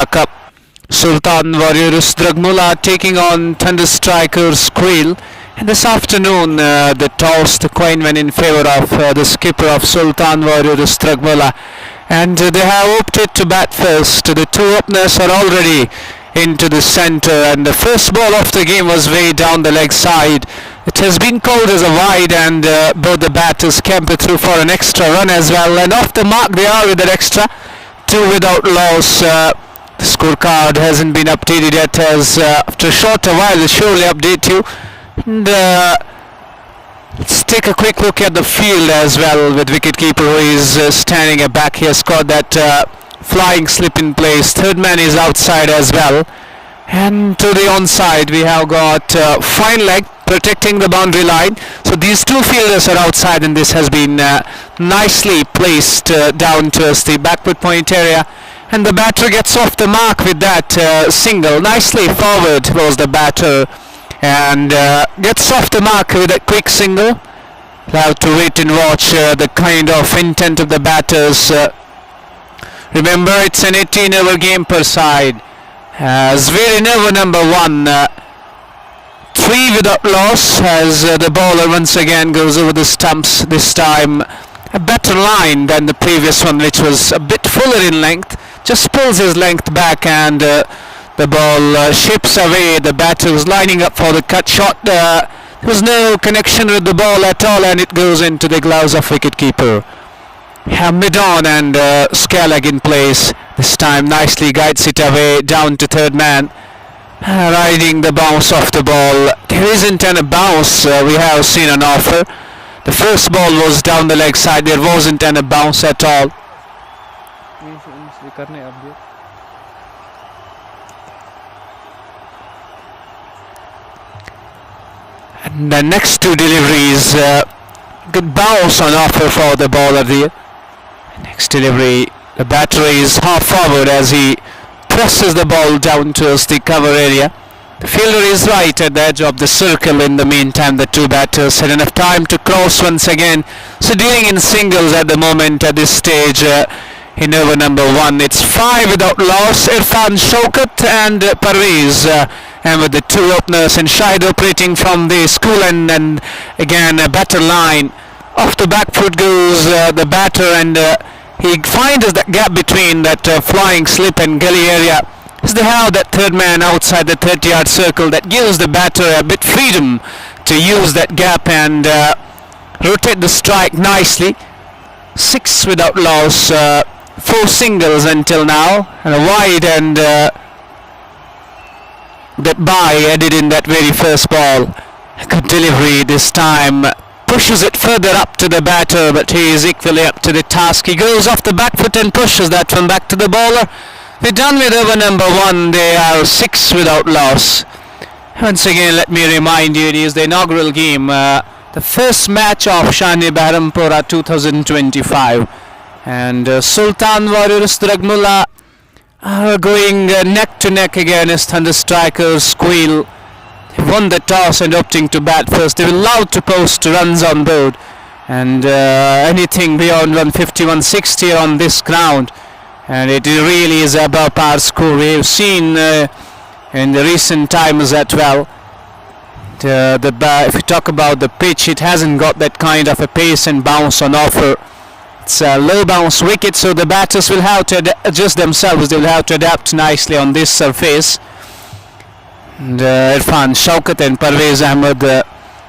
Cup. Sultan Warriors Drugmulla taking on Thunder Strikers Quilt. And this afternoon the toss, the coin went in favour of the skipper of Sultan Warriors Drugmulla, and they have opted to bat first. The two openers are already into the centre, and the first ball of the game was way down the leg side. It has been called as a wide, and both the batters campered through for an extra run as well, and off the mark they are with that extra, two without loss. The scorecard hasn't been updated yet, as after a shorter while we'll surely update you. And let's take a quick look at the field as well, with wicketkeeper who is standing at back. He has got that flying slip in place. Third man is outside as well, and to the onside we have got fine leg protecting the boundary line. So these two fielders are outside, and this has been nicely placed down towards the backward point area, and the batter gets off the mark with that single. Nicely forward was the batter, and gets off the mark with a quick single. We'll have to wait and watch the kind of intent of the batters. Remember, it's an 18-over game per side, as we're in over number 1. 3 without loss, as the bowler once again goes over the stumps, this time a better line than the previous one, which was a bit fuller in length. Just pulls his length back, and the ball ships away. The batter was lining up for the cut shot. There was no connection with the ball at all, and it goes into the gloves of wicketkeeper. Mid-on, and scare leg in place. This time nicely guides it away down to third man, riding the bounce of the ball. There isn't any bounce we have seen on offer. The first ball was down the leg side. There wasn't any bounce at all. And the next two deliveries, good bounce on offer for the bowler there. Next delivery, the batter is half forward as he presses the ball down towards the cover area. The fielder is right at the edge of the circle. In the meantime, the two batters had enough time to cross once again. So dealing in singles at the moment at this stage in over number 1. It's 5 without loss. Irfan, Shaukat and Parvez, and with the two openers and Shahid operating from the school end, and again a better line. Off the back foot goes the batter, and he finds that gap between that flying slip and gully area. As they have that third man outside the 30-yard circle, that gives the batter a bit freedom to use that gap and rotate the strike nicely. 6 without loss, 4 singles until now, and a wide, and that bye added in that very first ball. A good delivery this time. Pushes it further up to the batter, but he is equally up to the task. He goes off the back foot and pushes that one back to the bowler. We're done with over number 1. They are 6 without loss. Once again, let me remind you, it is the inaugural game, the first match of Shan Behrampora 2025, and Sultan Warriors Drugmulla are going neck to neck against Thunder Strikers Quilt. They won the toss and opting to bat first. They will allow to post runs on board, and anything beyond 150, 160 on this ground, and it really is above par score. We have seen in the recent times as well. If we talk about the pitch, it hasn't got that kind of a pace and bounce on offer. It's a low bounce wicket, so the batters will have to adjust themselves. They will have to adapt nicely on this surface. And Irfan, Shaukat and Parvez Ahmed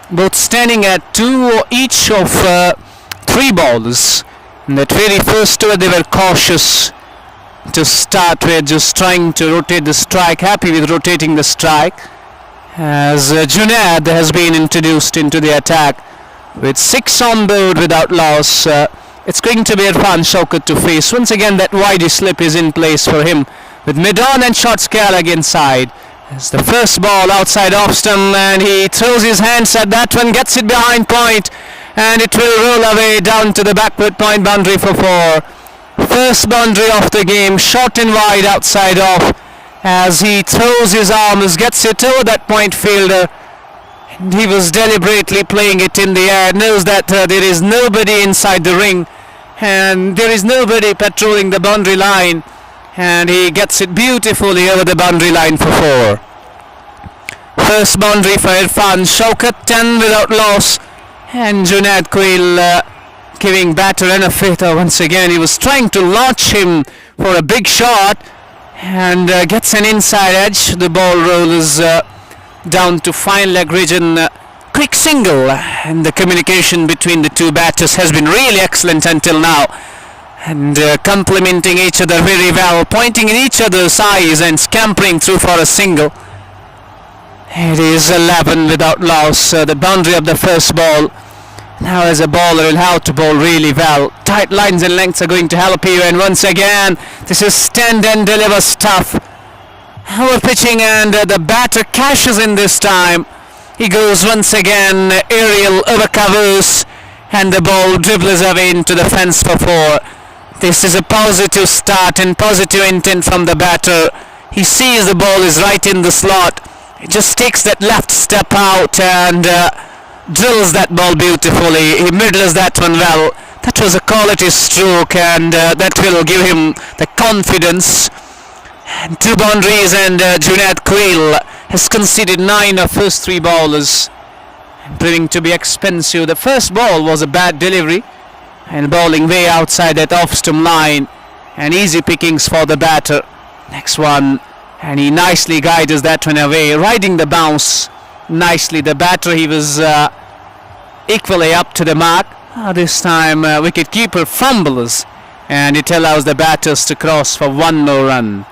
both standing at 2 each of 3 balls. In that very first over they were cautious to start with, just trying to rotate the strike, happy with rotating the strike, as Junaid has been introduced into the attack with 6 on board without loss. It's going to be Irfan Shaukat to face. Once again that wide slip is in place for him, with mid-on and short scale leg inside. It's the first ball outside off stump, and he throws his hands at that one, gets it behind point, and it will roll away down to the backward point boundary for 4. First boundary of the game, short and wide outside off, as he throws his arms, gets it over that point fielder, and he was deliberately playing it in the air, knows that there is nobody inside the ring, and there is nobody patrolling the boundary line. and he gets it beautifully over the boundary line for 4. First boundary for Irfan Shaukat, 10 without loss, and Junaid Quilt giving batter enough faith once again. He was trying to launch him for a big shot and gets an inside edge. The ball rolls down to fine leg region. Quick single, and the communication between the two batters has been really excellent until now, and complementing each other very well, pointing in each other's eyes and scampering through for a single. It is 11 without loss, the boundary of the first ball. Now as a bowler you'll have to bowl really well. Tight lines and lengths are going to help you, and once again this is stand and deliver stuff. Over pitching, and the batter cashes in this time. He goes once again, aerial overcovers, and the ball dribbles away into the fence for 4. This is a positive start and positive intent from the batter. He sees the ball is right in the slot. He just takes that left step out and drills that ball beautifully. He middles that one well. That was a quality stroke, and that will give him the confidence. And 2 boundaries, and Junaid Quilt has conceded 9 of first 3 bowlers, proving to be expensive. The first ball was a bad delivery, and bowling way outside that off-stump line, and easy pickings for the batter. Next one, and he nicely guides that one away, riding the bounce nicely. The batter, he was equally up to the mark. This time wicket-keeper fumbles, and it allows the batters to cross for 1 more run.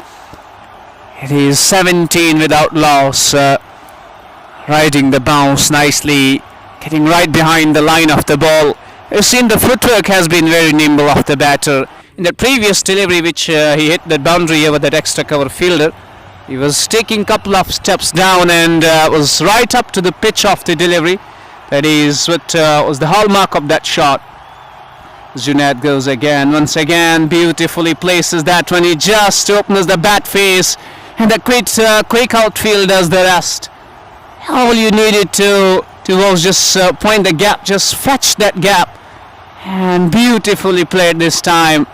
It is 17 without loss, riding the bounce nicely, getting right behind the line of the ball. You've seen the footwork has been very nimble of the batter. In the previous delivery, which he hit the boundary over that extra cover fielder, he was taking a couple of steps down and was right up to the pitch of the delivery. That is what was the hallmark of that shot. Junaid goes again, once again, beautifully places that one. He just opens the bat face, and the quick outfield does the rest. All you needed to was just point the gap, just fetch that gap, and beautifully played this time.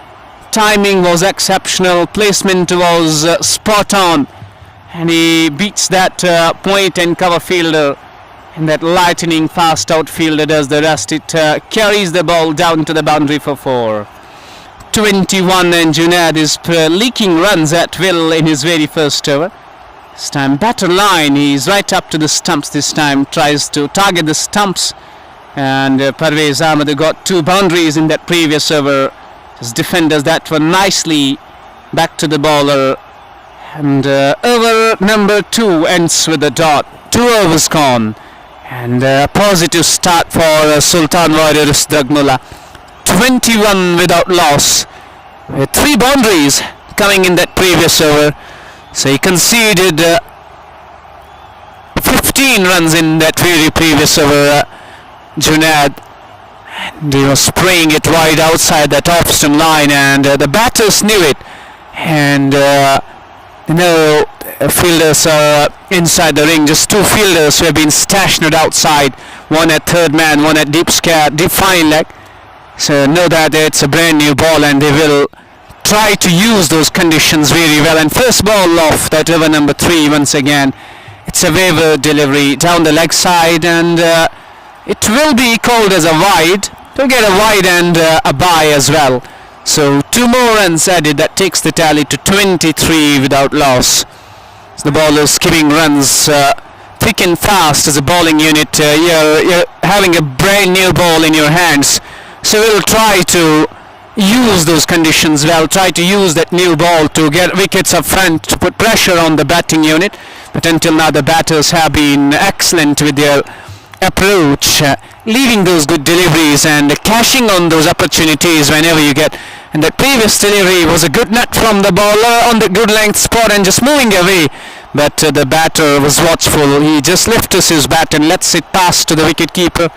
Timing was exceptional, placement was spot on, and he beats that point and cover fielder, and that lightning fast outfielder does the rest. It carries the ball down to the boundary for 4. 21, and Junaid is leaking runs at will in his very first over. This time batter line, he's right up to the stumps this time, tries to target the stumps, and Parvez Ahmed got 2 boundaries in that previous over. His defenders that one nicely back to the bowler, and over number 2 ends with a dot. 2 overs gone, and a positive start for Sultan Warriors Drugmulla. 21 without loss, with 3 boundaries coming in that previous over. So he conceded 15 runs in that very previous over, Junaid, and he was spraying it wide outside that off-stump line, and the batters knew it, and fielders are inside the ring. Just 2 fielders who have been stationed outside, one at third man, one at deep fine leg. So know that it's a brand new ball, and they will try to use those conditions very well. And first ball off that over number 3 once again. It's a waiver delivery down the leg side, and it will be called as a wide. They'll get a wide and a bye as well. So 2 more runs added, that takes the tally to 23 without loss. So the bowlers giving runs thick and fast as a bowling unit. You're having a brand new ball in your hands, so we'll try to use those conditions well, try to use that new ball to get wickets up front, to put pressure on the batting unit. But until now the batters have been excellent with their approach, leaving those good deliveries and cashing on those opportunities whenever you get. And that previous delivery was a good nut from the bowler on the good length spot and just moving away, but the batter was watchful. He just lifts his bat and lets it pass to the wicket keeper.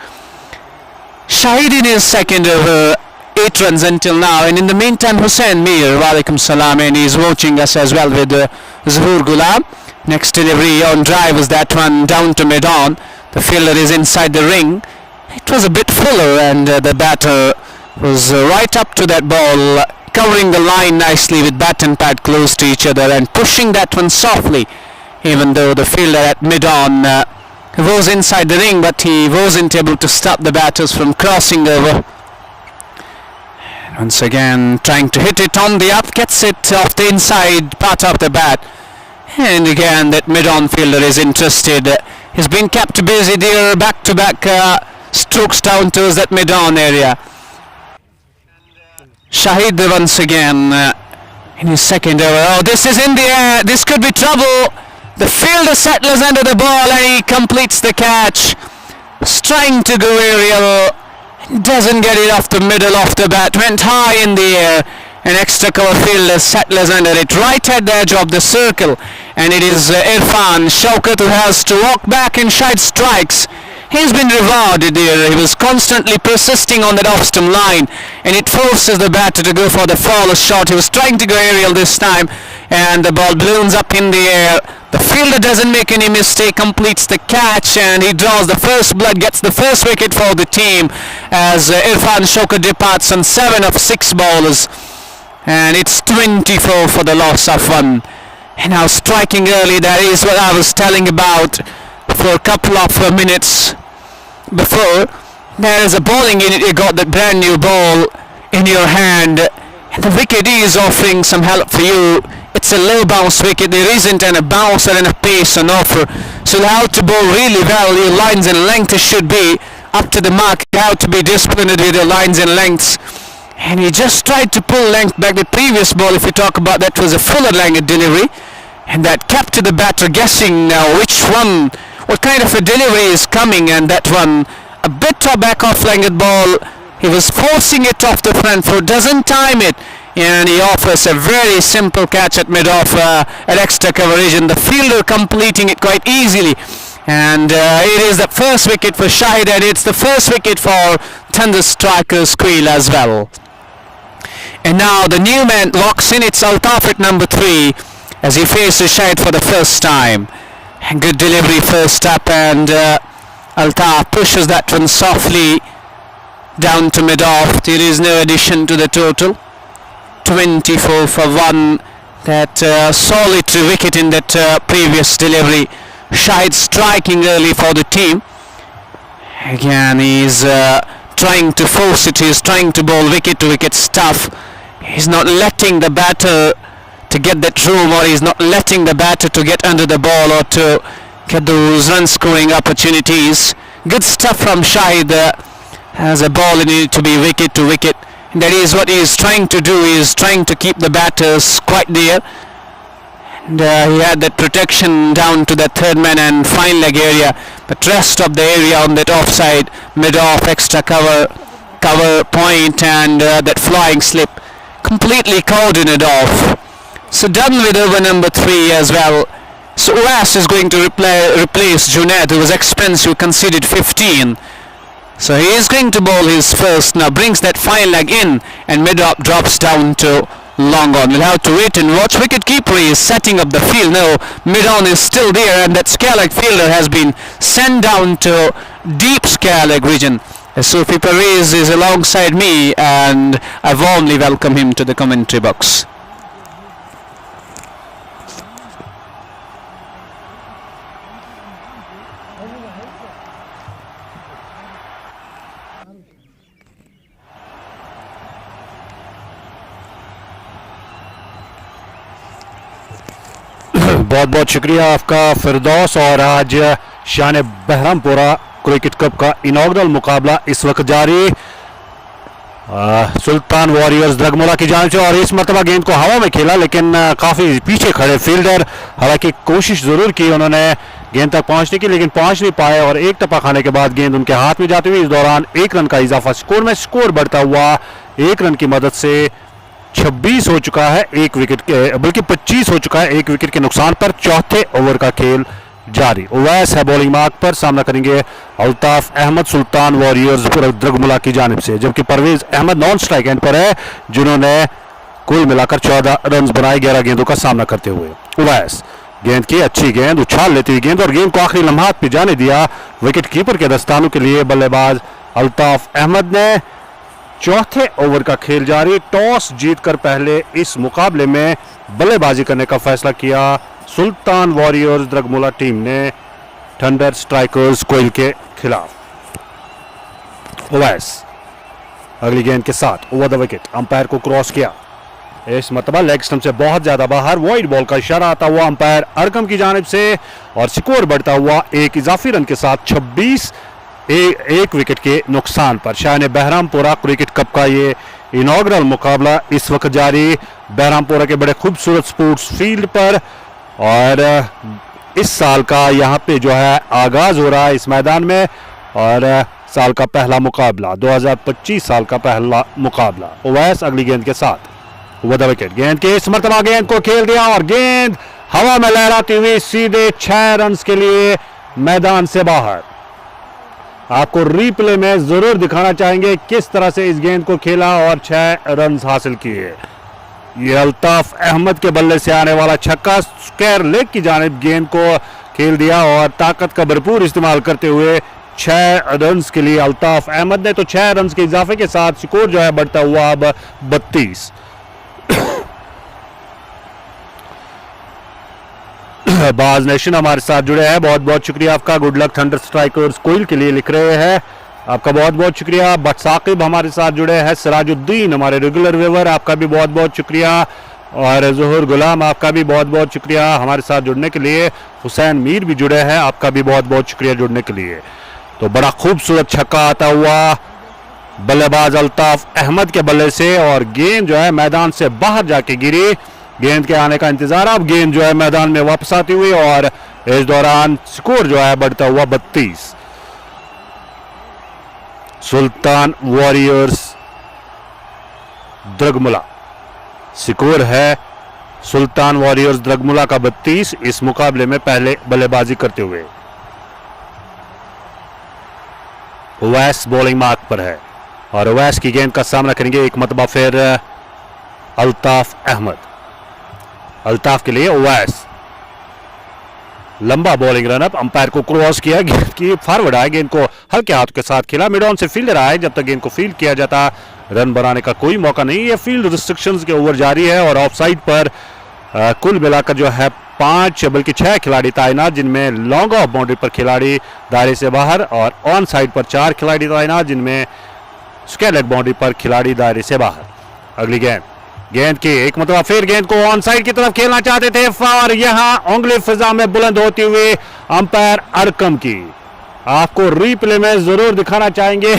Shahid in his second over, 8 runs until now, and in the meantime Hussain Mir, walaikum salam, and he's watching us as well with Zuhur Ghulam. Next delivery on drive was that one down to mid-on. The fielder is inside the ring. It was a bit fuller, and the batter was right up to that ball, covering the line nicely with bat and pad close to each other and pushing that one softly, even though the fielder at mid-on was inside the ring, but he wasn't able to stop the batters from crossing over. Once again trying to hit it on the up, gets it off the inside part of the bat, and again that mid-on fielder is interested. He's been kept busy there, back-to-back strokes down towards that mid-on area. Shahid once again in his second over. Oh, this is in the air, this could be trouble. The fielder settles under the ball and he completes the catch. He's trying to go aerial, doesn't get it off the middle of the bat, went high in the air. An extra cover fielder settles under it right at the edge of the circle, and it is Irfan Shaukat who has to walk back and Shahid strikes. He's been rewarded here. He was constantly persisting on that off-stump line, and it forces the batter to go for the follow shot. He was trying to go aerial this time, and the ball balloons up in the air. The fielder doesn't make any mistake, completes the catch, and he draws the first blood, gets the first wicket for the team as Irfan Shaukat departs on 7 of 6 bowlers, and it's 24 for the loss of 1. And now striking early, that is what I was telling about for a couple of minutes before. There is a bowling unit, you got that brand new ball in your hand, and the wicket is offering some help for you. It's a low bounce wicket, there isn't any bounce and a pace on offer, so you have to bowl really well. Your lines and lengths should be up to the mark. You have to be disciplined with your lines and lengths, and he just tried to pull length back. The previous ball, if you talk about that, was a fuller length delivery, and that kept the batter guessing now which one, what kind of a delivery is coming, and that one a bit of back off length ball. He was forcing it off the front foot, doesn't time it, and he offers a very simple catch at mid-off at extra coverage, and the fielder completing it quite easily. And it is the first wicket for Shahid, and it's the first wicket for Thunder Strikers Quilt as well. And now the new man walks in, it's Altaf at number 3 as he faces Shahid for the first time. And good delivery first up, and Altaf pushes that one softly down to mid-off. There is no addition to the total. 24 for 1. That solitary wicket in that previous delivery. Shahid striking early for the team. Again, he's trying to force it. He's trying to bowl wicket to wicket stuff. He's not letting the batter to get that room, or he's not letting the batter to get under the ball or to get those run scoring opportunities. Good stuff from Shahid as a ball needed to be wicket to wicket. And that is what he is trying to do. He is trying to keep the batters quite there. And he had that protection down to the third man and fine leg area, but rest of the area on that offside, mid-off, extra cover point, and that flying slip completely cordoned off. So done with over number 3 as well. So Uwas is going to replace Junaid, who was expensive, conceded 15. So he is going to bowl his first, now brings that fine leg in, and mid-up drops down to long on. We'll have to wait and watch. Wicket-keeper is setting up the field. No, mid-on is still there, and that scare leg fielder has been sent down to deep scare leg region. Sufi Perez is alongside me, and I warmly welcome him to the commentary box. बहुत बहुत शुक्रिया आपका फिरदौस। और आज शान Behrampura cricket cup का inaugural मुकाबला इस वक्त जारी सुल्तान वॉरियर्स द्रगमुला की जानिब से, और इस मरतबा गेंद को हवा में खेला, लेकिन काफ़ी पीछे खड़े फील्डर, हालांकि कोशिश ज़रूर की उन्होंने गेंद तक पहुंचने की, लेकिन पहुंच नहीं पाए, और एक टप्पा खाने के बाद गेंद उनके हाथ में जाती हुई इस दौरान 1 रन का इजाफा स्कोर में, स्कोर बढ़ता हुआ 1 रन की मदद से 26 हो चुका है, 1 विकेट के, बल्कि 25 हो चुका है 1 विकेट के नुकसान पर। चौथे ओवर का खेल जारी। उवैस है बॉलिंग मार्क पर, सामना करेंगे अल्ताफ अहमद सुल्तान वॉरियर्स द्रगमुला की जानिब से, जबकि Parvez Ahmed non striker end पर है, जिन्होंने कुल मिलाकर 14 रन बनाए 11 गेंदों का सामना करते हुए। उवैस गेंद की अच्छी गेंद, उछाल लेती हुई गेंद, और गेंद को आखिरी लम्हात पे जाने दिया विकेट कीपर के दस्तानों के लिए। बल्लेबाज अल्ताफ अहमद ने चौथे ओवर का खेल जारी। टॉस जीतकर पहले इस मुकाबले में बल्लेबाजी करने का फैसला किया सुल्तान वॉरियर्स द्रगमुला टीम ने थंडर स्ट्राइकर्स क्विल के खिलाफ। ओवैस अगली गेंद के साथ ओवर द विकेट, अंपायर को क्रॉस किया। इस मरतबा लेग स्टंप से बहुत ज्यादा बाहर, वाइड बॉल का इशारा आता हुआ अंपायर अरकम की जानिब से और स्कोर बढ़ता हुआ एक इजाफी रन के साथ 26 एक विकेट के नुकसान पर। शान बहरामपुरा क्रिकेट कप का ये इनॉग्रल मुकाबला इस वक्त जारी बहरामपुरा के बड़े खूबसूरत स्पोर्ट्स फील्ड पर, और इस साल का यहाँ पे जो है आगाज हो रहा है इस मैदान में, और साल का पहला मुकाबला 2025 साल का पहला मुकाबला। ओवैस अगली गेंद के साथ ओवर द विकेट, गेंद के इस मरतबा गेंद को खेल दिया और गेंद हवा में लहराती हुई सीधे 6 रन के लिए मैदान से बाहर। आपको रीप्ले में जरूर दिखाना चाहेंगे किस तरह से इस गेंद को खेला और 6 रन हासिल किए। ये अल्ताफ अहमद के बल्ले से आने वाला छक्का स्क्वायर लेग की जानिब गेंद को खेल दिया और ताकत का भरपूर इस्तेमाल करते हुए 6 रन के लिए अल्ताफ अहमद ने, तो 6 रन के इजाफे के साथ स्कोर जो है बढ़ता हुआ अब 32। बाज नेशन हमारे साथ जुड़े हैं, बहुत बहुत शुक्रिया आपका। Good luck thunder strikers quill के लिए लिख रहे हैं, आपका बहुत बहुत शुक्रिया। बट साकिब हमारे साथ जुड़े हैं, सिराजुद्दीन हमारे रेगुलर व्यूअर, आपका भी बहुत बहुत शुक्रिया, और ज़ुहूर गुलाम आपका भी बहुत बहुत शुक्रिया हमारे साथ जुड़ने के लिए। हुसैन मीर भी जुड़े हैं, आपका भी बहुत बहुत शुक्रिया जुड़ने के लिए। तो बड़ा खूबसूरत छक्का आता हुआ बल्लेबाज अल्ताफ अहमद के बल्ले से, और गेंद जो है मैदान से बाहर जाके गिरी। गेंद के आने का इंतजार, अब गेंद जो है मैदान में वापस आती हुई और इस दौरान स्कोर जो है बढ़ता हुआ 32। सुल्तान वॉरियर्स द्रगमुला, स्कोर है सुल्तान वॉरियर्स द्रगमुला का 32 इस मुकाबले में पहले बल्लेबाजी करते हुए। ओवैस बॉलिंग मार्क पर है और ओवैस की गेंद का सामना करेंगे एक मरतबा फिर अल्ताफ अहमद। अल्ताफ के लिए ओवैस, लंबा बॉलिंग रनअप, अंपायर को क्रॉस किया, गेंद की फॉरवर्ड आए, गेंद को हल्के हाथ के साथ खेला, मिड ऑन से फील्डर आए, जब तक गेंद को फील्ड किया जाता रन बनाने का कोई मौका नहीं है। फील्ड रिस्ट्रिक्शंस के ओवर जारी है और ऑफ साइड पर कुल मिलाकर जो है 5 बल्कि 6 खिलाड़ी तैनात, जिनमें लॉन्ग ऑफ बाउंड्री पर खिलाड़ी दायरे से बाहर और ऑन साइड पर 4 खिलाड़ी तैनात, जिनमें स्क्वायर लेग बाउंड्री पर खिलाड़ी दायरे से बाहर। अगली गेंद की एक मतलब फिर गेंद को ऑन साइड की तरफ खेलना चाहते थे और यहां उंगली फिजा में बुलंद होती हुई अंपायर अरकम की। आपको रीप्ले में जरूर दिखाना चाहेंगे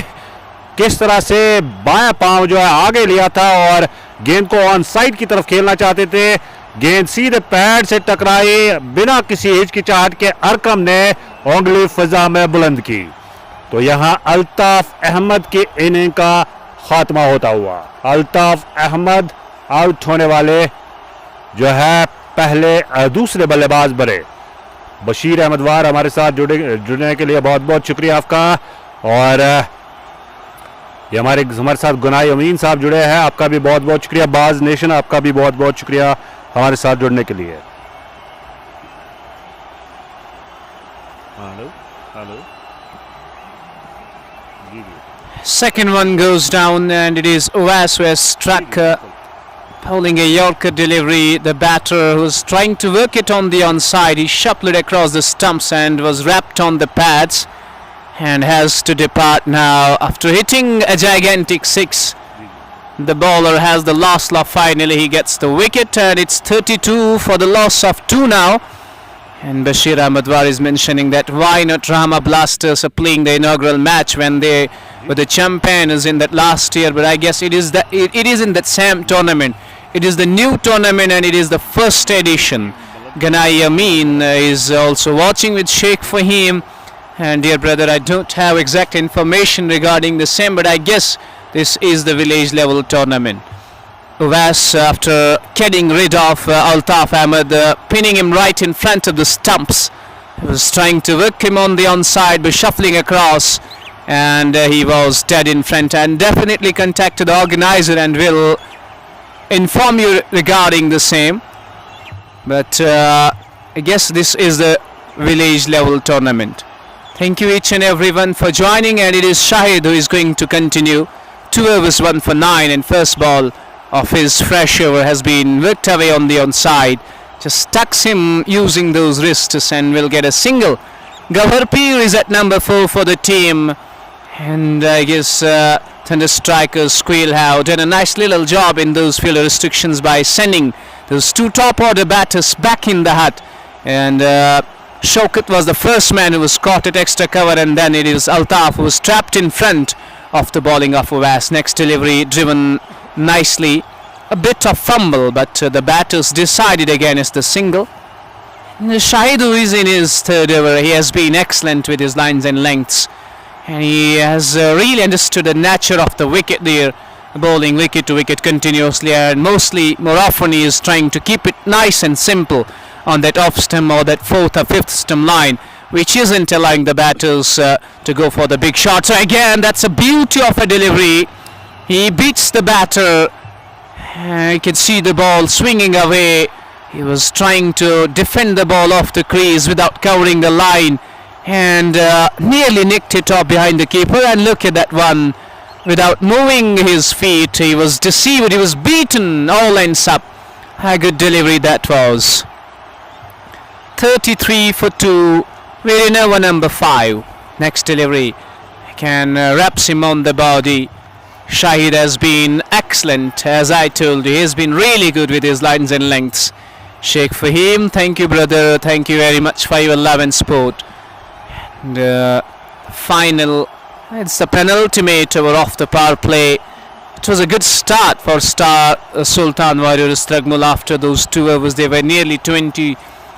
किस तरह से बायां पांव जो है आगे लिया था और गेंद को ऑन साइड की तरफ खेलना चाहते थे। गेंद सीधे पैड से टकराई, बिना किसी हिचकिचाहट के अरकम ने उंगली फिजा में बुलंद की। तो यहां अल्ताफ अहमद की इनिंग का खात्मा होता हुआ। अल्ताफ अहमद आउट होने वाले जो है पहले दूसरे बल्लेबाज बने। बशीर अहमद वार हमारे साथ जुड़ने के लिए बहुत बहुत शुक्रिया आपका। और ये हमारे साथ गुनाई अमीन साहब जुड़े हैं, आपका भी बहुत बहुत शुक्रिया। बाज नेशन आपका भी बहुत बहुत शुक्रिया हमारे साथ जुड़ने के लिए। Hello Second one goes down and it is Owas who has struck bowling a Yorker delivery. The batter was trying to work it on the onside. He shuffled across the stumps and was wrapped on the pads and has to depart now after hitting a gigantic 6. The bowler has the last laugh. Finally he gets the wicket and it's 32 for the loss of 2 now. And Bashir Ahmed War is mentioning that why not Rama Blasters are playing the inaugural match when they were the champions in that last year. But I guess it is in that same tournament. It is the new tournament and it is the first edition. Ganai Amin is also watching with Sheikh Fahim. And dear brother, I don't have exact information regarding the same, but I guess this is the village level tournament. Owas, after getting rid of Altaf Ahmed, pinning him right in front of the stumps, was trying to work him on the onside by shuffling across, and he was dead in front, and definitely contacted the organizer and will inform you regarding the same. But I guess this is the village level tournament. Thank you each and everyone for joining, and it is Shahid who is going to continue 2 overs 1 for 9, and first ball of his fresh over has been worked away on the onside. Just tucks him using those wrists and will get a single. Behrampora is at number 4 for the team, and I guess Thunder strikers Quilt have done a nice little job in those field restrictions by sending those 2 top order batters back in the hut. And Shaukat was the first man who was caught at extra cover, and then it is Altaf who was trapped in front of the bowling of Owas. Next delivery driven nicely, a bit of fumble, but the batters decided against the single. Shahidu is in his third over. He has been excellent with his lines and lengths, and he has really understood the nature of the wicket there, bowling wicket to wicket continuously, and more often he is trying to keep it nice and simple on that off stump or that 4th or 5th stump line, which isn't allowing the batters to go for the big shot. So again, that's a beauty of a delivery. He beats the batter. You can see the ball swinging away. He was trying to defend the ball off the crease without covering the line, and nearly nicked it off behind the keeper. And look at that one, without moving his feet. He was deceived. He was beaten. All ends up. A good delivery that was. 33 for 2. We're in over number 5. Next delivery can wraps him on the body. Shahid has been excellent, as I told you. He has been really good with his lines and lengths. Sheikh Fahim, thank you brother, thank you very much for your love and support. And final, it's the penultimate over off the power play. It was a good start for Sultan Warriors Drugmulla. After those 2 overs they were nearly 20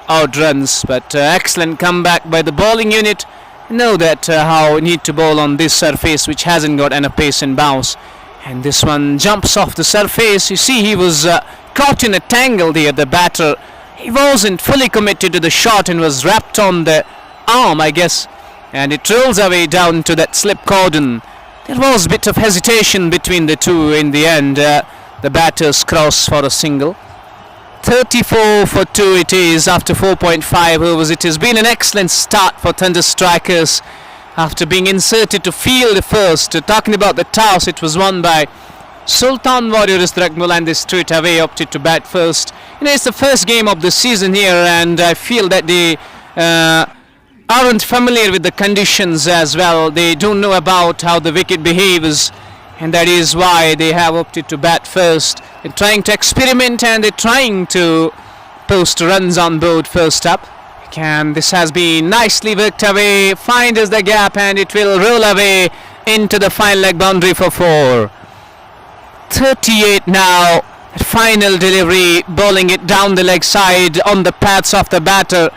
odd runs, but excellent comeback by the bowling unit. You know that how we need to bowl on this surface, which hasn't got enough pace and bounce, and this one jumps off the surface. You see, he was caught in a tangle there, the batter. He wasn't fully committed to the shot and was wrapped on the arm, I guess, and it rolls away down to that slip cordon. There was a bit of hesitation between the two. In the end, the batters cross for a single. 34 for 2 it is after 4.5 overs. It has been an excellent start for Thunder strikers after being inserted to field first. Talking about the toss, it was won by Sultan Warriors Drugmulla, and they straight away opted to bat first. You know, it's the first game of the season here, and I feel that they aren't familiar with the conditions as well. They don't know about how the wicket behaves, and that is why they have opted to bat first. They're trying to experiment, and they're trying to post runs on board first up. This has been nicely worked away, finds the gap, and it will roll away into the final leg boundary for 4. 38 now, final delivery, bowling it down the leg side on the pads of the batter.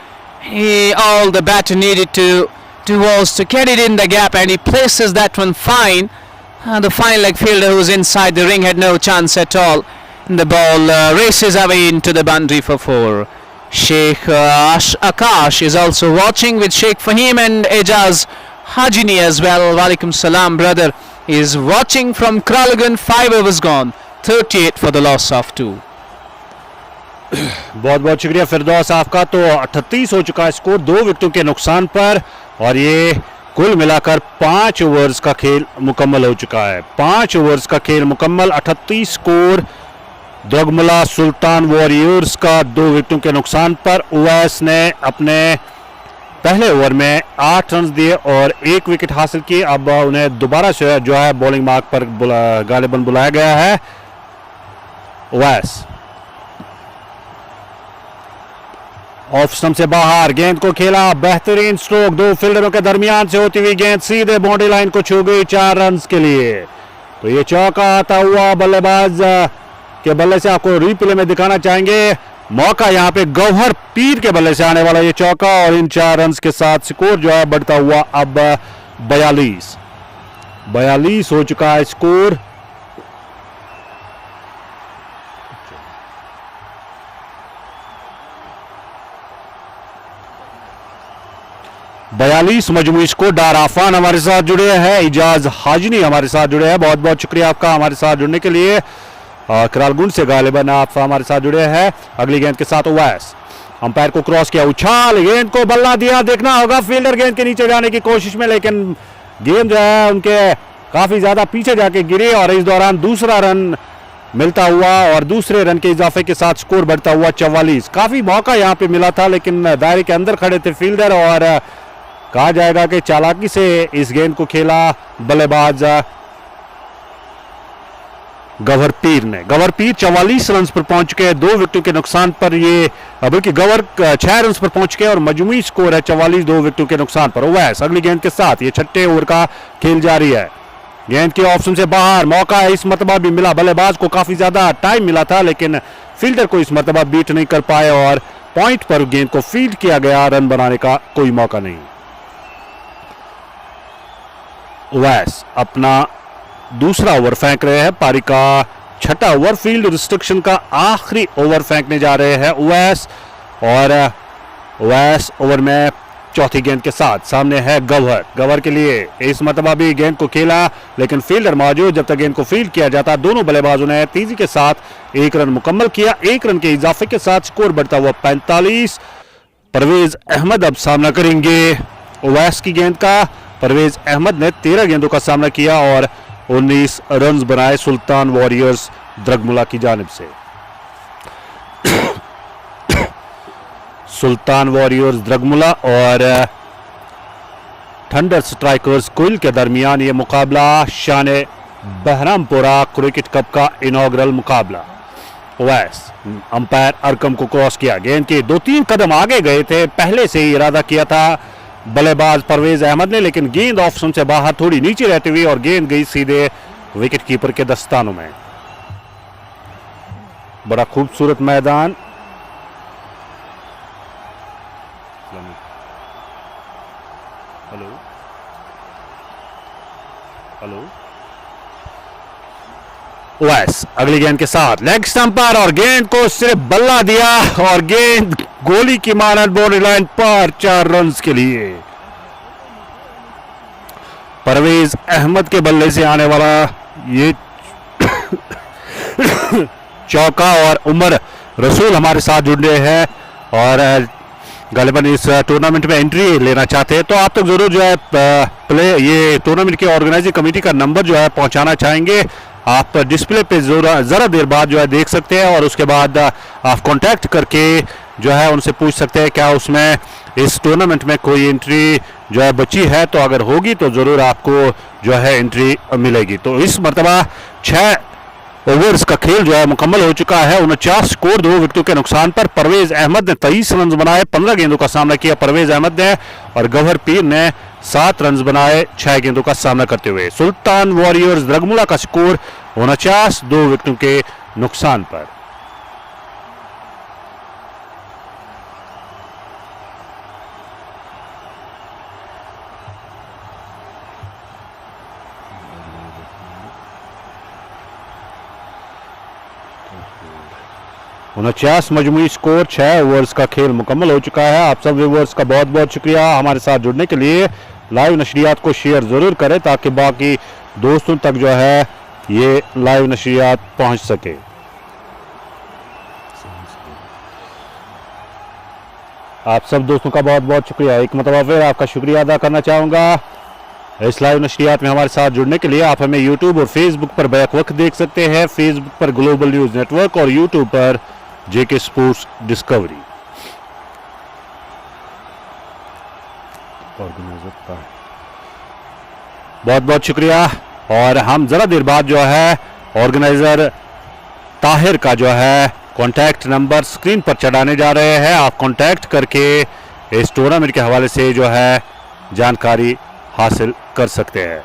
All the batter needed to do was to get it in the gap, and he places that one fine. The fine leg fielder who's inside the ring had no chance at all. And the ball races away into the boundary for 4. Sheikh Akash is also watching with Sheikh Fahim, and Ejaz Hajini as well. Walaikum salam brother is watching from Kralagan. 5 overs gone, 38 for the loss of 2. बहुत बहुत शुक्रिया फिरदौस आपका। तो 38 हो चुका है score 2 विकेटों के नुकसान पर, और ये कुल मिलाकर 5 ओवर्स का खेल मुकम्मल हो चुका है। 5 ओवर्स का खेल मुकम्मल, 38 स्कोर द्रगमुल्ला सुल्तान वॉरियर्स का 2 विकेटों के नुकसान पर। ओवैस ने अपने पहले ओवर में 8 रन दिए और 1 विकेट हासिल की। अब उन्हें दोबारा से जो है बॉलिंग मार्क पर गालिबन बुलाया गया है। ओवैस ऑफ स्टंप से बाहर, गेंद को खेला, बेहतरीन स्ट्रोक, 2 फील्डरों के दरमियान से होती हुई गेंद सीधे बाउंड्री लाइन को छू गई 4 रन के लिए। तो ये चौका आता हुआ बल्लेबाज के बल्ले से आपको रिप्ले में दिखाना चाहेंगे। मौका यहाँ पे गौहर पीर के बल्ले से आने वाला ये चौका, और इन 4 रन के साथ स्कोर जो है बढ़ता हुआ अब 42 हो चुका है स्कोर। मजमूई स्कोर। डार आफान हमारे साथ जुड़े हैं, इजाज हाजनी हमारे साथ जुड़े हैं। बहुत बहुत शुक्रिया आपका हमारे साथ जुड़ने के लिए। करालगुंड से गालिबन आप हमारे साथ जुड़े हैं। अगली गेंद के साथ ओवैस, अंपायर को क्रॉस किया, उछाल, गेंद को बल्ला दिया। देखना होगा फील्डर गेंद के नीचे जाने की कोशिश में, लेकिन गेंद जो है उनके काफी ज्यादा पीछे जाके गिरे और इस दौरान दूसरा रन मिलता हुआ और दूसरे रन के इजाफे के साथ स्कोर बढ़ता हुआ 44। काफी मौका यहां पे मिला था लेकिन दायरे के अंदर खड़े थे फील्डर और कहा जाएगा कि चालाकी से इस गेंद को खेला बल्लेबाज गवर पीर ने। गवर पीर 44 रन पर पहुंच चुके हैं, 2 विकेटों के नुकसान पर। ये बल्कि गवर 6 रन पर पहुंच चुके हैं और मजमूई स्कोर है 44, 2 विकेटों के नुकसान पर। ओवैस अगली गेंद के साथ ये छठे ओवर का खेल जारी है। गेंद के ऑप्शन से बाहर, मौका इस मरतबा भी मिला, बल्लेबाज को काफी ज्यादा टाइम मिला था लेकिन फील्डर को इस मरतबा बीट नहीं कर पाए और पॉइंट पर गेंद को फील्ड किया गया, रन बनाने का कोई मौका नहीं। ओवैस अपना दूसरा ओवर फेंक रहे हैं, पारी का छठा ओवर, फील्ड रिस्ट्रिक्शन का आखिरी ओवर फेंकने जा रहे हैं ओवैस। और ओवैस ओवर में चौथी गेंद के साथ, सामने है गवर के लिए इस मरतबा भी गेंद को खेला लेकिन फील्डर मौजूद, जब तक गेंद को फील्ड किया जाता दोनों बल्लेबाजों ने तेजी के साथ 1 रन मुकम्मल किया। 1 रन के इजाफे के साथ स्कोर बढ़ता हुआ 45। परवेज अहमद अब सामना करेंगे ओवैस की गेंद का। परवेज अहमद ने 13 गेंदों का सामना किया और 19 रन बनाए सुल्तान वॉरियर्स द्रगमुला की जानिब से। सुल्तान वॉरियर्स द्रगमुला और थंडर स्ट्राइकर्स क्विल्ट के दरमियान ये मुकाबला शान बहरामपुरा क्रिकेट कप का इनॉग्रल मुकाबला। ओवैस अंपायर अरकम को क्रॉस किया, गेंद के 2-3 कदम आगे गए थे, पहले से ही इरादा किया था बल्लेबाज परवेज अहमद ने लेकिन गेंद ऑप्शन से बाहर थोड़ी नीचे रहती हुई और गेंद गई सीधे विकेट कीपर के दस्तानों में। बड़ा खूबसूरत मैदान। Hello hello. ओवैस अगली गेंद के साथ लेग स्टंप पर और गेंद को सिर्फ बल्ला दिया और गेंद गोली की मानद बाउंड्री लाइन पर, 4 रन के लिए। परवेज अहमद के बल्ले से आने वाला ये चौका और उमर रसूल हमारे साथ जुड़ रहे हैं और गालिबन इस टूर्नामेंट में एंट्री लेना चाहते हैं, तो आप तक जरूर जो है ये टूर्नामेंट की ऑर्गेनाइजिंग कमेटी का नंबर जो है पहुंचाना चाहेंगे। आप डिस्प्ले पे जरा देर बाद जो है देख सकते हैं और उसके बाद आप कांटेक्ट करके जो है उनसे पूछ सकते हैं क्या उसमें इस टूर्नामेंट में कोई एंट्री जो है बची है, तो अगर होगी तो जरूर आपको जो है एंट्री मिलेगी। तो इस मरतबा 6 ओवर्स का खेल जो है मुकम्मल हो चुका है। 49 स्कोर, 2 विकेटों के नुकसान पर। परवेज अहमद ने 23 रन बनाए, 15 गेंदों का सामना किया परवेज अहमद ने और गवर पीर ने 7 रन बनाए 6 गेंदों का सामना करते हुए। सुल्तान वॉरियर्स द्रगमुला का स्कोर 49, 2 विकेटों के नुकसान पर। उनचास मजमूई स्कोर, 6 ओवर्स का खेल मुकम्मल हो चुका है। आप सब व्यूअर्स का बहुत बहुत शुक्रिया हमारे साथ जुड़ने के लिए। लाइव नशरियात को शेयर जरूर करें ताकि बाकी दोस्तों तक जो है ये लाइव नशरियात पहुंच सके। आप सब दोस्तों का बहुत बहुत शुक्रिया। एक मरतबा फिर आपका शुक्रिया अदा करना चाहूँगा। इस लाइव नशरियात में हमारे साथ जुड़ने के लिए आप हमें यूट्यूब और फेसबुक पर बैक वक्त देख सकते हैं। फेसबुक पर ग्लोबल न्यूज़ नेटवर्क और यूट्यूब पर जेके स्पोर्ट्स डिस्कवरी। बहुत बहुत शुक्रिया। और हम जरा देर बाद जो है ऑर्गेनाइजर ताहिर का जो है कॉन्टैक्ट नंबर स्क्रीन पर चढ़ाने जा रहे हैं। आप कॉन्टैक्ट करके इस टूर्नामेंट के हवाले से जो है जानकारी हासिल कर सकते हैं।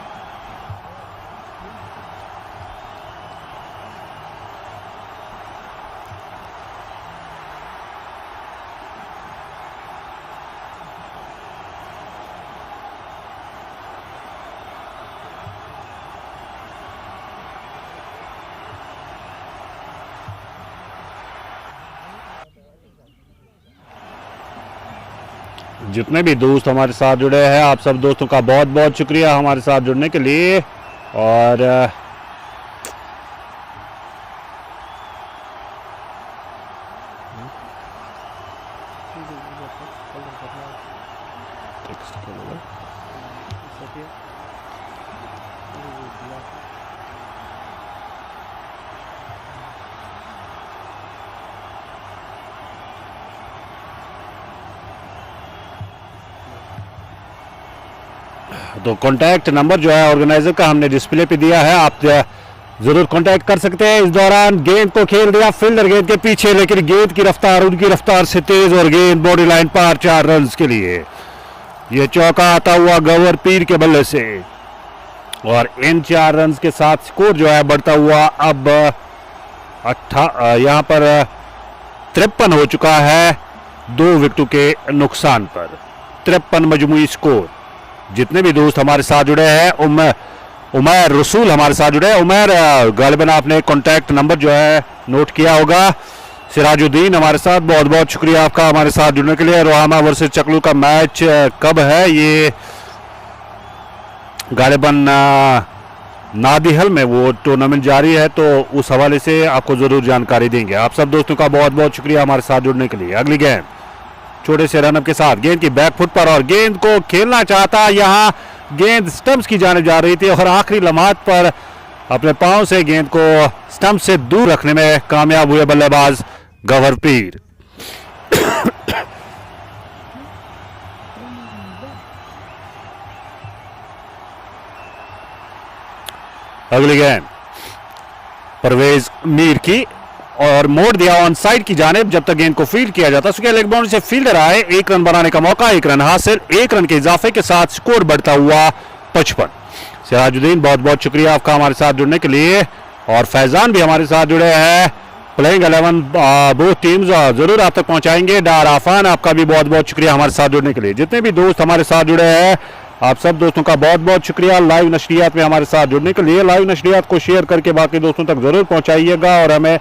जितने भी दोस्त हमारे साथ जुड़े हैं आप सब दोस्तों का बहुत बहुत शुक्रिया हमारे साथ जुड़ने के लिए। और तो कॉन्टैक्ट नंबर जो है ऑर्गेनाइजर का हमने डिस्प्ले पे दिया है, आप जरूर कांटेक्ट कर सकते हैं। इस दौरान गेंद को खेल दिया फील्डर गेंद के पीछे, लेकिन गेंद की रफ्तार उनकी रफ्तार से तेज और गेंद बॉडी लाइन पार 4 रन के लिए। यह चौका आता हुआ गवर पीर के बल्ले से और इन 4 रन के साथ स्कोर जो है बढ़ता हुआ अब यहां पर 53 हो चुका है 2 विकेटों के नुकसान पर। 53 मजमूई स्कोर। जितने भी दोस्त हमारे साथ जुड़े हैं, उमैर रसूल हमारे साथ जुड़े हैं। उमैर, गालिबन आपने कॉन्टैक्ट नंबर जो है नोट किया होगा। सिराजुद्दीन हमारे साथ, बहुत बहुत शुक्रिया आपका हमारे साथ जुड़ने के लिए। रोहामा वर्सेस चकलू का मैच कब है? ये गालिबन नादिहल में वो टूर्नामेंट जारी है, तो उस हवाले से आपको जरूर जानकारी देंगे। आप सब दोस्तों का बहुत बहुत शुक्रिया हमारे साथ जुड़ने के लिए। अगली गेंद छोटे से रनअप के साथ, गेंद की बैक फुट पर और गेंद को खेलना चाहता, यहां गेंद स्टंप्स की जाने जा रही थी और आखिरी लम्हात पर अपने पांव से गेंद को स्टंप से दूर रखने में कामयाब हुए बल्लेबाज गवर पीर। अगली गेंद परवेज मीर की और मोड़ दिया ऑन साइड की जानिब। जब तक गेंद को फील्ड किया जाता, उसके लेग बाउंड्री से फील्डर आए, 1 रन बनाने का मौका, 1 रन हासिल, 1 रन के इजाफे के साथ स्कोर बढ़ता हुआ 55। सिराजुद्दीन, बहुत बहुत शुक्रिया आपका हमारे साथ जुड़ने के लिए। और फैजान भी हमारे साथ जुड़े हैं। प्लेइंग 11 बोथ टीम्स जरूर आप तक पहुंचाएंगे। डार आफान, आपका भी बहुत बहुत शुक्रिया हमारे साथ जुड़ने के लिए। जितने भी दोस्त हमारे साथ जुड़े हैं, आप सब दोस्तों का बहुत बहुत शुक्रिया लाइव नशरियात में हमारे साथ जुड़ने के लिए। लाइव नशरियात को शेयर करके बाकी दोस्तों तक जरूर पहुंचाइएगा और हमें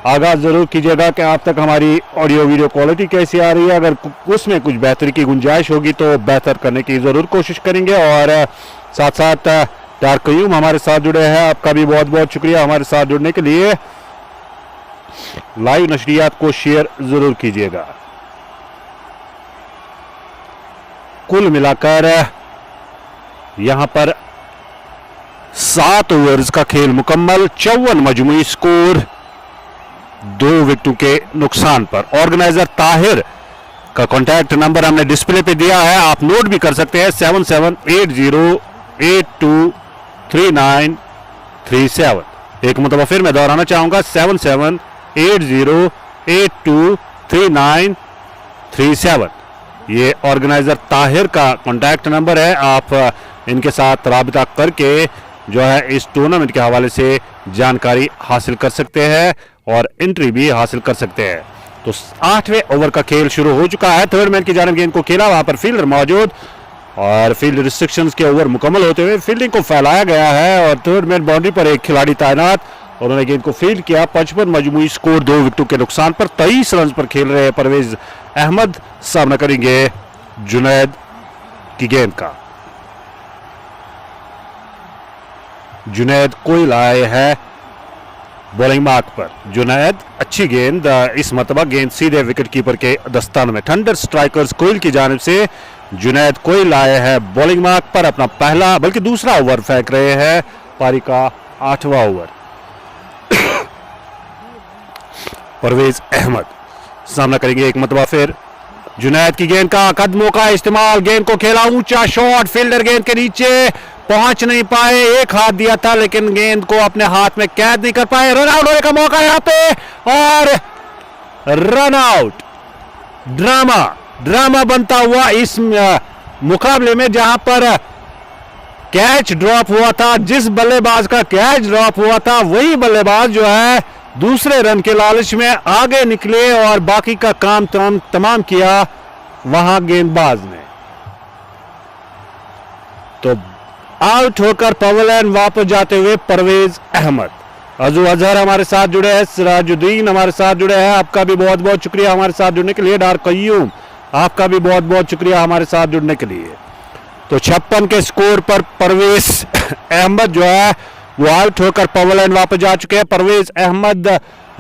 आगाज जरूर कीजिएगा कि आप तक हमारी ऑडियो वीडियो क्वालिटी कैसी आ रही है। अगर उसमें कुछ बेहतरी की गुंजाइश होगी तो बेहतर करने की जरूर कोशिश करेंगे। और साथ साथ डार कयूम हमारे साथ जुड़े हैं, आपका भी बहुत बहुत शुक्रिया हमारे साथ जुड़ने के लिए। लाइव नशरियात को शेयर जरूर कीजिएगा। कुल मिलाकर यहां पर 7 ओवर्स का खेल मुकम्मल, 54 मजमूई स्कोर, 2 विकेटों के नुकसान पर। ऑर्गेनाइजर ताहिर का कॉन्टैक्ट नंबर हमने डिस्प्ले पे दिया है, आप नोट भी कर सकते हैं, 7780823937। एक मुतबा फिर मैं दोहराना चाहूंगा, 7780823937। ये ऑर्गेनाइजर ताहिर का कॉन्टैक्ट नंबर है। आप इनके साथ राबिता करके जो है इस टूर्नामेंट के हवाले से जानकारी हासिल कर सकते हैं और एंट्री भी हासिल कर सकते हैं। तो 8वें ओवर का खेल शुरू हो चुका है। थर्ड मैन की जानिब गेंद को खेला, वहां पर फील्डर मौजूद और फील्ड रिस्ट्रिक्शंस के ओवर मुकम्मल होते हुए फील्डिंग को फैलाया गया है और थर्ड मैन बाउंड्री पर एक खिलाड़ी तैनात, उन्होंने गेंद को फील्ड किया। 55 मजमूई स्कोर, 2 विकेटों के नुकसान पर। 23 रन पर खेल रहे परवेज अहमद सामना करेंगे जुनैद की गेंद का। जुनैद कोयल आए है बॉलिंग मार्क पर। जुनैद, अच्छी गेंद, इस मरतबा गेंद सीधे विकेट कीपर के दस्तान में। थंडर स्ट्राइकर्स कोयल की जानिब से जुनैद कोयल आए हैं बॉलिंग मार्क पर। अपना पहला बल्कि दूसरा ओवर फेंक रहे हैं, पारी का 8वां ओवर। परवेज अहमद सामना करेंगे एक मरतबा फिर। जुनैद की गेंद का कदमों का इस्तेमाल, गेंद को खेला, ऊंचा शॉट, फील्डर गेंद के नीचे पहुंच नहीं पाए, एक हाथ दिया था लेकिन गेंद को अपने हाथ में कैद नहीं कर पाए। रन आउट होने का मौका यहां पे और रन आउट। ड्रामा बनता हुआ इस मुकाबले में, जहां पर कैच ड्रॉप हुआ था, जिस बल्लेबाज का कैच ड्रॉप हुआ था वही बल्लेबाज जो है दूसरे रन के लालच में आगे निकले और बाकी का काम तमाम किया वहां गेंदबाज ने। तो आउट होकर पवेलियन वापस जाते हुए परवेज अहमद। अजू अजहर हमारे साथ जुड़े हैं, सिराजुद्दीन हमारे साथ जुड़े हैं, आपका भी बहुत बहुत शुक्रिया हमारे साथ जुड़ने के लिए। डार कयूम, आपका भी बहुत बहुत शुक्रिया हमारे साथ जुड़ने के लिए। तो 56 के स्कोर पर परवेज अहमद जो है वो आउट होकर पवेलियन वापस जा चुके हैं। परवेज अहमद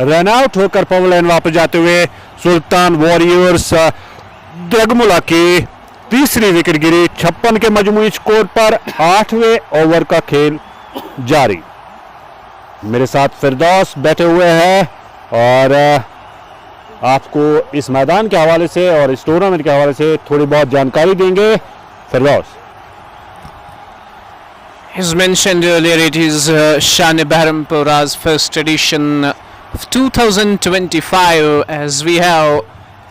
रन आउट होकर पवेलियन वापस जाते हुए सुल्तान वॉरियर्स ड्रगमुला की तीसरी विकेट गिरी 56 के मजमूई स्कोर पर 8वें ओवर का खेल जारी। मेरे साथ फिरदौस बैठे हुए हैं और आपको इस मैदान के हवाले से और इस टूर्नामेंट के हवाले से थोड़ी बहुत जानकारी देंगे। फिरदौस। As mentioned earlier, it is Shan Behrampora's first edition of 2025, as we have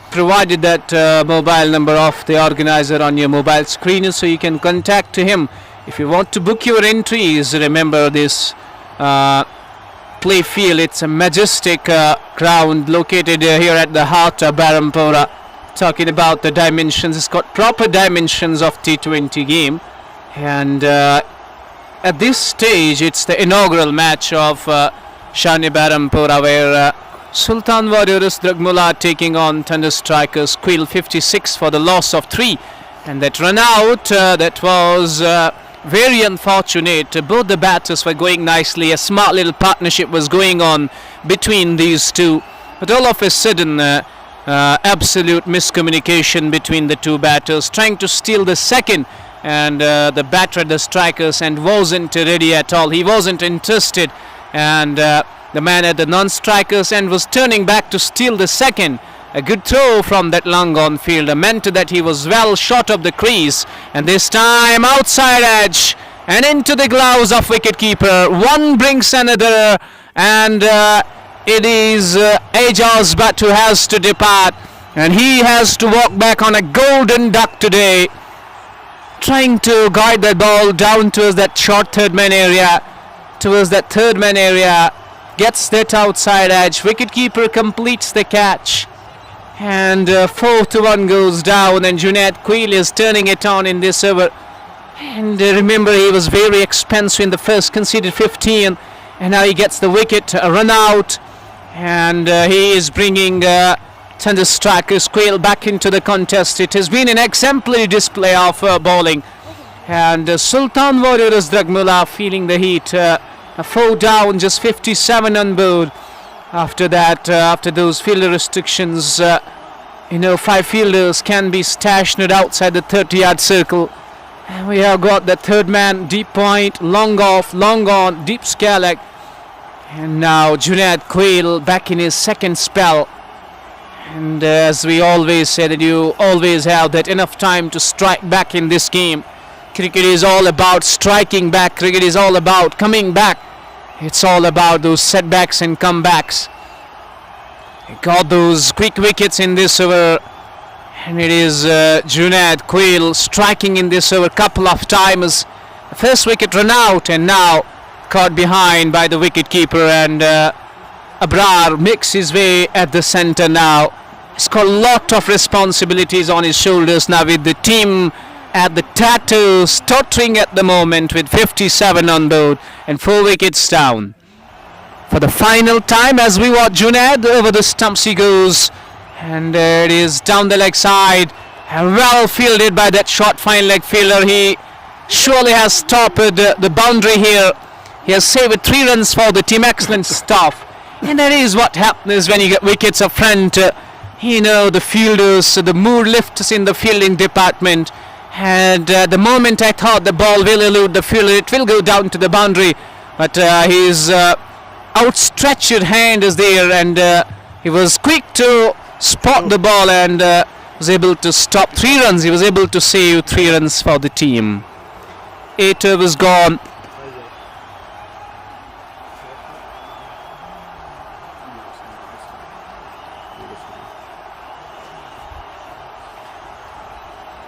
provided that mobile number of the organizer on your mobile screen, so you can contact him if you want to book your entries. Remember this play field, it's a majestic ground located here at the heart of Behrampora. Talking about the dimensions, it's got proper dimensions of T20 game, and at this stage it's the inaugural match of Shani Behrampora, where Sultan Warriors Drugmulla taking on Thunder Strikers Quilt 56 for the loss of 3, and that run out that was very unfortunate. Both the batters were going nicely, a smart little partnership was going on between these two, but all of a sudden absolute miscommunication between the two batters, trying to steal the second, and the batter at the Strikers and wasn't ready at all. He wasn't interested, and the man at the non-Strikers end was turning back to steal the second. A good throw from that long on fielder meant that he was well short of the crease, and this time outside edge and into the gloves of wicketkeeper. One brings another, and it is Ajaz Butt who has to depart, and he has to walk back on a golden duck today, trying to guide that ball down towards that short third man area, gets that outside edge. Wicketkeeper completes the catch, and 4-1 goes down, and Junaid Quilt is turning it on in this over. And remember, he was very expensive in the first, conceded 15, and now he gets the wicket, a run out, and he is bringing Thunder Strikers Quilt back into the contest. It has been an exemplary display of bowling, and Sultan Warriors Drugmulla feeling the heat. 4 down, just 57 on board. After that, after those fielder restrictions, 5 fielders can be stationed outside the 30-yard circle. And we have got the third man, deep point, long off, long on, deep scare leg. And now Junaid Quilt back in his second spell. And as we always say, that you always have that enough time to strike back in this game. Cricket is all about striking back. Cricket is all about coming back. It's all about those setbacks and comebacks. He got those quick wickets in this over, and it is Junaid Quilt striking in this over a couple of times. The first wicket run out, and now caught behind by the wicketkeeper, and Abrar makes his way at the centre now. He's got a lot of responsibilities on his shoulders now, with the team at the tatters tottering at the moment with 57 on board and 4 wickets down. For the final time, as we watch Junaid, over the stumps he goes, and it is down the leg side, and well fielded by that short fine leg fielder. He surely has stopped the boundary here. He has saved 3 runs for the team. Excellent stuff. And that is what happens when you get wickets up front. The fielders, the mood lifts in the fielding department. And the moment I thought the ball will elude the fielder, it will go down to the boundary. But his outstretched hand is there, and he was quick to spot the ball and was able to stop 3 runs. He was able to save 3 runs for the team. 8 overs gone.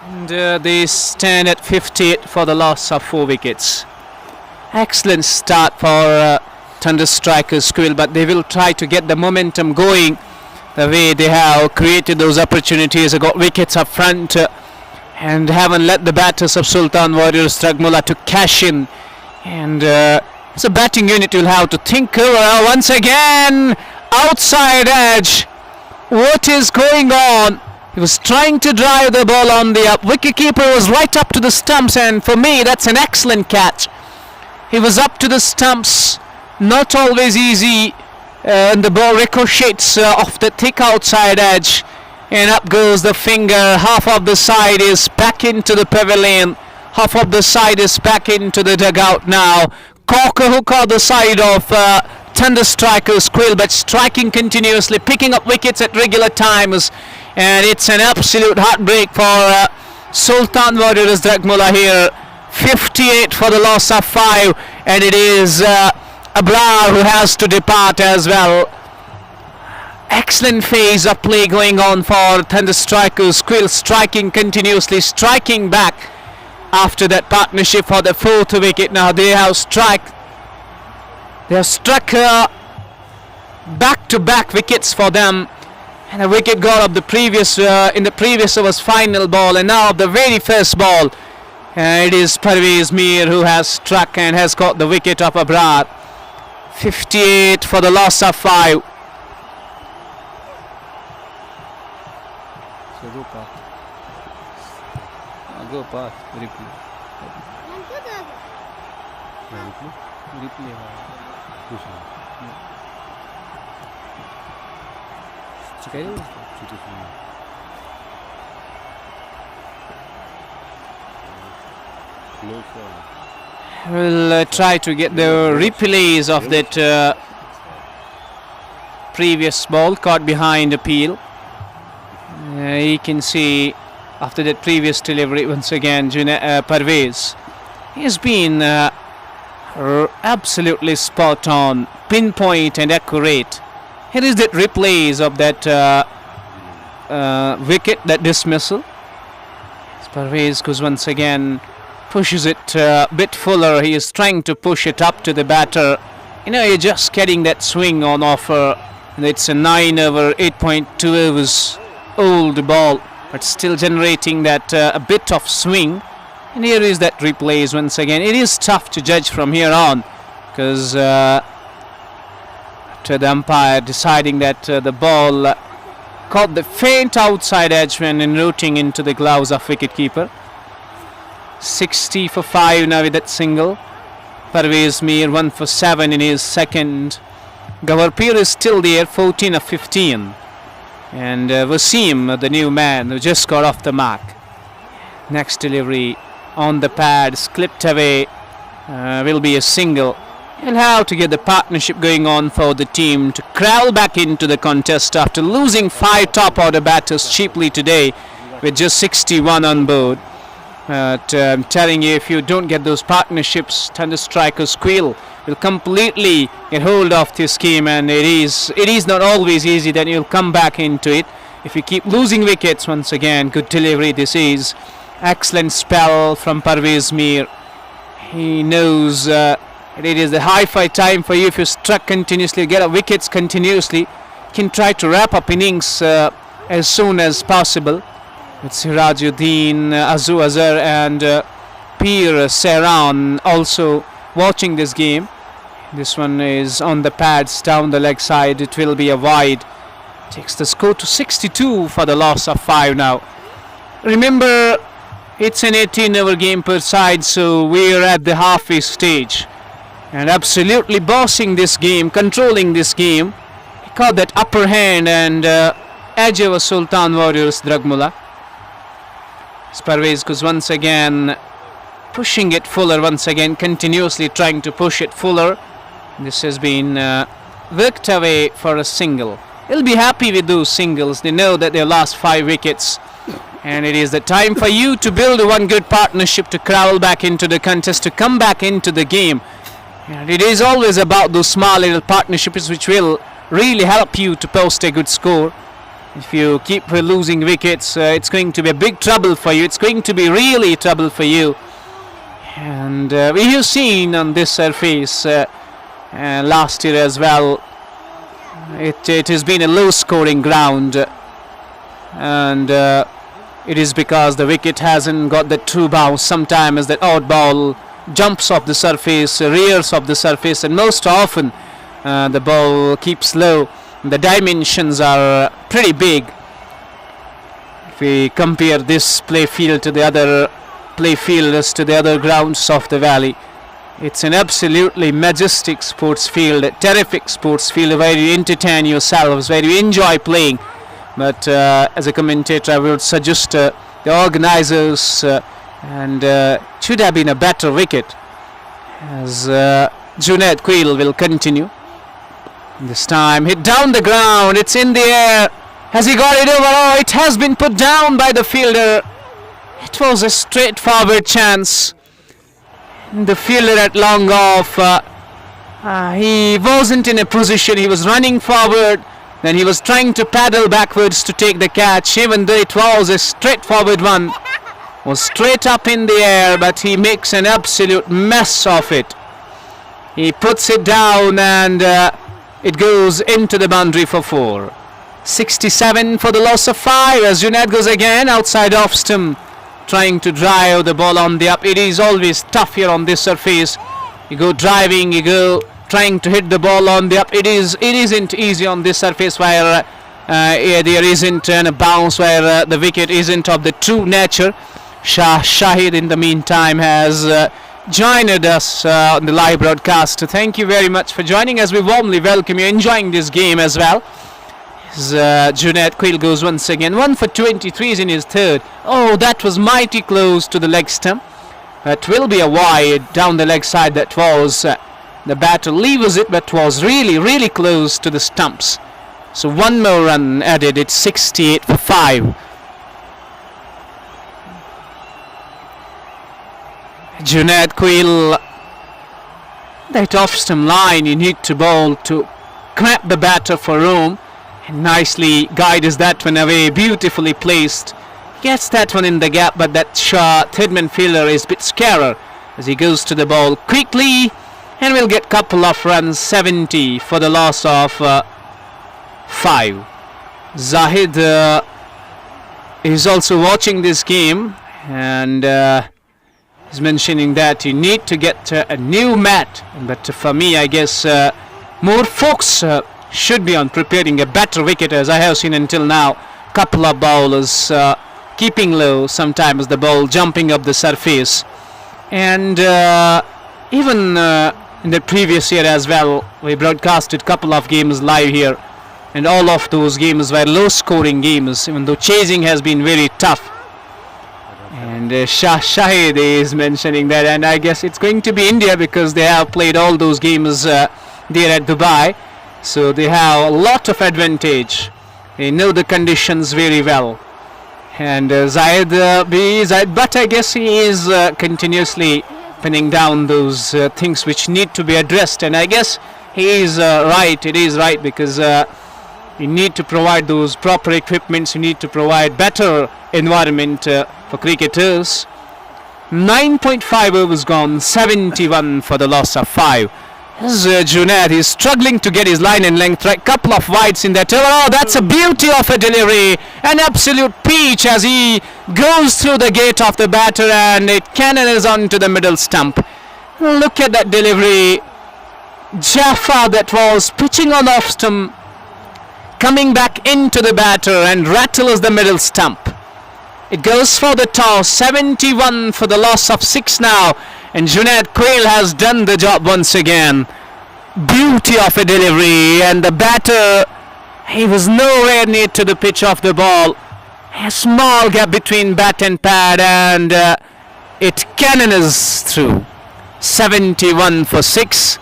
And they stand at 58 for the loss of 4 wickets. Excellent start for Thunder Strikers Quilt, but they will try to get the momentum going the way they have created those opportunities. They got wickets up front and haven't let the batters of Sultan Warriors Drugmulla to cash in. And it's a batting unit will have to think over once again. Outside edge. What is going on? He was trying to drive the ball on the up. Wicketkeeper was right up to the stumps, and for me that's an excellent catch. He was up to the stumps, not always easy, and the ball ricochets off the thick outside edge, And up goes the finger. Half of the side is back into the pavilion. Half of the side is back into the dugout now. Corker hook on the side of Thunder Strikers Quilt, but striking continuously, picking up wickets at regular times. And it's an absolute heartbreak for Sultan Warriors Drugmulla here. 58 for the loss of 5, and it is Abrar who has to depart as well. Excellent phase of play going on for Thunder Strikers Quilt, striking continuously, striking back after that partnership for the 4th wicket. Now they have struck back-to-back wickets for them, and a wicket got up the previous in the previous over's final ball, and now the very first ball it is Parvez Mir who has struck and has got the wicket of Abrar. 58 for the loss of 5. So go past replay. We'll try to get the replays of that previous ball caught behind appeal. You can see after that previous delivery once again Parvez, he has been absolutely spot on, pinpoint and accurate. Here is that replays of that wicket, that dismissal. Parvez goes once again, pushes it a bit fuller. He is trying to push it up to the batter. You know, you're just getting that swing on offer. It's a 9 over 8.2 overs old ball, but still generating that a bit of swing. And here is that replays once again. It is tough to judge from here on, because after the umpire deciding that the ball caught the faint outside edge when enrouting into the gloves of wicketkeeper. 60 for 5 now with that single. Parvez Mir 1 for 7 in his second. Gavarpir is still there, 14 of 15. And Wasim, the new man, who just got off the mark. Next delivery on the pads, clipped away, will be a single. He'll have to get the partnership going on for the team to crawl back into the contest after losing 5 top order batters cheaply today with just 61 on board. But I'm telling you, if you don't get those partnerships, Thunder Strikers Quilt will completely get hold of this game, and it is not always easy that you'll come back into it. If you keep losing wickets, once again, good delivery this is. Excellent spell from Parvez Mir. He knows it is the hi-fi time for you. If you struck continuously, get a wickets continuously, you can try to wrap up innings as soon as possible. It's Sirajuddin, Azu Azhar and Peer Sehran also watching this game. This one is on the pads down the leg side. It will be a wide. Takes the score to 62 for the loss of 5 now. Remember, it's an 18-over game per side, so we're at the halfway stage. And absolutely bossing this game, controlling this game. He caught that upper hand and edge over Sultan Warriors Drugmulla. Parvez goes once again, pushing it fuller once again, continuously trying to push it fuller. This has been worked away for a single. He'll be happy with those singles. They know that they lost 5 wickets. And it is the time for you to build one good partnership to crawl back into the contest, to come back into the game. And it is always about those small little partnerships which will really help you to post a good score. If you keep losing wickets, it's going to be a big trouble for you. It's going to be really trouble for you. And we have seen on this surface last year as well, it has been a low scoring ground. And it is because the wicket hasn't got the true bounce. Sometimes that odd ball jumps off the surface, rears off the surface, and most often the ball keeps low. The dimensions are pretty big. If we compare this playfield to the other playfields, to the other grounds of the valley, it's an absolutely majestic sports field, a terrific sports field where you entertain yourselves, where you enjoy playing. but as a commentator I would suggest the organisers and should have been a better wicket, as Junaid Quilt will continue. This time hit down the ground, it's in the air. Has he got it over? Oh, it has been put down by the fielder. It was a straightforward chance. The fielder at long off, he wasn't in a position, he was running forward, then he was trying to paddle backwards to take the catch, even though it was a straightforward one. Was straight up in the air, but he makes an absolute mess of it. He puts it down and it goes into the boundary for 4. 67 for the loss of 5 as Junaid goes again outside off stump, trying to drive the ball on the up. It is always tough here on this surface. You go driving, you go trying to hit the ball on the up. It isn't easy on this surface where there isn't a bounce, where the wicket isn't of the true nature. Shahid in the meantime has joined us on the live broadcast. Thank you very much for joining us. We warmly welcome you, enjoying this game as well. Junaid Quilt goes once again. 1 for 23 is in his third. Oh, that was mighty close to the leg stump. That will be a wide down the leg side. That was the batter levers it, but was really close to the stumps. So one more run added. It's 68 for 5. Junaid Quilt, that off stump line you need to bowl to cramp the batter for room, and nicely guides that one away, beautifully placed. Gets that one in the gap, but that third-man fielder is a bit scarer as he goes to the ball quickly, and we'll get couple of runs. 70 for the loss of 5. Zahid is also watching this game, and he's mentioning that you need to get a new mat, but for me I guess more folks should be on preparing a better wicket, as I have seen until now. Couple of bowlers keeping low, sometimes the ball jumping up the surface, and even in the previous year as well we broadcasted couple of games live here, and all of those games were low scoring games, even though chasing has been very tough. And Shahid is mentioning that, and I guess it's going to be India because they have played all those games there at Dubai, so they have a lot of advantage. They know the conditions very well. And Zahid, but I guess he is continuously pinning down those things which need to be addressed, and I guess he is right. It is right, because you need to provide those proper equipments, you need to provide better environment for cricketers. 9.5 overs gone, 71 for the loss of 5. Junaid is struggling to get his line and length right. Couple of wides in that over. Oh, that's a beauty of a delivery, an absolute peach as he goes through the gate of the batter, and it cannons onto the middle stump. Look at that delivery. Jaffa, that was pitching on off stump, coming back into the batter and rattles the middle stump. It goes for the toss. 71 for the loss of 6 now, and Junaid Quilt has done the job once again. Beauty of a delivery, and the batter, he was nowhere near to the pitch of the ball. A small gap between bat and pad, and it cannons through. 71 for 6.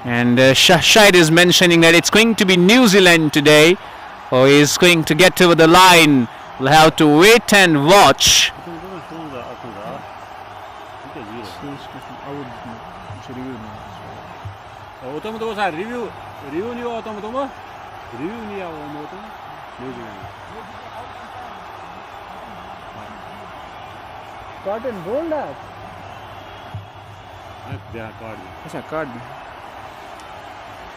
And Shahid is mentioning that it's going to be New Zealand today, or he's going to get over the line. We'll have to wait and watch. Cotton bold that.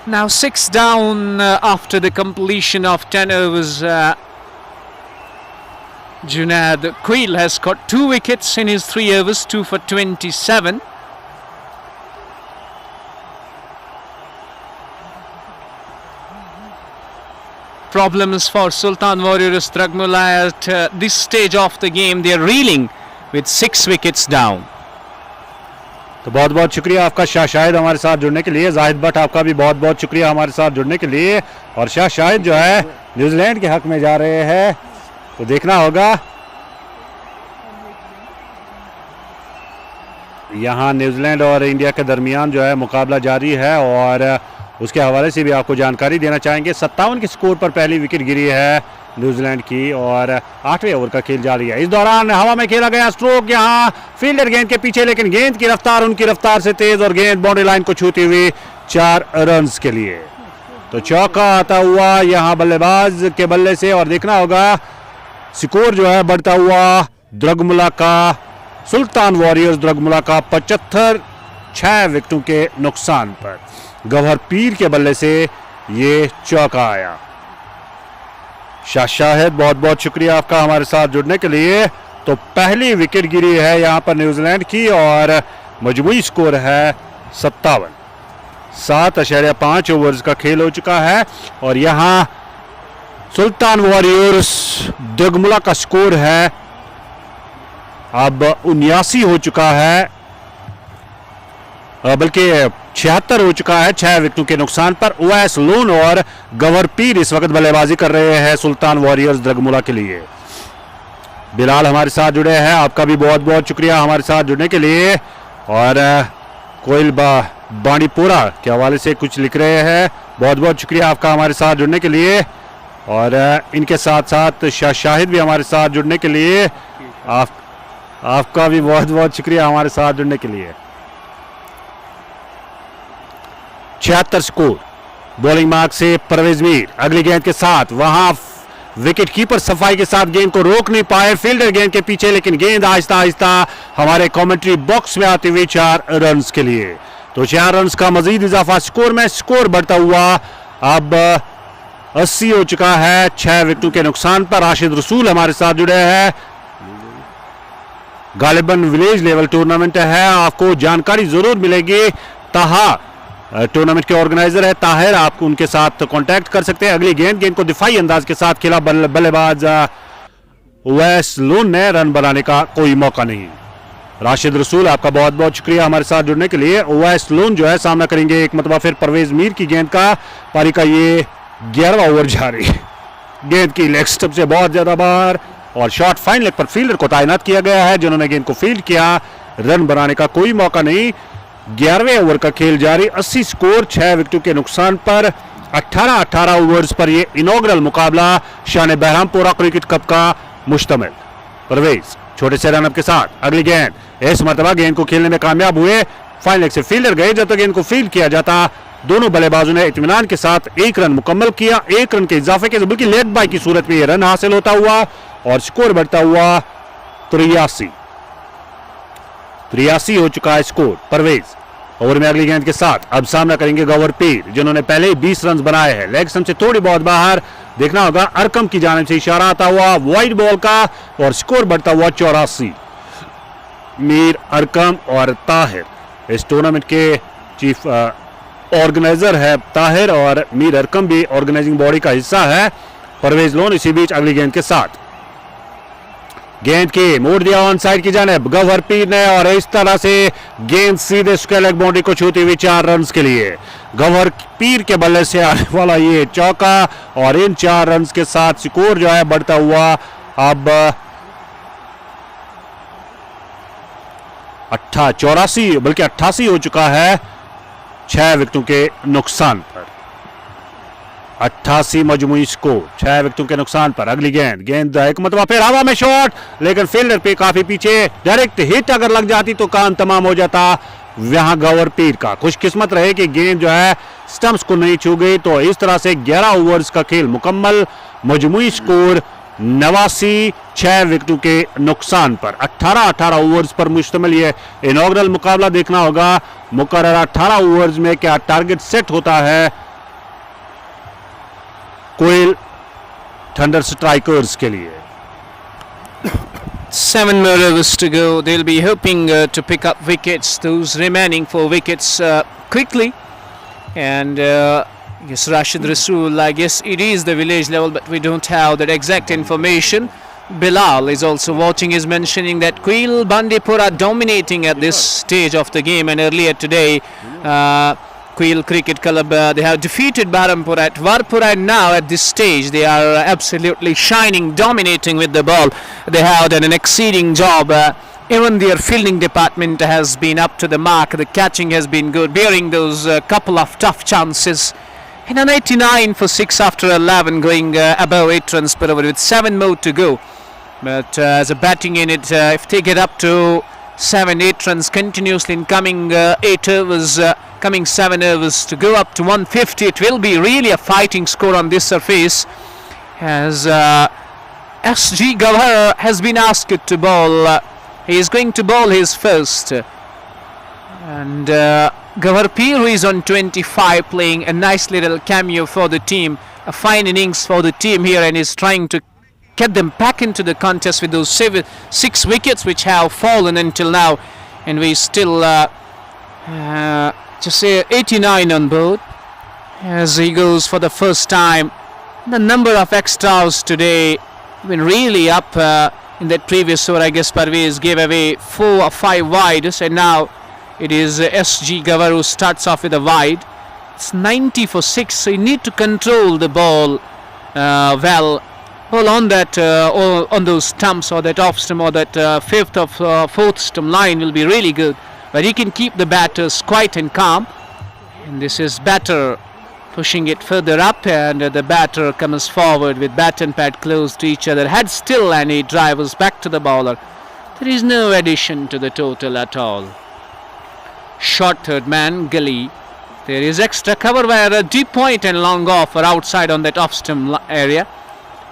Now 6 down after the completion of 10 overs. Junaid Quilt has got 2 wickets in his 3 overs, 2 for 27. Problems for Sultan Warriors Drugmulla at this stage of the game. They are reeling with 6 wickets down. तो बहुत बहुत शुक्रिया आपका शाह शाहिद हमारे साथ जुड़ने के लिए। जाहिद भट्ट आपका भी बहुत बहुत शुक्रिया हमारे साथ जुड़ने के लिए। और शाह शाहिद जो है न्यूजीलैंड के हक में जा रहे हैं, तो देखना होगा। यहाँ न्यूजीलैंड और इंडिया के दरमियान जो है मुकाबला जारी है और उसके हवाले से भी आपको जानकारी देना चाहेंगे। 57 के स्कोर पर पहली विकेट गिरी है न्यूजीलैंड की और 8वें ओवर का खेल जारी है। इस दौरान हवा में खेला गया स्ट्रोक, यहाँ फील्डर गेंद के पीछे, लेकिन गेंद की रफ्तार उनकी रफ्तार से तेज और गेंद बाउंड्री लाइन को छूती हुई 4 रन्स के लिए। तो चौका आता हुआ यहाँ बल्लेबाज के बल्ले से और देखना होगा स्कोर जो है बढ़ता हुआ द्रगमुला का, सुल्तान वॉरियर्स द्रगमुला का 75, 6 विकेटों के नुकसान पर। गवर पीर के बल्ले से ये चौका आया। शाह शाहिद बहुत बहुत शुक्रिया आपका हमारे साथ जुड़ने के लिए। तो पहली विकेट गिरी है यहाँ पर न्यूजीलैंड की और मजमूई स्कोर है 57। 7.5 ओवर्स का खेल हो चुका है और यहाँ सुल्तान वॉरियर्स द्रगमुला का स्कोर है अब 79 हो चुका है, बल्कि 76 हो चुका है 6 विकेटों के नुकसान पर। ओवैस लोन और गवर पीर इस वक्त बल्लेबाजी कर रहे हैं सुल्तान वॉरियर्स द्रगमुला के लिए। बिलाल हमारे साथ जुड़े हैं, आपका भी बहुत बहुत शुक्रिया हमारे साथ जुड़ने के लिए। और कोयल बांडीपोरा के हवाले से कुछ लिख रहे हैं, बहुत बहुत शुक्रिया आपका हमारे साथ जुड़ने के लिए। और इनके साथ साथ शाह शाहिद भी हमारे साथ जुड़ने के लिए, आपका भी बहुत बहुत शुक्रिया हमारे साथ जुड़ने के लिए। 76 स्कोर, बॉलिंग मार्क से परवेज मीर अगली गेंद के साथ, वहां विकेट कीपर सफाई के साथ गेंद को रोक नहीं पाए, फील्डर गेंद के पीछे, लेकिन गेंद आहिस्ता आहिस्ता हमारे कमेंट्री बॉक्स में आते हुए 4 रन्स के लिए। तो 4 रन्स का मजीद इजाफा स्कोर में, स्कोर बढ़ता हुआ अब 80 हो चुका है 6 विकेटों के नुकसान पर। राशिद रसूल हमारे साथ जुड़े हैं, गालिबन विलेज लेवल टूर्नामेंट है, आपको जानकारी जरूर मिलेगी। ताहा टूर्नामेंट के ऑर्गेनाइजर है ताहिर, आप उनके साथ कांटेक्ट कर सकते हैं। अगली गेंद को दिफाई अंदाज के साथ खेला बल्लेबाज ओवैस लोन ने, रन बनाने का कोई मौका नहीं। राशिद रसूल आपका बहुत बहुत शुक्रिया हमारे साथ जुड़ने के लिए। ओवैस लोन जो है सामना करेंगे एक मतबा फिर परवेज मीर की गेंद का। पारी का ये 11वां ओवर जारी, गेंद की लेग स्टंप से बहुत ज्यादा बाहर और शॉट फाइन लेग पर फील्डर को तैनात किया गया है जिन्होंने गेंद को फील्ड किया, रन बनाने का कोई मौका नहीं। 11वें ओवर का खेल जारी, 80 स्कोर 6 विकेटों के नुकसान पर। 18 ओवर्स पर यह इनॉग्रल मुकाबला शान बहरामपुरा क्रिकेट कप का मुश्तमिल। परवेज छोटे से रनअप के साथ अगली गेंद, इस मरतबा गेंद को खेलने में कामयाब हुए, फाइन लेग से फील्डर गए, जब तक गेंद को फील्ड किया जाता दोनों बल्लेबाजों ने इत्मीनान के साथ 1 रन मुकम्मल किया। 1 रन के इजाफे के बल्कि लेग बाय की सूरत में यह रन हासिल होता हुआ और स्कोर बढ़ता हुआ 83 हो चुका है स्कोर। परवेज ओवर में अगली गेंद के साथ अब सामना करेंगे गवर पीर जिन्होंने पहले ही 20 रन बनाए हैं, लेग स्टंप से थोड़ी बहुत बाहर। देखना होगा अरकम की जानिब से इशारा आता हुआ वाइड बॉल का और स्कोर बढ़ता हुआ 84। मीर, अरकम और ताहिर इस टूर्नामेंट के चीफ ऑर्गेनाइजर है ताहिर और मीर अरकम भी ऑर्गेनाइजिंग बॉडी का हिस्सा है। परवेज लोन इसी बीच अगली गेंद के साथ, गेंद की मोड़ दिया ऑन साइड की जानिब गवर पीर ने और इस तरह से गेंद सीधे स्क्वायर लेग बाउंड्री को छूती हुई 4 रन्स के लिए। गवर पीर के बल्ले से आने वाला ये चौका और इन 4 रन्स के साथ स्कोर जो है बढ़ता हुआ अब 84 बल्कि 88 हो चुका है 6 विकेटों के नुकसान पर। 88 मजमूई स्कोर 6 विकेटों के नुकसान पर। अगली गेंद एक मतलब फिर हवा में शॉट, लेकिन फील्डर पे काफी पीछे, डायरेक्ट हिट अगर लग जाती तो काम तमाम हो जाता यहां गवर पीर का। खुशकिस्मत रहे कि गेंद जो है स्टंप्स को नहीं छू गई। तो इस तरह से 11 ओवर्स का खेल मुकम्मल, मजमूई स्कोर 89 6 विकेटों के नुकसान पर। 18 ओवर्स पर मुश्तमिल ये इनॉग्रल मुकाबला। देखना होगा मुकर्रर 18 ओवर्स में क्या टारगेट सेट होता है कोयल थंडर स्ट्राइकर्स के लिए। 7 more overs to go. They'll be hoping to pick up wickets, those remaining 4 wickets quickly. And yes, Rashid Rasool, I guess it is the village level, but we don't have that exact information. Bilal is also watching, is mentioning that Quilt Bandipura dominating at this stage of the game, and earlier today Quilt Cricket Club they have defeated Behrampora at Varpura, and now at this stage they are absolutely shining, dominating with the ball. They have done an exceeding job. Even their fielding department has been up to the mark. The catching has been good, bearing those couple of tough chances. And an 89 for 6 after 11, going above 8 runs per over with 7 more to go. But as a batting unit, if they get up to 7-8 runs continuously in coming 8 overs, coming 7 overs to go up to 150, it will be really a fighting score on this surface. As SG Gavhar has been asked to bowl. He is going to bowl his first. And Gavhar Pir is on 25, playing a nice little cameo for the team. A fine innings for the team here, and is trying to get them back into the contest with those 6 wickets which have fallen until now. And we still just say 89 on board as he goes for the first time. The number of extras today been really up. In that previous over, I guess Parvez gave away 4 or 5 wides, and now it is SG Gavhar who starts off with a wide. It's 90 for 6, so you need to control the ball well on that on those stumps, or that off stump, or that 5th or 4th stump line will be really good. But he can keep the batters quiet and calm. And this is batter pushing it further up, and the batter comes forward with bat and pad close to each other. Head still, and he drives back to the bowler. There is no addition to the total at all. Short third man, Gully. There is extra cover where a deep point and long off are outside on that off stump area.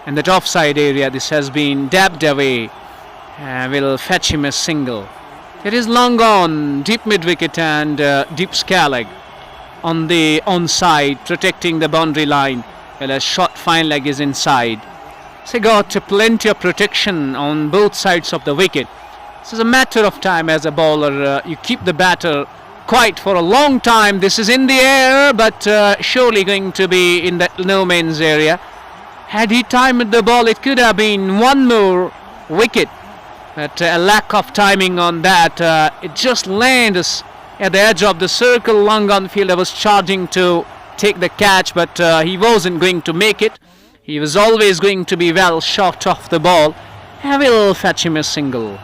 And that offside area, this has been dabbed away. Will fetch him a single. There is long on, deep mid wicket, and deep scare leg on the onside, protecting the boundary line, while a short fine leg is inside. So got plenty of protection on both sides of the wicket. This is a matter of time as a bowler. You keep the batter quiet for a long time. This is in the air, but surely going to be in that no man's area. Had he timed the ball, it could have been one more wicket. But a lack of timing on that. It just lands at the edge of the circle. Long on fielder was charging to take the catch, but he wasn't going to make it. He was always going to be well short of the ball. And will fetch him a single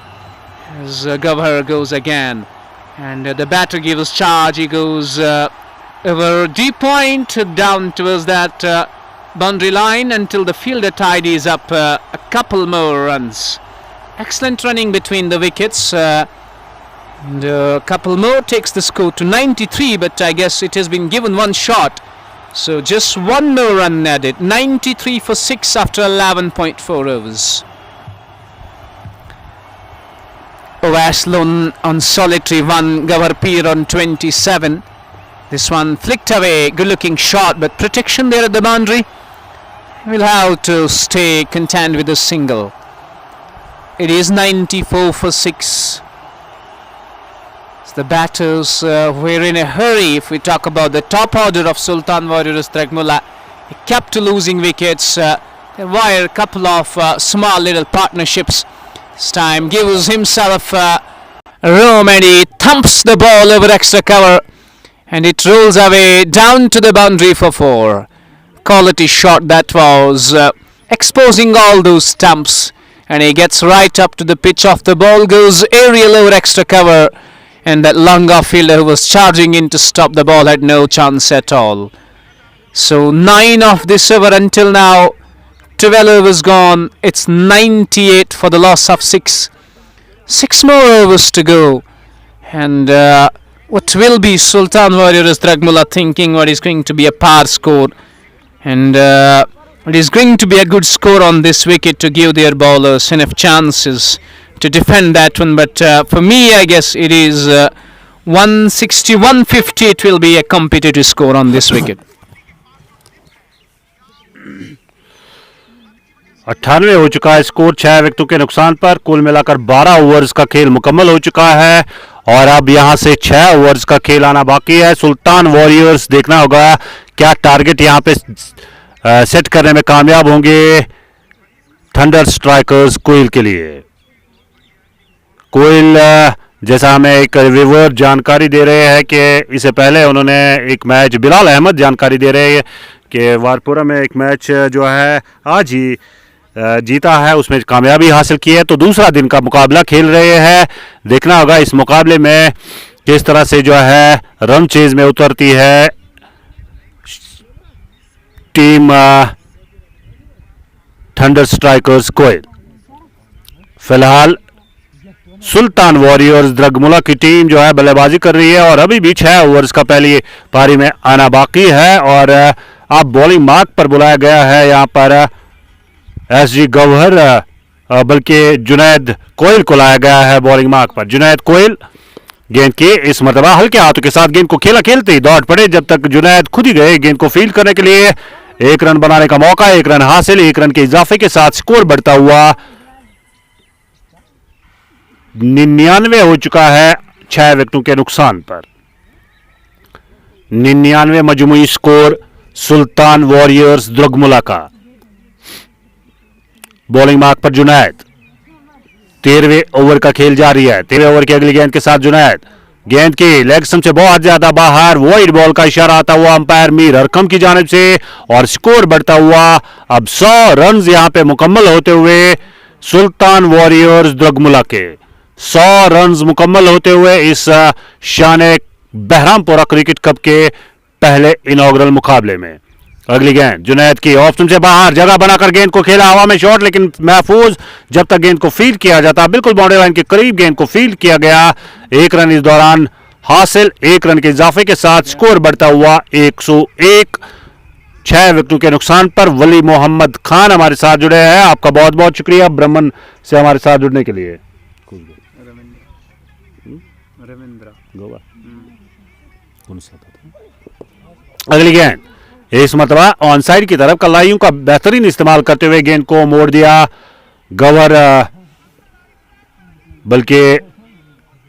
as Gavhar goes again. And the batter gives charge. He goes over deep point down towards that boundary line until the fielder tidies up a couple more runs. Excellent running between the wickets. And a couple more takes the score to 93, but I guess it has been given one shot. So just one more run added. 93 for 6 after 11.4 overs. Ovaslon on solitary 1, Gavhar Pir on 27. This one flicked away, good looking shot, but protection there at the boundary. Will have to stay content with a single. It is 94 for 6. The batters were in a hurry. If we talk about the top order of Sultan Warriors Drugmulla, he kept losing wickets. There were a couple of small little partnerships. This time gives himself room, and he thumps the ball over extra cover, and it rolls away down to the boundary for 4. Quality shot that was, exposing all those stumps, and he gets right up to the pitch of the ball, goes aerial over extra cover. And that long off fielder who was charging in to stop the ball had no chance at all. So 9 of this over until now. 12 overs gone. It's 98 for the loss of 6. 6 more overs to go. And what will be Sultan Warriors Drugmulla thinking what is going to be a par score. And it is going to be a good score on this wicket to give their bowlers enough chances to defend that one, but for me I guess it is 160, 150. It will be a competitive score on this wicket. 98 हो चुका है score 6 विकेटों के नुकसान पर। कुल मिलाकर 12 overs का खेल मुकम्मल हो चुका है और अब यहां से 6 ओवर्स का खेल आना बाकी है। सुल्तान वॉरियर्स देखना होगा क्या टारगेट यहां पे सेट करने में कामयाब होंगे। थंडर स्ट्राइकर्स क्विल के लिए। क्विल जैसा हमें एक रिव्यूअर जानकारी दे रहे हैं कि इससे पहले उन्होंने एक मैच, बिलाल अहमद जानकारी दे रहे हैं कि वारपुरा में एक मैच जो है आज ही जीता है, उसमें कामयाबी हासिल की है, तो दूसरा दिन का मुकाबला खेल रहे हैं। देखना होगा इस मुकाबले में किस तरह से जो है रन चेज में उतरती है टीम थंडर स्ट्राइकर्स क्विल। फिलहाल सुल्तान वॉरियर्स द्रगमुला की टीम जो है बल्लेबाजी कर रही है और अभी भी 6 ओवर्स का पहली पारी में आना बाकी है और अब बॉलिंग मार्क पर बुलाया गया है यहां पर एसजी गौहर, बल्कि जुनैद कोयल को लाया गया है बॉलिंग मार्क पर। जुनैद कोयल गेंद के इस मरतबा हल्के हाथों के साथ गेंद को खेलते ही दौड़ पड़े, जब तक जुनैद खुद ही गए गेंद को फील्ड करने के लिए। 1 रन बनाने का मौका, 1 रन हासिल, 1 रन के इजाफे के साथ स्कोर बढ़ता हुआ 99 हो चुका है 6 विकेटों के नुकसान पर। 99 मजमूई स्कोर सुल्तान वॉरियर्स द्रगमुला का। बॉलिंग मार्क पर जुनैद, 13वें ओवर का खेल जारी है। 13वें ओवर की अगली गेंद के साथ जुनैद, गेंद की लेग स्टंप से बहुत ज्यादा बाहर, वाइड बॉल का इशारा आता हुआ अंपायर मीर हरकम की जानिब से और स्कोर बढ़ता हुआ अब 100 रन यहां पे मुकम्मल होते हुए सुल्तान वॉरियर्स द्रगमुला के 100 रन मुकम्मल होते हुए इस शान बहरामपुरा क्रिकेट कप के पहले इनॉग्रल मुकाबले में। अगली गेंद जुनैद की ऑफ स्टंप से बाहर, जगह बनाकर गेंद को खेला हवा में शॉट, लेकिन महफूज जब तक गेंद को फील्ड किया जाता, बिल्कुल बाउंड्री लाइन के करीब गेंद को फील्ड किया गया। 1 रन इस दौरान हासिल, 1 रन के इजाफे के साथ स्कोर बढ़ता हुआ 101। 6 विकेटों के नुकसान पर वली मोहम्मद खान हमारे साथ जुड़े हैं। आपका बहुत बहुत शुक्रिया ब्रह्मन से हमारे साथ जुड़ने के लिए। अगली गेंद इस मरतबा ऑन साइड की तरफ कलाइयों का बेहतरीन इस्तेमाल करते हुए गेंद को मोड़ दिया गवर, बल्कि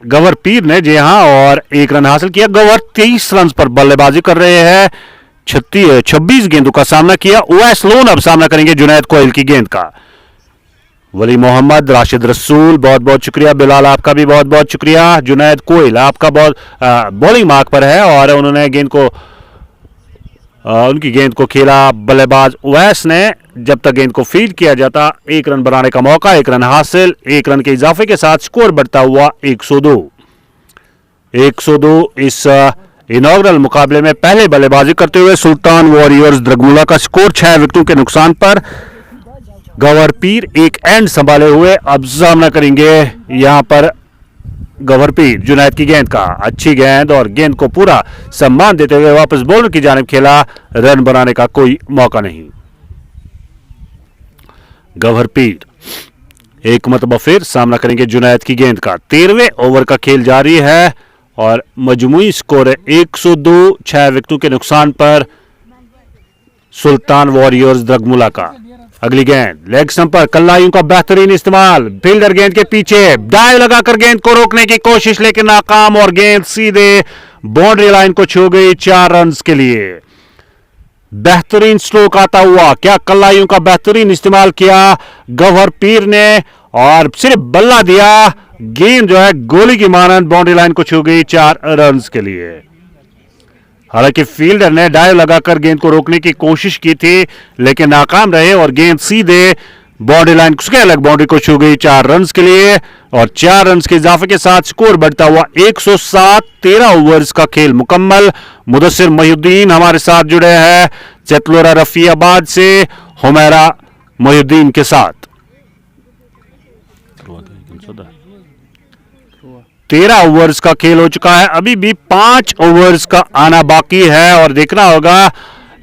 गवर पीर ने, जी हां, और 1 रन हासिल किया। गवर 23 रन पर बल्लेबाजी कर रहे हैं, 26 गेंदों का सामना किया। ओवैस लोन अब सामना करेंगे जुनैद कोयल की गेंद का। वली मोहम्मद, राशिद रसूल बहुत बहुत शुक्रिया, बिलाल आपका भी बहुत बहुत शुक्रिया। जुनैद कोयल आपका बहुत बॉलिंग मार्क पर है और उन्होंने गेंद को उनकी गेंद को खेला बल्लेबाज ओवैस ने, जब तक गेंद को फील्ड किया जाता। 1 रन बनाने का मौका, 1 रन हासिल, 1 रन के इजाफे के साथ स्कोर बढ़ता हुआ 102। 102 इस इनॉग्रल मुकाबले में पहले बल्लेबाजी करते हुए सुल्तान वॉरियर्स द्रगमुला का स्कोर 6 विकेटों के नुकसान पर। गवर पीर एक एंड संभाले हुए अब सामना करेंगे यहां पर गवर पीर जुनैद की गेंद का। अच्छी गेंद और गेंद को पूरा सम्मान देते हुए वापस बॉलर की जानिब खेला, रन बनाने का कोई मौका नहीं। गवर पीर एक मतबा फिर सामना करेंगे जुनैद की गेंद का। 13वें ओवर का खेल जारी है और मजमूई स्कोर है 102। 6 विकेटों के नुकसान पर सुल्तान वॉरियर्स द्रगमुला का। अगली गेंद लेग स्टंप पर कल्लाइयों का बेहतरीन इस्तेमाल, फील्डर गेंद के पीछे डाइव लगाकर गेंद को रोकने की कोशिश, लेकिन नाकाम और गेंद सीधे बाउंड्री लाइन को छू गई 4 रन के लिए। बेहतरीन स्ट्रोक आता हुआ, क्या कल्लाइयों का बेहतरीन इस्तेमाल किया गवर पीर ने और सिर्फ बल्ला दिया, गेंद जो है गोली की मानंद बाउंड्री लाइन को छू गई 4 रन के लिए। हालांकि फील्डर ने डाइव लगाकर गेंद को रोकने की कोशिश की थी, लेकिन नाकाम रहे और गेंद सीधे बाउंड्री लाइन उसके अलग बाउंड्री को छू गई 4 रन के लिए और 4 रन के इजाफे के साथ स्कोर बढ़ता हुआ 107। 13 ओवर्स का खेल मुकम्मल। मुदस्सिर मोहिउद्दीन हमारे साथ जुड़े हैं चतलोरा रफियाबाद से हुमैरा मोहिउद्दीन के साथ। 13 ओवर्स का खेल हो चुका है, अभी भी 5 ओवर्स का आना बाकी है और देखना होगा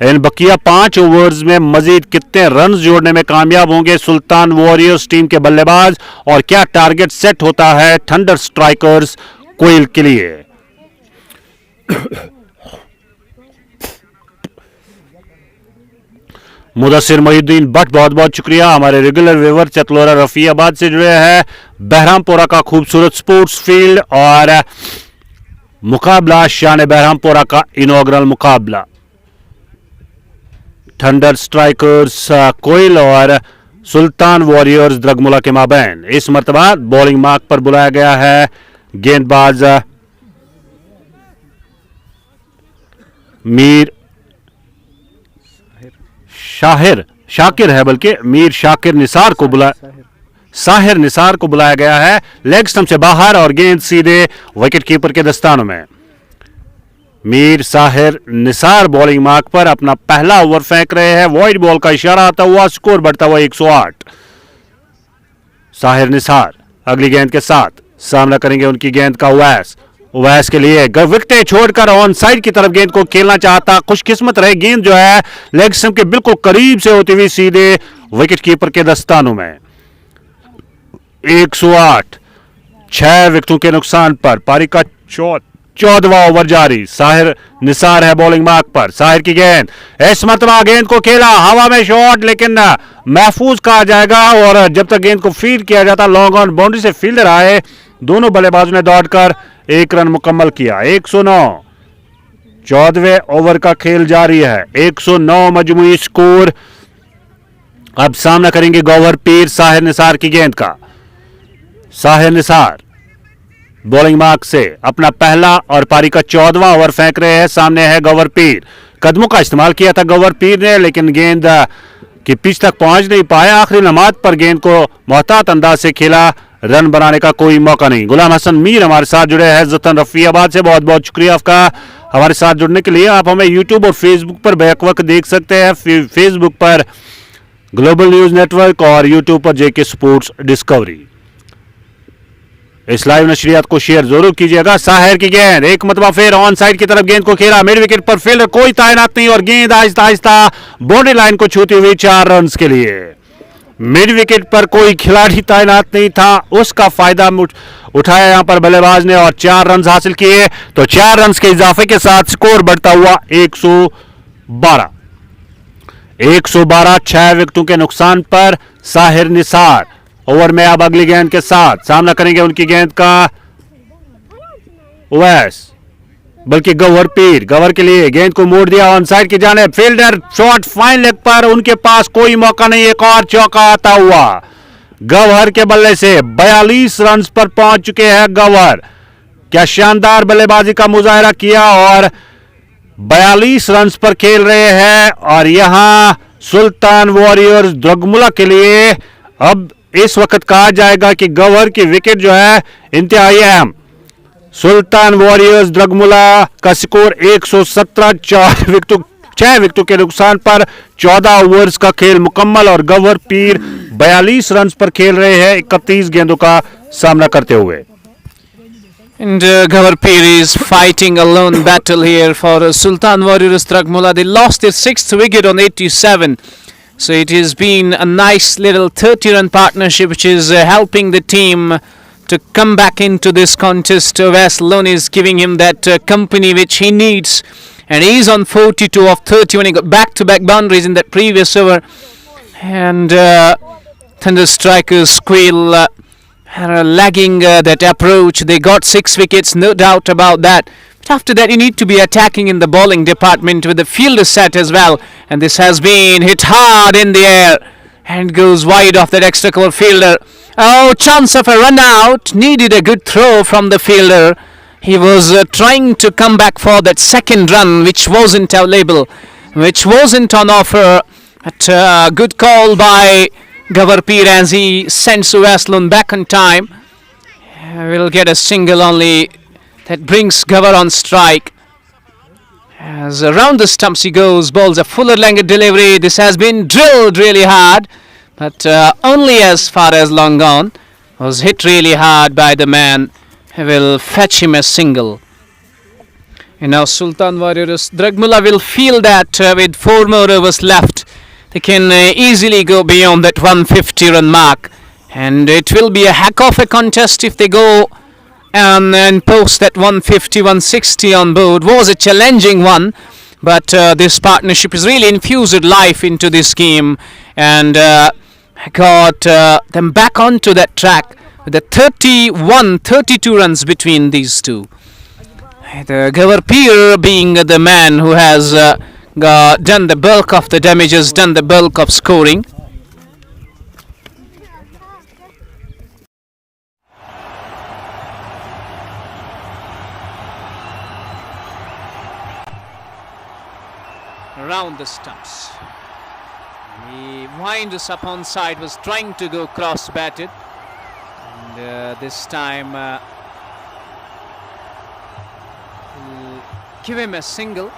इन बकिया 5 ओवर्स में मजीद कितने रन जोड़ने में कामयाब होंगे सुल्तान वॉरियर्स टीम के बल्लेबाज और क्या टारगेट सेट होता है थंडर स्ट्राइकर्स क्विल के लिए। मुदस्सिर मोहिउद्दीन भट्ट बहुत बहुत शुक्रिया, हमारे रेगुलर व्यूअर चतलोरा रफियाबाद से जुड़े हैं। बहरामपुरा का खूबसूरत स्पोर्ट्स फील्ड और मुकाबला शान बहरामपुरा का इनॉग्रल मुकाबला थंडर स्ट्राइकर्स क्विल और सुल्तान वॉरियर्स द्रगमुला के माबैन। इस मरतबा बॉलिंग मार्क पर बुलाया गया है गेंदबाज मीर शाकिर है, बल्कि मीर शाकिर निसार को साहिर निसार को बुलाया गया है लेग स्टंप से बाहर और गेंद सीधे विकेट कीपर के दस्तानों में। मीर साहिर निसार बॉलिंग मार्क पर अपना पहला ओवर फेंक रहे हैं। वाइड बॉल का इशारा आता हुआ, स्कोर बढ़ता हुआ 108। साहिर निसार अगली गेंद के साथ सामना करेंगे उनकी गेंद का उवैस के लिए विकेटें छोड़कर ऑन साइड की तरफ गेंद को खेलना चाहता, खुशकिस्मत रहे गेंद जो है लेग स्टंप के बिल्कुल करीब से होती हुई सीधे विकेट कीपर के दस्तानों में। 108, 6 विकेटों के नुकसान पर पारी का 14वां ओवर जारी। साहिर निसार है बॉलिंग मार्क पर। साहिर की गेंद, इस मरतबा गेंद को खेला हवा में शॉट, लेकिन महफूज कहा जाएगा और जब तक गेंद को फील्ड किया जाता लॉन्ग ऑन बाउंड्री से फील्डर आए, दोनों बल्लेबाजों ने दौड़कर 1 रन मुकम्मल किया। 109, 14वें ओवर का खेल जारी है। 109 मजमूई स्कोर। अब सामना करेंगे गौहर पीर साहिर निसार की गेंद का। साहिर निसार बॉलिंग मार्क से अपना पहला और पारी का 14वां ओवर फेंक रहे हैं। सामने है गौहर पीर। कदमों का इस्तेमाल किया था गौहर पीर ने, लेकिन गेंद की पिच तक पहुंच नहीं पाया। आखिरी लम्हात पर गेंद को मोहतात अंदाज से खेला, रन बनाने का कोई मौका नहीं। गुलाम हसन मीर हमारे साथ जुड़े हैं ज़तन रफियाबाद से। बहुत बहुत शुक्रिया आपका हमारे साथ जुड़ने के लिए। आप हमें यूट्यूब और फेसबुक पर बैक वक्त देख सकते हैं। फेसबुक पर ग्लोबल न्यूज नेटवर्क और यूट्यूब पर जेके स्पोर्ट्स डिस्कवरी। इस लाइव नशरियात को शेयर जरूर कीजिएगा। साहिर की गेंद, एक मतबा फिर ऑन साइड की तरफ गेंद को खेला, मिड विकेट पर फील्डर कोई तैनात नहीं और गेंद आहिस्ता आहिस्ता बाउंड्री लाइन को छूती हुई 4 रन के लिए। मिड विकेट पर कोई खिलाड़ी तैनात नहीं था, उसका फायदा उठाया यहां पर बल्लेबाज ने और 4 रन हासिल किए। तो 4 रन के इजाफे के साथ स्कोर बढ़ता हुआ 112। 112, 6 विकेटों के नुकसान पर साहिर निसार ओवर में अब अगली गेंद के साथ सामना करेंगे उनकी गेंद का उवैस, बल्कि गौहर पीर। गौहर के लिए गेंद को मोड़ दिया ऑन साइड की जानिब, फील्डर शॉट फाइन लेग पर, उनके पास कोई मौका नहीं। एक और चौका आता हुआ गौहर के बल्ले से 42 रन पर पहुंच चुके हैं गौहर। क्या शानदार बल्लेबाजी का मुजाहरा किया और 42 रन पर खेल रहे हैं। और यहां सुल्तान वॉरियर्स द्रगमुला के लिए अब इस वक्त कहा जाएगा कि गौहर की विकेट जो है इंतहाई अहम। सुल्तान वॉरियर्स द्रगमुला का स्कोर 117, 6 विकेटों के नुकसान पर 14 ओवर्स का खेल मुकम्मल और गौहर पीर 42 रन पर खेल रहे हैं 31 गेंदों का सामना करते हुए। And Gawar Pir is fighting a lone battle here for Sultan Warriors Drugmulla. They lost their 6th wicket on 87. So it has been a nice little 30-run partnership which is helping the team to come back into this contest. Wes Lone is giving him that company which he needs. And he's on 42 of 30 when he got back-to-back boundaries in that previous over. And Thunder Strikers Quilt lagging that approach. They got 6 wickets, no doubt about that. But after that, you need to be attacking in the bowling department with the fielder set as well. And this has been hit hard in the air and goes wide off that extra cover fielder. Oh, chance of a run out. Needed a good throw from the fielder. He was trying to come back for that second run, which wasn't available, which wasn't on offer. But good call by Gawar Pir as he sends Waslun back on time. We'll get a single only. That brings Gawar on strike. As around the stumps he goes, bowls a fuller length delivery. This has been drilled really hard, but only as far as long gone. Was hit really hard by the man. He will fetch him a single. And now Sultan Warriors Drugmulla will feel that with 4 more overs left, they can easily go beyond that 150 run mark. And it will be a heck of a contest if they go and post that 150, 160 on board. Was a challenging one, but this partnership has really infused life into this game and got them back onto that track with the 31, 32 runs between these two. The Gawar Pir being the man who has done the bulk of the damages, done the bulk of scoring. around the stumps. He winds us up on side, was trying to go cross batted, and this time we'll give him a single.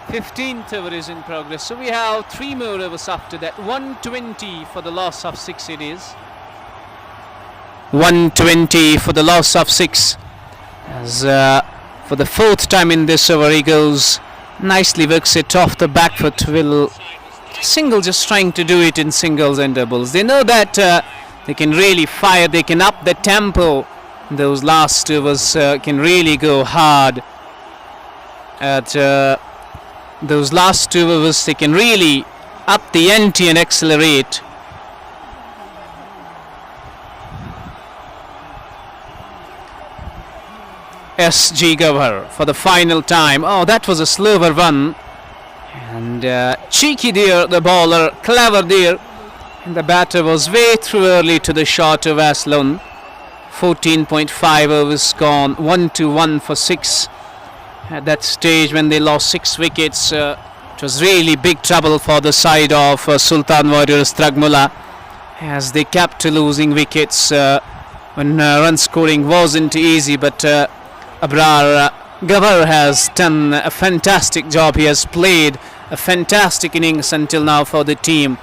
15th over is in progress, so we have 3 more overs after that. 120 for the loss of 6 it is. 120 for the loss of 6, as for the 4th time in this over he goes, nicely works it off the back foot. Will single, just trying to do it in singles and doubles. They know that they can really fire, they can up the tempo. Those last overs can really go hard at those last 2 overs. They can really up the ante and accelerate. S.G. Gawhar for the final time. Oh, that was a slower one, and cheeky there, the bowler, clever there, and the batter was way too early to the shot of Aslan. 14.5 overs gone, 1-1 for 6. At that stage when they lost 6 wickets, it was really big trouble for the side of Sultan Warriors Drugmulla, as they kept losing wickets when run scoring wasn't easy. But Abrar Gawhar has done a fantastic job. He has played a fantastic innings until now for the team,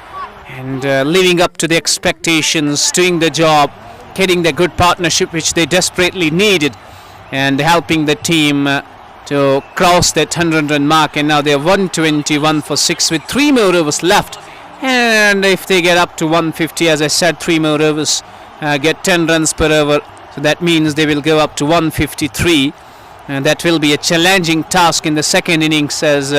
and living up to the expectations, doing the job, getting the good partnership which they desperately needed, and helping the team to cross that 100-run mark. And now they are 121 for 6 with 3 more overs left, and if they get up to 150, as I said, 3 more overs, get 10 runs per over, so that means they will go up to 153, and that will be a challenging task in the second innings, as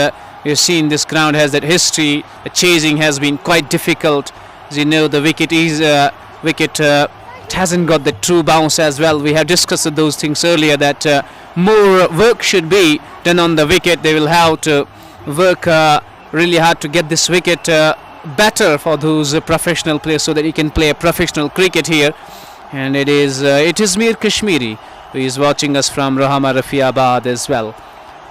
you've seen this ground has that history. The chasing has been quite difficult. As you know, the wicket is it hasn't got the true bounce as well. We have discussed those things earlier, that more work should be done on the wicket. They will have to work really hard to get this wicket better for those professional players, so that he can play a professional cricket here. And it is Mir Kashmiri who is watching us from Rahama Rafiabad as well.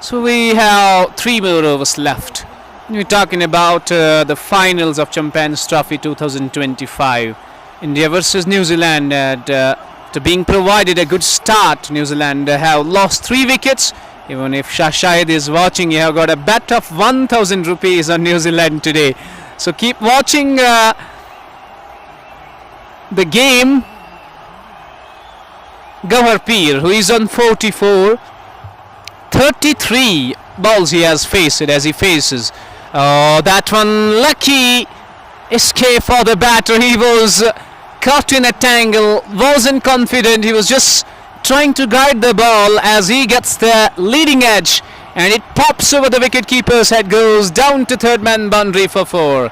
So we have 3 more overs left. We're talking about the finals of Champions Trophy 2025. India versus New Zealand, to being provided a good start. New Zealand have lost 3 wickets. Even if Shahid is watching, you have got a bet of 1,000 rupees on New Zealand today. So keep watching the game. Gawhar Peer, who is on 44, 33 balls he has faced as he faces. Oh, that one, lucky escape for the batter. He was caught in a tangle, wasn't confident. He was just trying to guide the ball as he gets the leading edge, and it pops over the wicketkeeper's head, goes down to third man boundary for 4.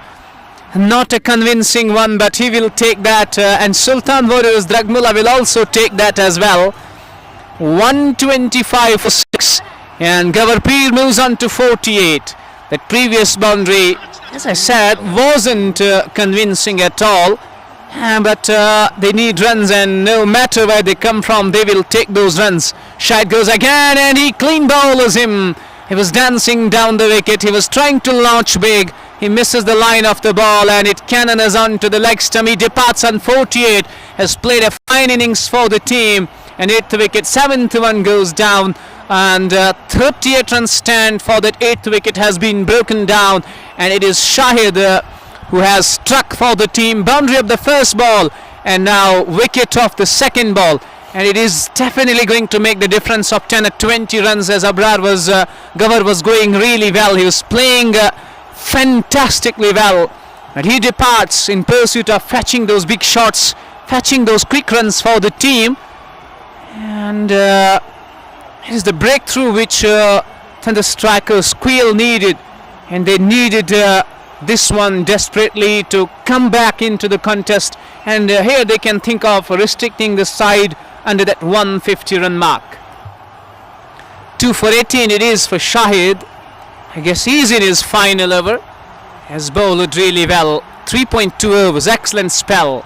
Not a convincing one, but he will take that, and Sultan Warriors Drugmulla will also take that as well. 125 for 6, and Gawhar Peer moves on to 48. That previous boundary, as I said, wasn't convincing at all, but they need runs, and no matter where they come from, they will take those runs. Shahid goes again, and he clean bowls him. He was dancing down the wicket. He was trying to launch big. He misses the line of the ball, and it cannons on to the leg stump. He departs on 48. Has played a fine innings for the team. And 8th wicket, 7th one goes down, and 38 run stand for that 8th wicket has been broken down, and it is Shahid who has struck for the team. Boundary of the first ball, and now wicket of the second ball. And it is definitely going to make the difference of 10 or 20 runs, as Gawhar was going really well. He was playing fantastically well, but he departs in pursuit of fetching those big shots, fetching those quick runs for the team. And it is the breakthrough which the strikers Quilt needed, and they needed this one desperately to come back into the contest, and here they can think of restricting the side under that 150 run mark. 2 for 18 it is for Shahid. I guess he's in his final over. Has bowled really well. 3.2 overs, excellent spell.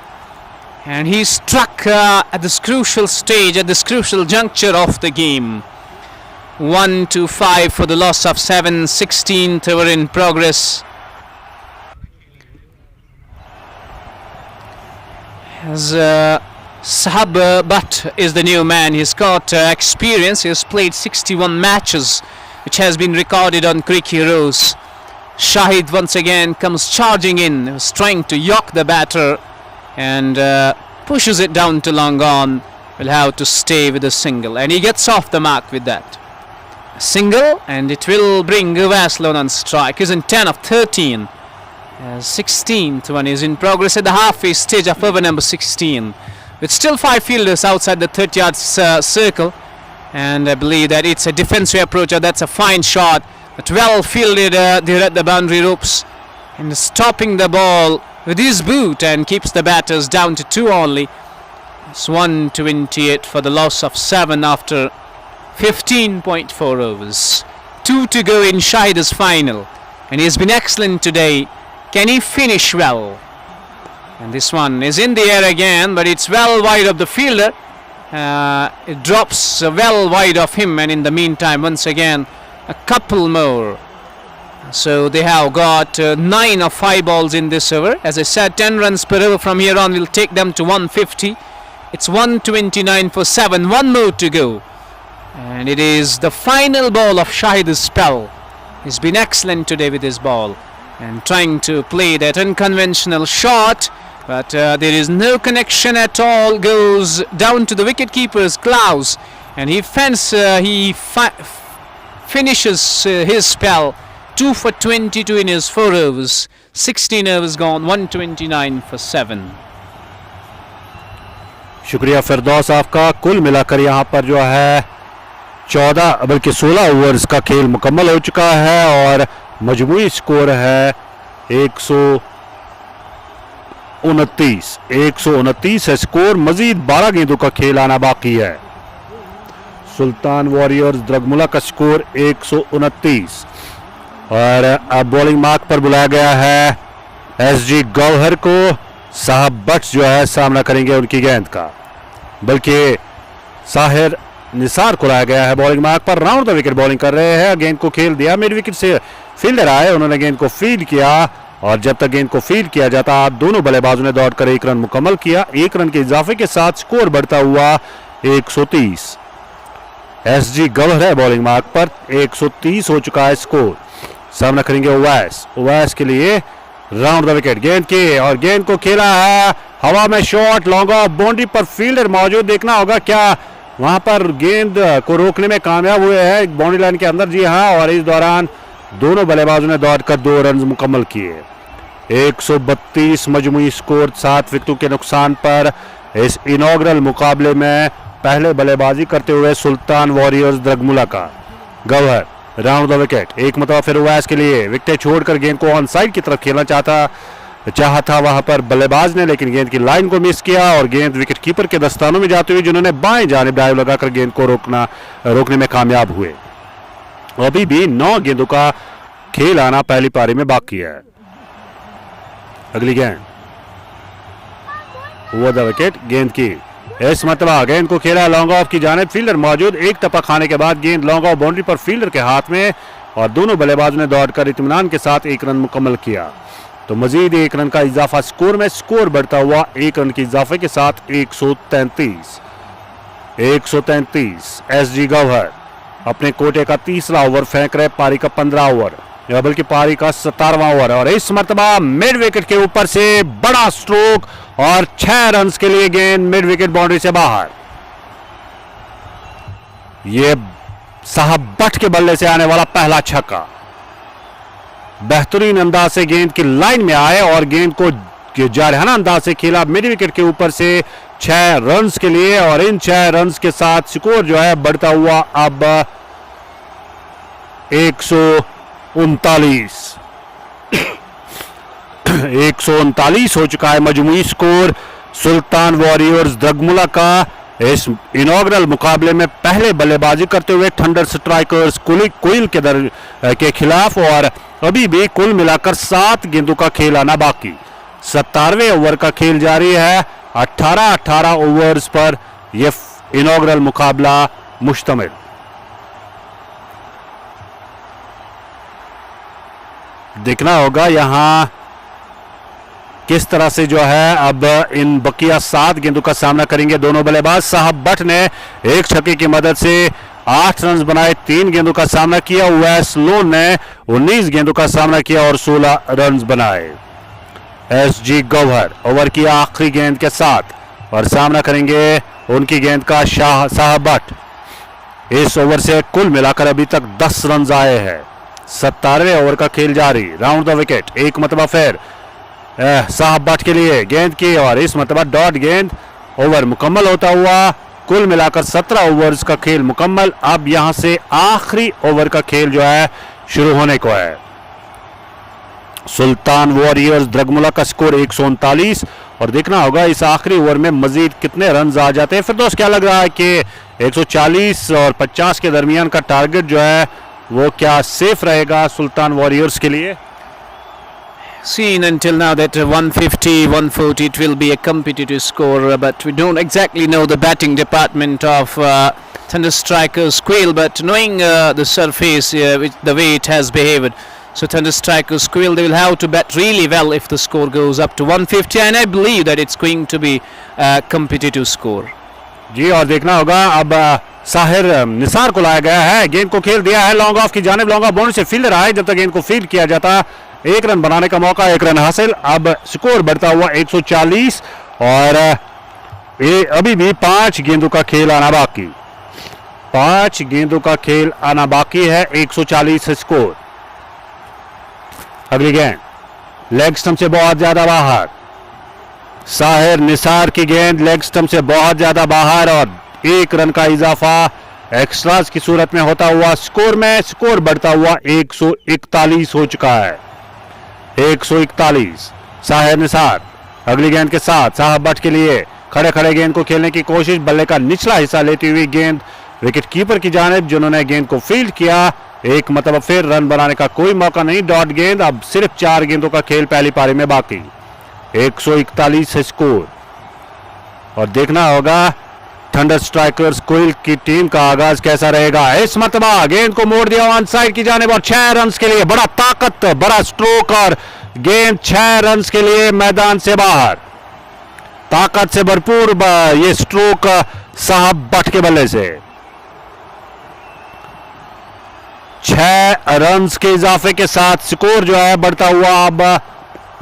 And he struck at this crucial stage, at this crucial juncture of the game. 1-5 for the loss of 7. 16th over in progress. As Sahab Butt is the new man. He's got experience. He has played 61 matches, which has been recorded on Crick Heroes. Shahid once again comes charging in. He's trying to yoke the batter and pushes it down to long on. Will have to stay with a single, and he gets off the mark with that. A single, and it will bring Gavaslon on strike. He's in 10 of 13. 16th one is in progress at the halfway stage of over number 16, with still 5 fielders outside the 30-yard circle, and I believe that it's a defensive approach. That's a fine shot, but well fielded there at the boundary ropes, and stopping the ball with his boot and keeps the batters down to 2 only. It's 128 for the loss of 7 after 15.4 overs. 2 to go in Shahid's final, and he has been excellent today. Can he finish well? And this one is in the air again, but it's well wide of the fielder. It drops well wide of him, and in the meantime, once again, a couple more. So they have got 9 of 5 balls in this over. As I said, 10 runs per over from here on will take them to 150. It's 129 for 7. 1 more to go. And it is the final ball of Shahid's spell. He's been excellent today with his ball, and trying to play that unconventional shot, but there is no connection at all. Goes down to the wicketkeeper's gloves, and he finishes his spell. 2 for 22 in his 4 overs. 16 overs gone. 129 for 7. शुक्रिया फिरदौस आपका। कुल मिलाकर यहाँ पर जो है 14 बल्कि 16 overs का खेल मुकम्मल हो चुका है और मजमूई स्कोर है 129 है स्कोर। मजीद 12 गेंदों का खेल आना बाकी है। सुल्तान वॉरियर्स द्रगमुला का स्कोर 129, और अब बॉलिंग मार्क पर बुलाया गया है एसजी गौहर को। साहब बट्स जो है सामना करेंगे उनकी गेंद का, बल्कि साहिर निसार को लाया गया है बॉलिंग मार्क पर। राउंड द विकेट बॉलिंग कर रहे हैं। गेंद को खेल दिया, मिड विकेट से फील्डर आए, उन्होंने गेंद को फील्ड किया, और जब तक गेंद को फील्ड किया जाता दोनों बल्लेबाजों ने दौड़कर 1 रन मुकम्मल किया। 1 रन के इजाफे के साथ स्कोर बढ़ता हुआ 130। एसजी गौहर है बॉलिंग मार्क पर। 130 हो चुका है स्कोर। सामना करेंगे ओवैस। ओवैस के लिए राउंड द विकेट गेंद की, और गेंद को खेला है हवा में, शॉट लॉन्ग ऑफ, बाउंड्री पर फील्डर मौजूद। देखना होगा क्या वहां पर गेंद को रोकने में कामयाब हुए हैं बाउंड्री लाइन के अंदर। जी हां, और इस दौरान दोनों बल्लेबाजों ने दौड़कर 2 रन मुकम्मल किए। 132 मजमूई स्कोर 7 विकेटों के नुकसान पर इस इनॉग्रल मुकाबले में पहले बल्लेबाजी करते हुए सुल्तान वॉरियर्स द्रगमुला का गौहर। राउंड द विकेट एक मतलब फिर ओवैस के लिए। विकेट छोड़कर गेंद को ऑन साइड की तरफ खेलना चाहा था वहां पर बल्लेबाज ने, लेकिन गेंद की लाइन को मिस किया और गेंद विकेट कीपर के दस्तानों में जाते हुए जिन्होंने बाएं जानिब ड्राइव लगाकर गेंद को रोकने में कामयाब हुए। अभी भी 9 गेंदों का खेल आना पहली पारी में बाकी है। अगली गेंद ओवर द विकेट गेंद की, इस मतलब गेंद को खेला लॉन्ग ऑफ की जानिब, फील्डर मौजूद। एक टप्पा खाने के बाद गेंद लॉन्ग ऑफ बाउंड्री पर फील्डर के हाथ में, और दोनों बल्लेबाजों ने दौड़कर इत्मीनान के साथ 1 रन मुकम्मल किया। तो मजीद 1 रन का इजाफा स्कोर में, स्कोर बढ़ता हुआ 1 रन के इजाफे के साथ 133। एसजी गौहर अपने कोटे का तीसरा ओवर फेंक रहे, पारी का 15 ओवर या बल्कि पारी का 17वां ओवर, और इस मरतबा मिड विकेट के ऊपर से बड़ा स्ट्रोक और 6 रन के लिए गेंद मिड विकेट बाउंड्री से बाहर। यह साहब बट के बल्ले से आने वाला पहला छक्का। बेहतरीन अंदाज से गेंद की लाइन में आए और गेंद को जारहाना अंदाज से खेला मिड विकेट के ऊपर से 6 रन के लिए, और इन 6 रन के साथ स्कोर जो है बढ़ता हुआ अब 139 हो चुका है मजमूई स्कोर। सुल्तान वॉरियर्स द्रगमुला का इस इनॉग्रल मुकाबले में पहले बल्लेबाजी करते हुए थंडर स्ट्राइकर्स क्विल्ट के खिलाफ, और अभी भी कुल मिलाकर 7 गेंदों का खेल आना बाकी। 17वें ओवर का खेल जारी है। 18 ओवर्स पर यह इनॉग्रल मुकाबला मुश्तमिल। देखना होगा यहां किस तरह से जो है अब इन बकिया 7 गेंदों का सामना करेंगे दोनों बल्लेबाज। साहब भट्ट ने एक छक्के की मदद से 8 रन बनाए, 3 गेंदों का सामना किया। उवैस लोन ने 19 गेंदों का सामना किया और 16 रन बनाए। एसजी गौहर ओवर की आखिरी गेंद के साथ और सामना करेंगे उनकी गेंद का साहब भट्ट। इस ओवर से कुल मिलाकर अभी तक 10 रन आए हैं। 17वें ओवर का खेल जारी। राउंड द विकेट, एक मतबा फिर साहब भट्ट के लिए गेंद की और इस मतबा डॉट गेंद। ओवर मुकम्मल होता हुआ कुल मिलाकर 17 ओवर्स का खेल मुकम्मल। अब यहां से आखिरी ओवर का खेल जो है शुरू होने को है। सुल्तान वॉरियर्स द्रगमुला का स्कोर 139 और देखना होगा इस आखिरी ओवर में मजीद कितने रन आ जाते हैं। फिर दोस्त क्या लग रहा है कि 140 और 50 के दरमियान का टारगेट जो है वो क्या सेफ रहेगा सुल्तान वॉरियर्स के लिए? Seen until now that 150, 140 it will be a competitive score, but we don't exactly know the batting department of Thunder Strikers Quilt, but knowing the surface, the way it has behaved, so Thunder Strikers Quilt, they will have to bat really well if the score goes up to 150, and I believe that it's going to be a competitive score. जी, और देखना होगा अब साहिर निसार को लाया गया है, गेंद को खेल दिया है लॉन्ग ऑफ की जानिब। लॉन्ग ऑफ बाउंड्री से फील्डर आए, जब तक गेंद को फील्ड किया जाता 1 रन बनाने का मौका, 1 रन हासिल। अब स्कोर बढ़ता हुआ 140 और अभी भी 5 गेंदों का खेल आना बाकी। 5 गेंदों का खेल आना बाकी है। 140 स्कोर। अगली गेंद लेग स्टंप से बहुत ज्यादा बाहर। साहिर निसार की गेंद लेग स्टंप से बहुत ज्यादा बाहर और 1 रन का इजाफा एक्स्ट्रास की सूरत में होता हुआ स्कोर में। स्कोर बढ़ता हुआ 141 हो चुका है। 141। साहिर निसार अगली गेंद के साथ साहब भट्ट के लिए खड़े खड़े गेंद को खेलने की कोशिश। बल्ले का निचला हिस्सा लेती हुई गेंद विकेट कीपर की जानिब, जिन्होंने गेंद को फील्ड किया। एक मतलब फिर रन बनाने का कोई मौका नहीं। डॉट गेंद। अब सिर्फ 4 गेंदों का खेल पहली पारी में बाकी। 141 स्कोर और देखना होगा थंडर स्ट्राइकर्स क्विल्ट की टीम का आगाज कैसा रहेगा। इस मतबा गेंद को मोड़ दिया ऑन साइड की जानिब और 6 रन के लिए बड़ा ताकत, बड़ा स्ट्रोक और गेंद 6 रन के लिए मैदान से बाहर। ताकत से भरपूर ये स्ट्रोक साहब भट्ट के बल्ले से। 6 रन के इजाफे के साथ स्कोर जो है बढ़ता हुआ। अब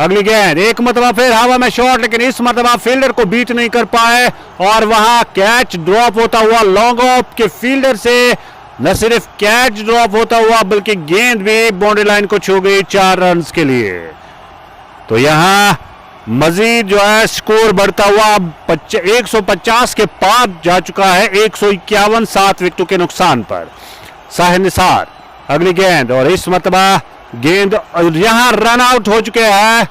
अगली गेंद एक मतबा फिर हवा में शॉट, लेकिन इस मतबा फील्डर को बीट नहीं कर पाए और वहां कैच ड्रॉप होता हुआ लॉन्ग ऑफ के फील्डर से। न सिर्फ कैच ड्रॉप होता हुआ बल्कि गेंद भी बाउंड्री लाइन को छू गई 4 रन के लिए। तो यहां मजीद जो है स्कोर बढ़ता हुआ 150 के पार जा चुका है। 151 7 विकेटों के नुकसान पर। साहिर निसार अगली गेंद और इस मतबा गेंद यहां रन आउट हो चुके हैं।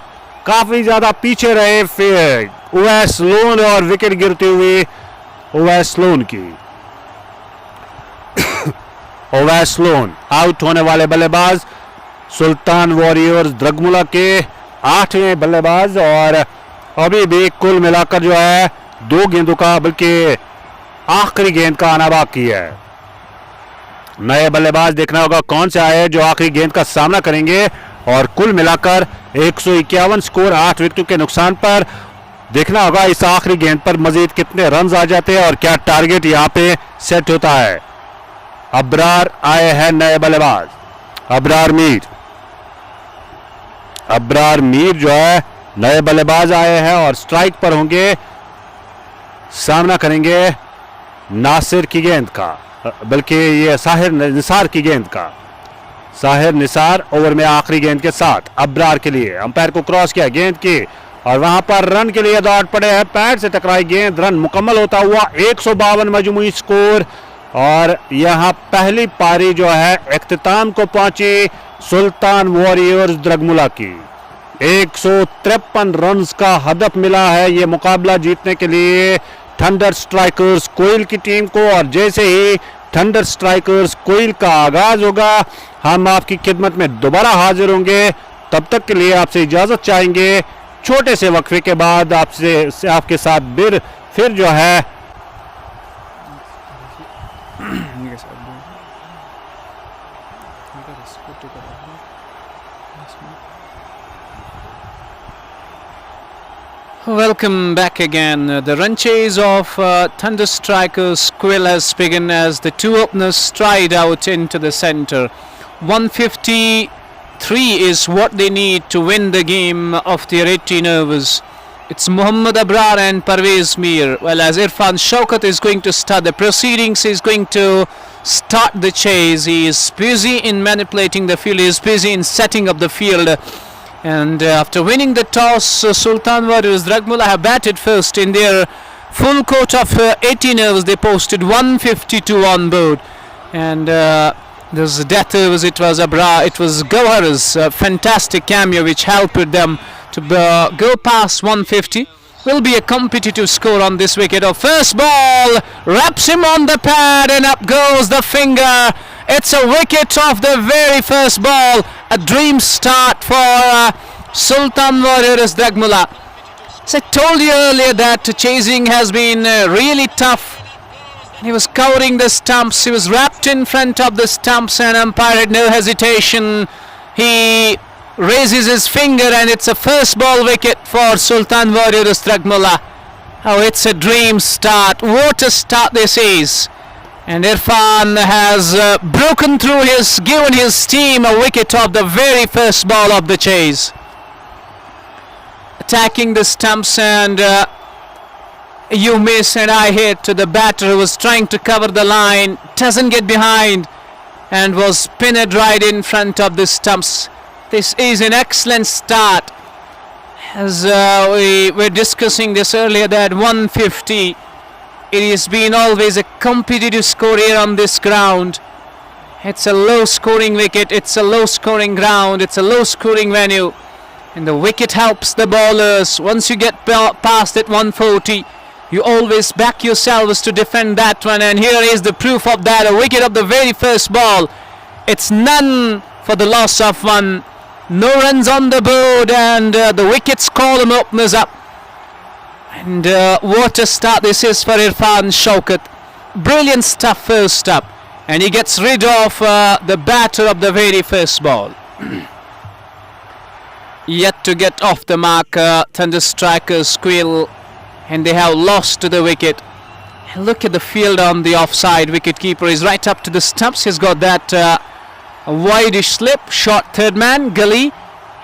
काफी ज्यादा पीछे रहे फिर उवैस लोन और विकेट गिरती हुई उवैस लोन की। उवैस लोन आउट होने वाले बल्लेबाज सुल्तान वॉरियर्स द्रगमुला के 8वें बल्लेबाज और अभी भी कुल मिलाकर जो है 2 गेंदों का बल्कि आखिरी गेंद का आना बाकी है। नए बल्लेबाज देखना होगा कौन से आए जो आखिरी गेंद का सामना करेंगे और कुल मिलाकर 151 स्कोर 8 विकेटों के नुकसान पर। देखना होगा इस आखिरी गेंद पर मजीद कितने रन आ जाते हैं और क्या टारगेट यहां पे सेट होता है। अबरार आए हैं नए बल्लेबाज। अबरार मीर जो है नए बल्लेबाज आए हैं और स्ट्राइक पर होंगे। सामना करेंगे नासिर की गेंद का, बल्कि ये साहिर निसार की गेंद का। साहिर निसार ओवर में आखिरी गेंद के साथ अबरार के लिए अंपायर को क्रॉस किया गेंद की और वहां पर रन के लिए दौड़ पड़े हैं। पैड से टकराई गेंद, रन मुकम्मल होता हुआ 152 मजमूई स्कोर और यहां पहली पारी जो है इख्तिताम को पहुंची सुल्तान वॉरियर्स द्रगमुला की। 153 रन का हदफ मिला है ये मुकाबला जीतने के लिए थंडर स्ट्राइकर्स क्विल्ट की टीम को। और जैसे ही थंडर स्ट्राइकर्स क्विल्ट का आगाज होगा हम आपकी खिदमत में दोबारा हाजिर होंगे। तब तक के लिए आपसे इजाजत चाहेंगे। छोटे से वक्फे के बाद आपके साथ फिर जो है Yes, I do. Welcome back again. The run chase of Thunder Strikers Quill has begun as the two openers stride out into the centre. 153 is what they need to win the game of their 18 overs. It's Muhammad Abrar and Parvez Mir. Well, as Irfan Shaukat is going to start the proceedings, he's going to start the chase. He is busy in manipulating the field, he is busy in setting up the field. And after winning the toss, Sultan Warriors Drugmulla have batted first in their full court of 18 overs. They posted 152 on board. And those death overs, it was Gauhar's fantastic cameo which helped them to go past 150. Will be a competitive score on this wicket. First ball wraps him on the pad and up goes the finger. It's a wicket of the very first ball. A dream start for Sultan Warriors Drugmulla. As I told you earlier that chasing has been really tough. He was covering the stumps. He was wrapped in front of the stumps and umpire had no hesitation. He raises his finger and it's a first ball wicket for Sultan Warriors Drugmulla. Oh, it's a dream start. What a start this is. And Irfan has broken through given his team a wicket of the very first ball of the chase. Attacking the stumps and you miss and I hit to the batter who was trying to cover the line. Doesn't get behind and was pinned right in front of the stumps. This is an excellent start. As we were discussing this earlier, that 150. It has been always a competitive score here on this ground. It's a low scoring wicket, it's a low scoring ground, it's a low scoring venue. And the wicket helps the bowlers. Once you get past at 140, you always back yourselves to defend that one. And here is the proof of that, a wicket of the very first ball. It's none for the loss of one. No runs on the board and the wickets column opens up. And what a start this is for Irfan Shaukat. Brilliant stuff first up. And he gets rid of the batter of the very first ball. Yet to get off the mark, Thunder Strikers Quill. And they have lost to the wicket. And look at the field on the offside. Wicketkeeper is right up to the stumps. He's got that a wideish slip, short third man, gully,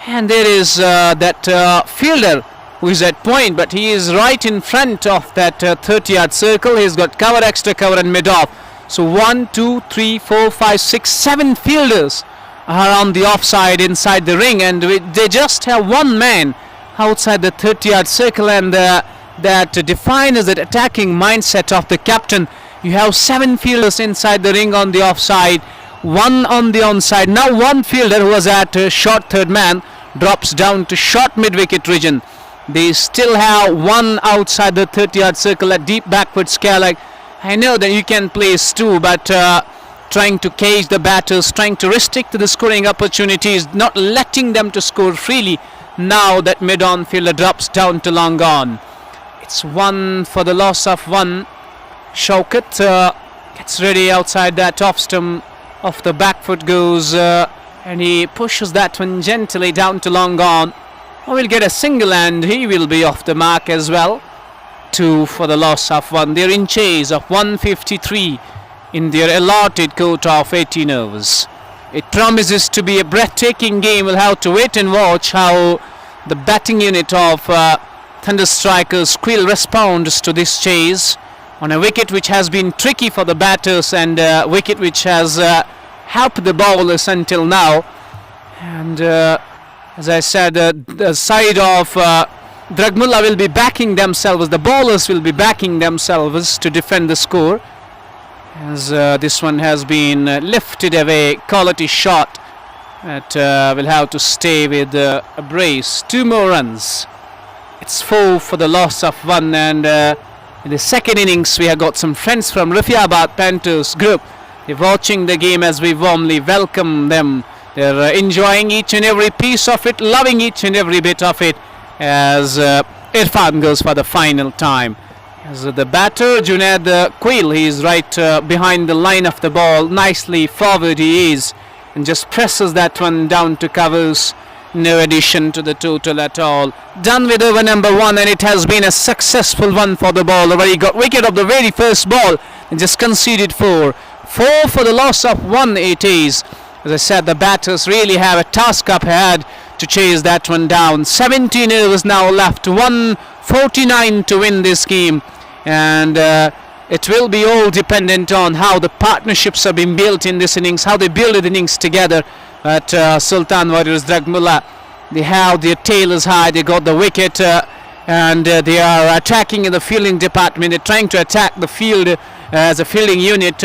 and there is that fielder who is at point, but he is right in front of that 30-yard circle. He's got cover, extra cover and mid-off. So 1, 2, 3, 4, 5, 6, 7 fielders are on the offside inside the ring, and they just have one man outside the 30-yard circle, and that defines that attacking mindset of the captain. You have 7 fielders inside the ring on the offside, 1 on the onside. Now one fielder who was at short third man drops down to short mid-wicket region. They still have 1 outside the 30-yard circle at deep backward scale. I know that you can place 2, but trying to cage the batters, trying to restrict the scoring opportunities, not letting them to score freely. Now that mid-on fielder drops down to long on. It's 1 for the loss of 1. Shaukat gets ready outside that off stump. Off the back foot goes and he pushes that one gently down to long on. We'll get a single and he will be off the mark as well. 2 for the loss of 1. They're in chase of 153 in their allotted quota of 18 overs. It promises to be a breathtaking game. We'll have to wait and watch how the batting unit of Thunder Strikers Quill responds to this chase on a wicket which has been tricky for the batters and a wicket which has helped the bowlers until now. And as I said, the side of Drugmulla will be backing themselves, the bowlers will be backing themselves to defend the score, as this one has been lifted away. Quality shot that will have to stay with a brace. 2 more runs. It's 4 for the loss of 1, and in the second innings we have got some friends from Rafiabad Panthers group. They're watching the game as we warmly welcome them. They're enjoying each and every piece of it, loving each and every bit of it, as Irfan goes for the final time. As the batter Junaid Quill, he is right behind the line of the ball, nicely forward he is, and just presses that one down to covers. No addition to the total at all. Done with over number 1, and it has been a successful one for the bowler, where he got wicket of the very first ball and just conceded 4. 4 for the loss of 1 it is. As I said, the batters really have a task up ahead to chase that one down. 17 overs now left, 149 to win this game, and it will be all dependent on how the partnerships are being built in this innings, how they build the innings together. At Sultan Warriors Drugmulla, they have their tailors high, they got the wicket, and they are attacking in the fielding department. They're trying to attack the field as a fielding unit.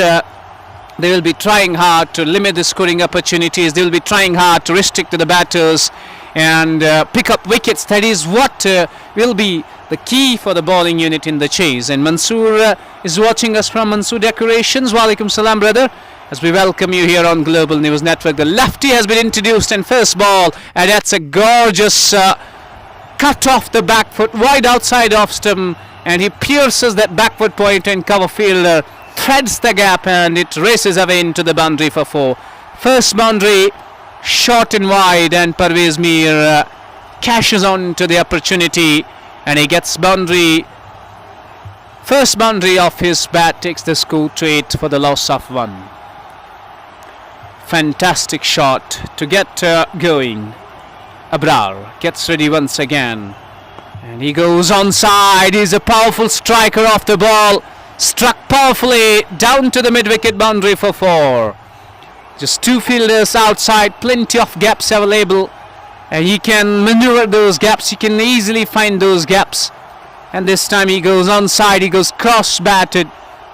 They will be trying hard to limit the scoring opportunities. They will be trying hard to restrict to the batters and pick up wickets. That is what will be the key for the bowling unit in the chase. And Mansoor is watching us from Mansoor Decorations. Walaikum salam, brother, as we welcome you here on Global News Network. The lefty has been introduced, and first ball, and that's a gorgeous cut off the back foot, wide outside off stump, and he pierces that backward point, and cover fielder threads the gap, and it races away into the boundary for 4. First boundary, short and wide, and Parvez Mir cashes on to the opportunity, and he gets boundary. First boundary off his bat takes the score to 8 for the loss of 1. Fantastic shot to get going. Abrar gets ready once again, and he goes onside. He's a powerful striker off the ball, struck powerfully down to the mid-wicket boundary for 4. Just 2 fielders outside, plenty of gaps available, and he can maneuver those gaps. He can easily find those gaps, and this time he goes onside. He goes cross-batted,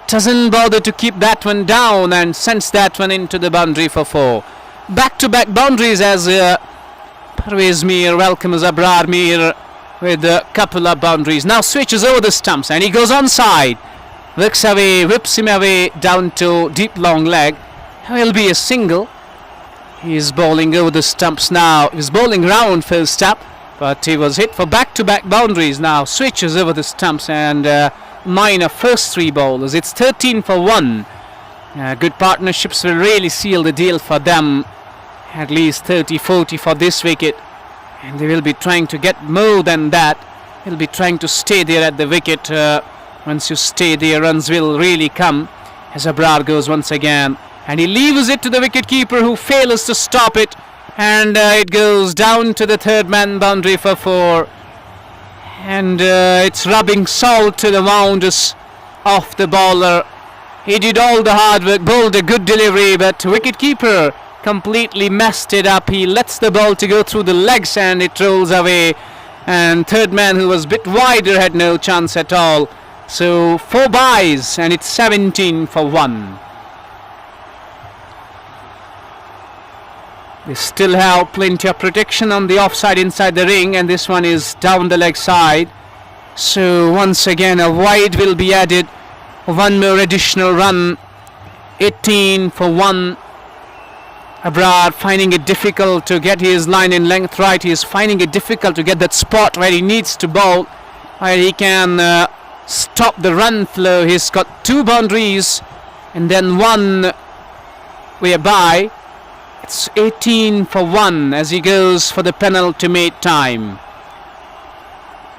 doesn't bother to keep that one down, and sends that one into the boundary for 4. Back-to-back boundaries as Parvez Mir welcomes Abrar Mir with a couple of boundaries. Now switches over the stumps, and he goes onside, works away, whips him away down to deep long leg. Will be a single. He is bowling over the stumps now. He was bowling round first up, but he was hit for back-to-back boundaries. Now switches over the stumps, and minor first 3 bowlers. It's 13 for 1. Good partnerships will really seal the deal for them. At least 30-40 for this wicket, and they will be trying to get more than that. They'll be trying to stay there at the wicket. Once you stay there, runs will really come. As Abrar goes once again, and he leaves it to the wicket keeper, who fails to stop it, and it goes down to the third man boundary for 4. And it's rubbing salt to the wounds of the bowler. He did all the hard work, bowled a good delivery, but wicket keeper completely messed it up. He lets the ball to go through the legs, and it rolls away, and third man, who was a bit wider, had no chance at all. So 4 byes, and it's 17 for 1. They still have plenty of protection on the offside inside the ring, and this one is down the leg side. So once again a wide will be added. 1 more additional run. 18 for 1. Abrar finding it difficult to get his line in length right. He is finding it difficult to get that spot where he needs to bowl, where he can stop the run flow. He's got 2 boundaries and then 1 whereby it's 18 for 1 as he goes for the penultimate time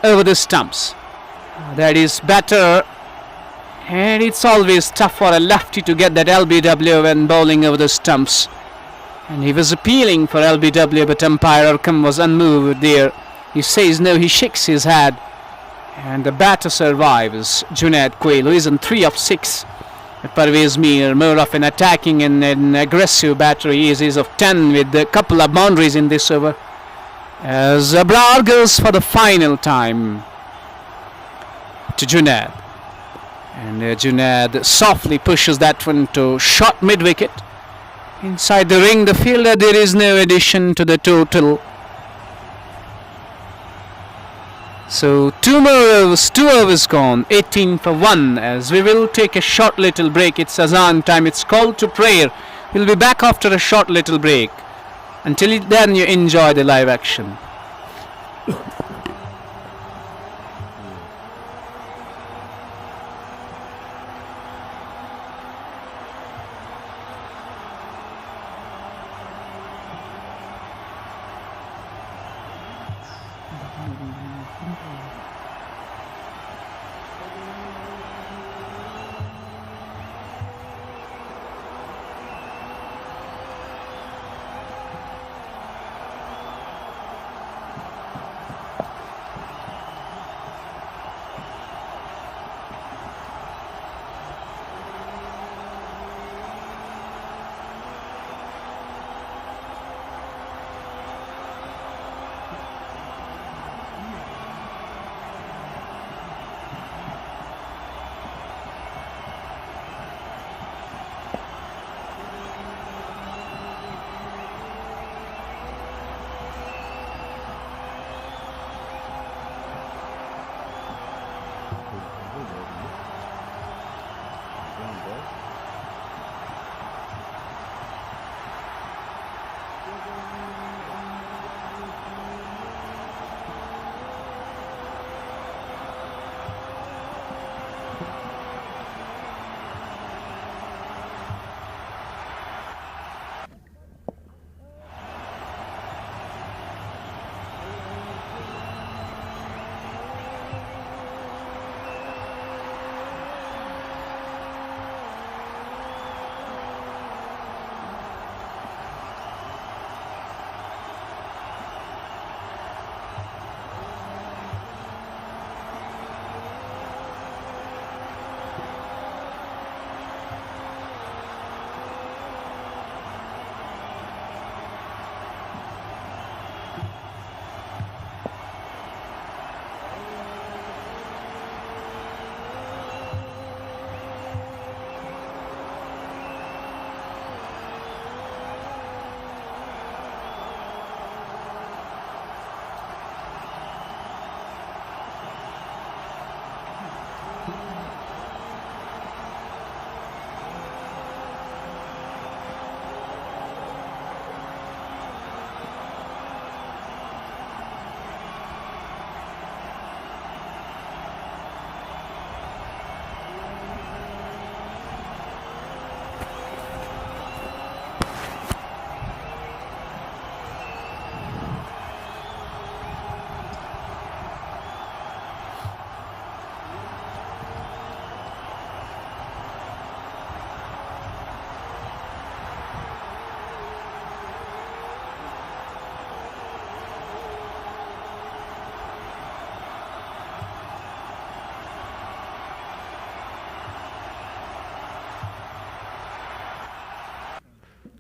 over the stumps. That is better, and it's always tough for a lefty to get that LBW when bowling over the stumps. And he was appealing for LBW, but umpire Arkham was unmoved there. He says no, he shakes his head. And the batter survives, Junaid Quail, who is on 3 of 6. Parvez Mir, more of an attacking and an aggressive batter. He is of 10 with a couple of boundaries in this over. As Abrar goes for the final time to Junaid. And Junaid softly pushes that one to short mid-wicket. Inside the ring, the fielder, there is no addition to the total. So 2 more overs, 2 overs gone, 18 for 1, as we will take a short little break. It's Azan time, it's called to prayer. We'll be back after a short little break. Until then, you enjoy the live action.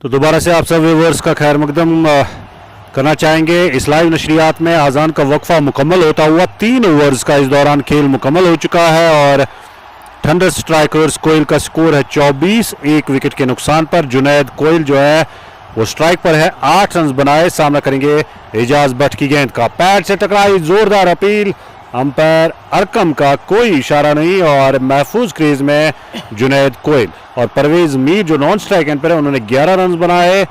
तो दोबारा से आप सब viewers का खैर मकदम करना चाहेंगे। इस लाइव नशरियात में आज़ान का वक्फा मुकम्मल होता हुआ 3 ओवर्स का इस दौरान खेल मुकम्मल हो चुका है और थंडर स्ट्राइकर्स कोयल का स्कोर है 24, 1 विकेट के नुकसान पर। जुनैद कोयल जो है वो स्ट्राइक पर है, 8 रन बनाए, सामना करेंगे एजाज भट्ट की गेंद का। पैड से टकराई, जोरदार अपील, अंपायर अरकम का कोई इशारा नहीं और महफूज क्रीज में जुनैद कोयल। और परवेज मीर जो नॉन स्ट्राइक एंड पर है उन्होंने 11 रन बनाए,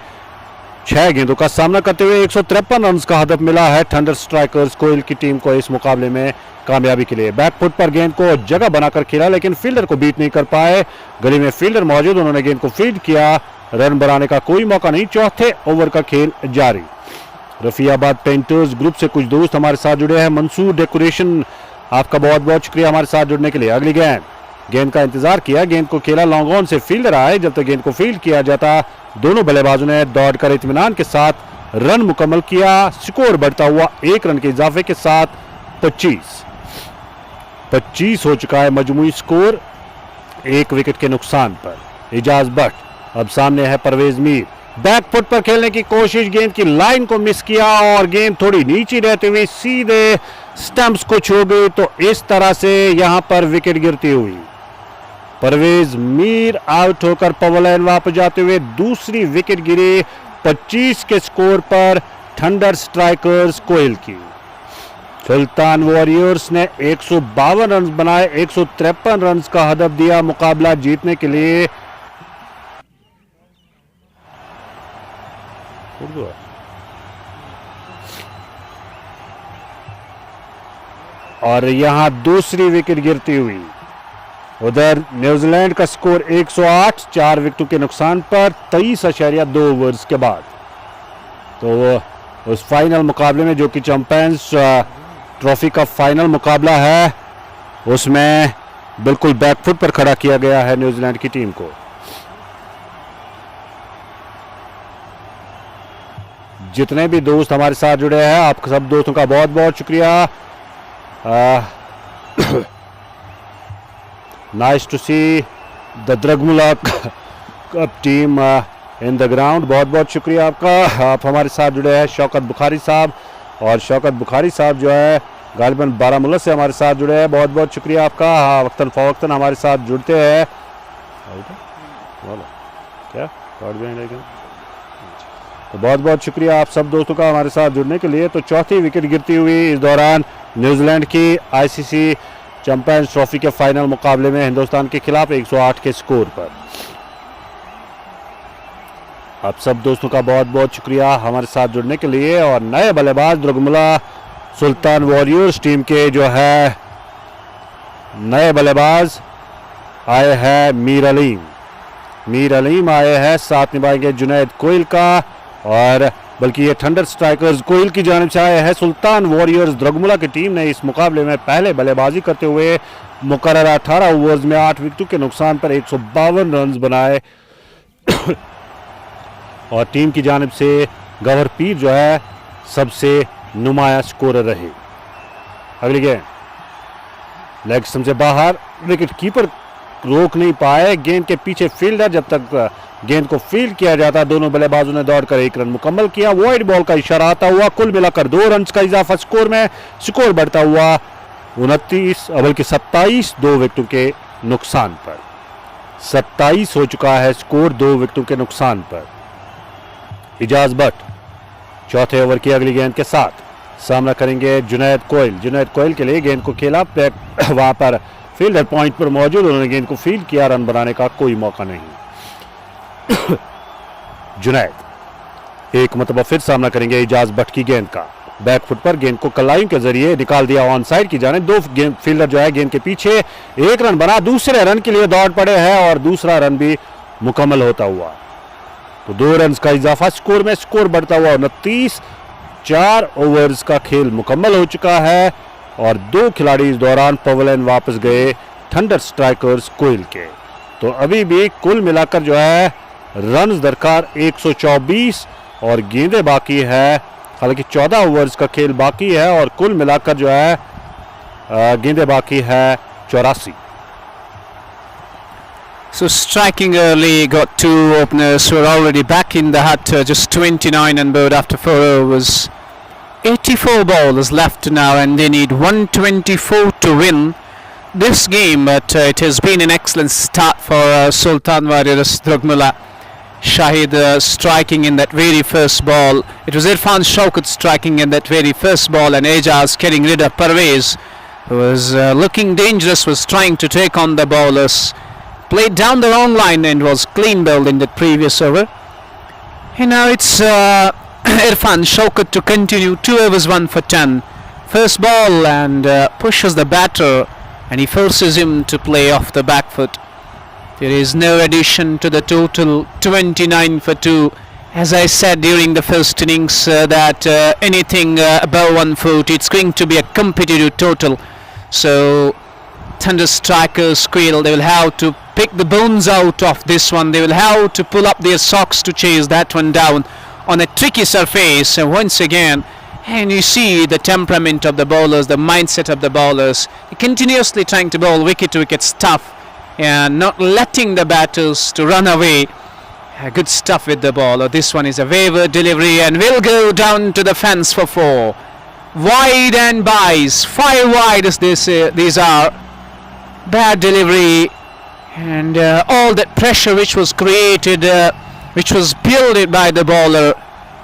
6 गेंदों का सामना करते हुए 153 रन का हदफ मिला है थंडर स्ट्राइकर्स कोयल की टीम को इस मुकाबले में कामयाबी के लिए। बैकफुट पर गेंद को जगह बनाकर खेला लेकिन फील्डर को बीट नहीं कर पाए। गली में फील्डर मौजूद, उन्होंने गेंद को फील्ड किया, रन बनाने का कोई मौका नहीं। चौथे ओवर का खेल जारी। रफियाबाद पेंटर्स ग्रुप से कुछ दोस्त हमारे साथ जुड़े हैं। मंसूर डेकोरेशन, आपका बहुत बहुत शुक्रिया हमारे साथ जुड़ने के लिए। अगली गेंद का इंतजार किया, गेंद को खेला, लॉन्ग ऑन से फील्डर आए, जब तक गेंद को फील्ड किया जाता दोनों बल्लेबाजों ने दौड़कर इत्मीनान के साथ रन मुकम्मल किया। स्कोर बढ़ता हुआ 1 रन के इजाफे के साथ 25 हो चुका है मजमूई स्कोर, 1 विकेट के नुकसान पर। एजाज भट्ट, अब सामने है परवेज मीर, बैकफुट पर खेलने की कोशिश, गेंद की लाइन को मिस किया और गेंद थोड़ी नीचे रहते हुए सीधे स्टंप्स को छू गई। तो इस तरह से यहां पर विकेट गिरती हुई परवेज मीर आउट होकर पावर लाइन वापस जाते हुए दूसरी विकेट गिरी 25 के स्कोर पर थंडर स्ट्राइकर्स कोयल की। सुल्तान वॉरियर्स ने 152 रन बनाए, 153 रन का हदफ दिया मुकाबला जीतने के लिए। और यहां दूसरी विकेट गिरती हुई। उधर न्यूजीलैंड का स्कोर 108, 4 विकेटों के नुकसान पर 23.2 ओवर्स के बाद। तो उस फाइनल मुकाबले में जो कि चैंपियंस ट्रॉफी का फाइनल मुकाबला है उसमें बिल्कुल बैकफुट पर खड़ा किया गया है न्यूजीलैंड की टीम को। जितने भी दोस्त हमारे साथ जुड़े हैं आप सब दोस्तों का बहुत बहुत शुक्रिया। नाइस टू सी द द्रगमुला cup team in the ground. बहुत बहुत शुक्रिया आपका, आप हमारे साथ जुड़े हैं। शौकत बुखारी साहब, और शौकत बुखारी साहब जो है गालिबन बारामूला से हमारे साथ जुड़े हैं। बहुत बहुत शुक्रिया आपका। हाँ, वक्तन फ़वक्तन हमारे साथ जुड़ते हैं। क्या तो बहुत बहुत शुक्रिया आप सब दोस्तों का हमारे साथ जुड़ने के लिए। तो चौथी विकेट गिरती हुई इस दौरान न्यूजीलैंड की आईसीसी चैंपियंस ट्रॉफी के फाइनल मुकाबले में हिंदुस्तान के खिलाफ 108 के स्कोर पर। आप सब दोस्तों का बहुत बहुत शुक्रिया हमारे साथ जुड़ने के लिए। और नए बल्लेबाज द्रुगमुला सुल्तान वॉरियर्स टीम के जो है नए बल्लेबाज आए हैं मीर अलीम आए हैं, साथ निभाएंगे जुनैद कोयल का। और बल्कि ये थंडर स्ट्राइकर्स कोयल की जानिब से आए हैं। सुल्तान वॉरियर्स द्रगमुला की टीम ने इस मुकाबले में पहले बल्लेबाजी करते हुए मुकर्रर 18 ओवर्स में 8 विकेटों के नुकसान पर 152 रन बनाए। और टीम की जानिब से गवर पीर जो है सबसे नुमाया स्कोरर रहे। अगली गेंद लेग स्टंप से बाहर, विकेट कीपर रोक नहीं पाए गेंद के पीछे फील्डर। जब तक गेंद को फील्ड किया जाता दोनों बल्लेबाजों ने दौड़कर 1 रन मुकम्मल किया। वाइड बॉल का इशारा आता हुआ कुल मिलाकर 2 रन का इजाफा स्कोर में। स्कोर बढ़ता हुआ 29 बल्कि 27 2 विकेटों के नुकसान पर। 27 हो चुका है स्कोर 2 विकेटों के नुकसान पर। इजाज भट्ट चौथे ओवर की अगली गेंद के साथ सामना करेंगे जुनैद कोयल के लिए गेंद को खेला। वहां पर फील्डर पॉइंट पर मौजूद, उन्होंने गेंद को फील्ड किया, रन बनाने का कोई मौका नहीं। जुनैद एक मतलब फिर सामना करेंगे इजाज भट्ट की गेंद का। बैकफुट पर गेंद को कलाइयों के जरिए निकाल दिया ऑन साइड की जाने। 2 गेंद फील्डर जो है गेंद के पीछे, 1 रन बना, दूसरे रन के लिए दौड़ पड़े हैं और दूसरा रन भी मुकम्मल होता हुआ। तो 2 रन का इजाफा स्कोर में, स्कोर बढ़ता हुआ 29। 4 ओवर्स का खेल मुकम्मल हो चुका है और 2 खिलाड़ी इस दौरान पवेलियन वापस गए थंडर स्ट्राइकर्स कोयल के। तो अभी भी कुल मिलाकर जो है रन दरकार 124 और गेंदें बाकी है। हालांकि 14 ओवर्स का खेल बाकी है और कुल मिलाकर जो है गेंदें बाकी है 84। So striking early, got 2 openers who are already back in the hut, just 29 on board after 4 overs. 84 bowlers left now and they need 124 to win this game, but it has been an excellent start for Sultan Warriors Drugmulla. Shahid striking in that very first ball. It was Irfan Shaukat striking in that very first ball, and Ejaz getting rid of Parvez, who was looking dangerous, was trying to take on the bowlers. Played down the wrong line and was clean bowled in that previous over. And now it's Irfan Shaukat to continue. 2 overs 1 for 10. First ball and pushes the batter and he forces him to play off the back foot. There is no addition to the total. 29 for 2. As I said during the first innings that anything above 1 foot, it's going to be a competitive total. So Thunder strikers Quilt, they will have to pick the bones out of this one. They will have to pull up their socks to chase that one down on a tricky surface. And once again, and you see the temperament of the bowlers, the mindset of the bowlers, continuously trying to bowl wicket to wicket stuff and not letting the batters to run away. Good stuff with the bowler. This one is a wayward delivery and will go down to the fence for 4. Wide and buys. 5 wide as these are. Bad delivery and all that pressure which was created, which was built by the bowler,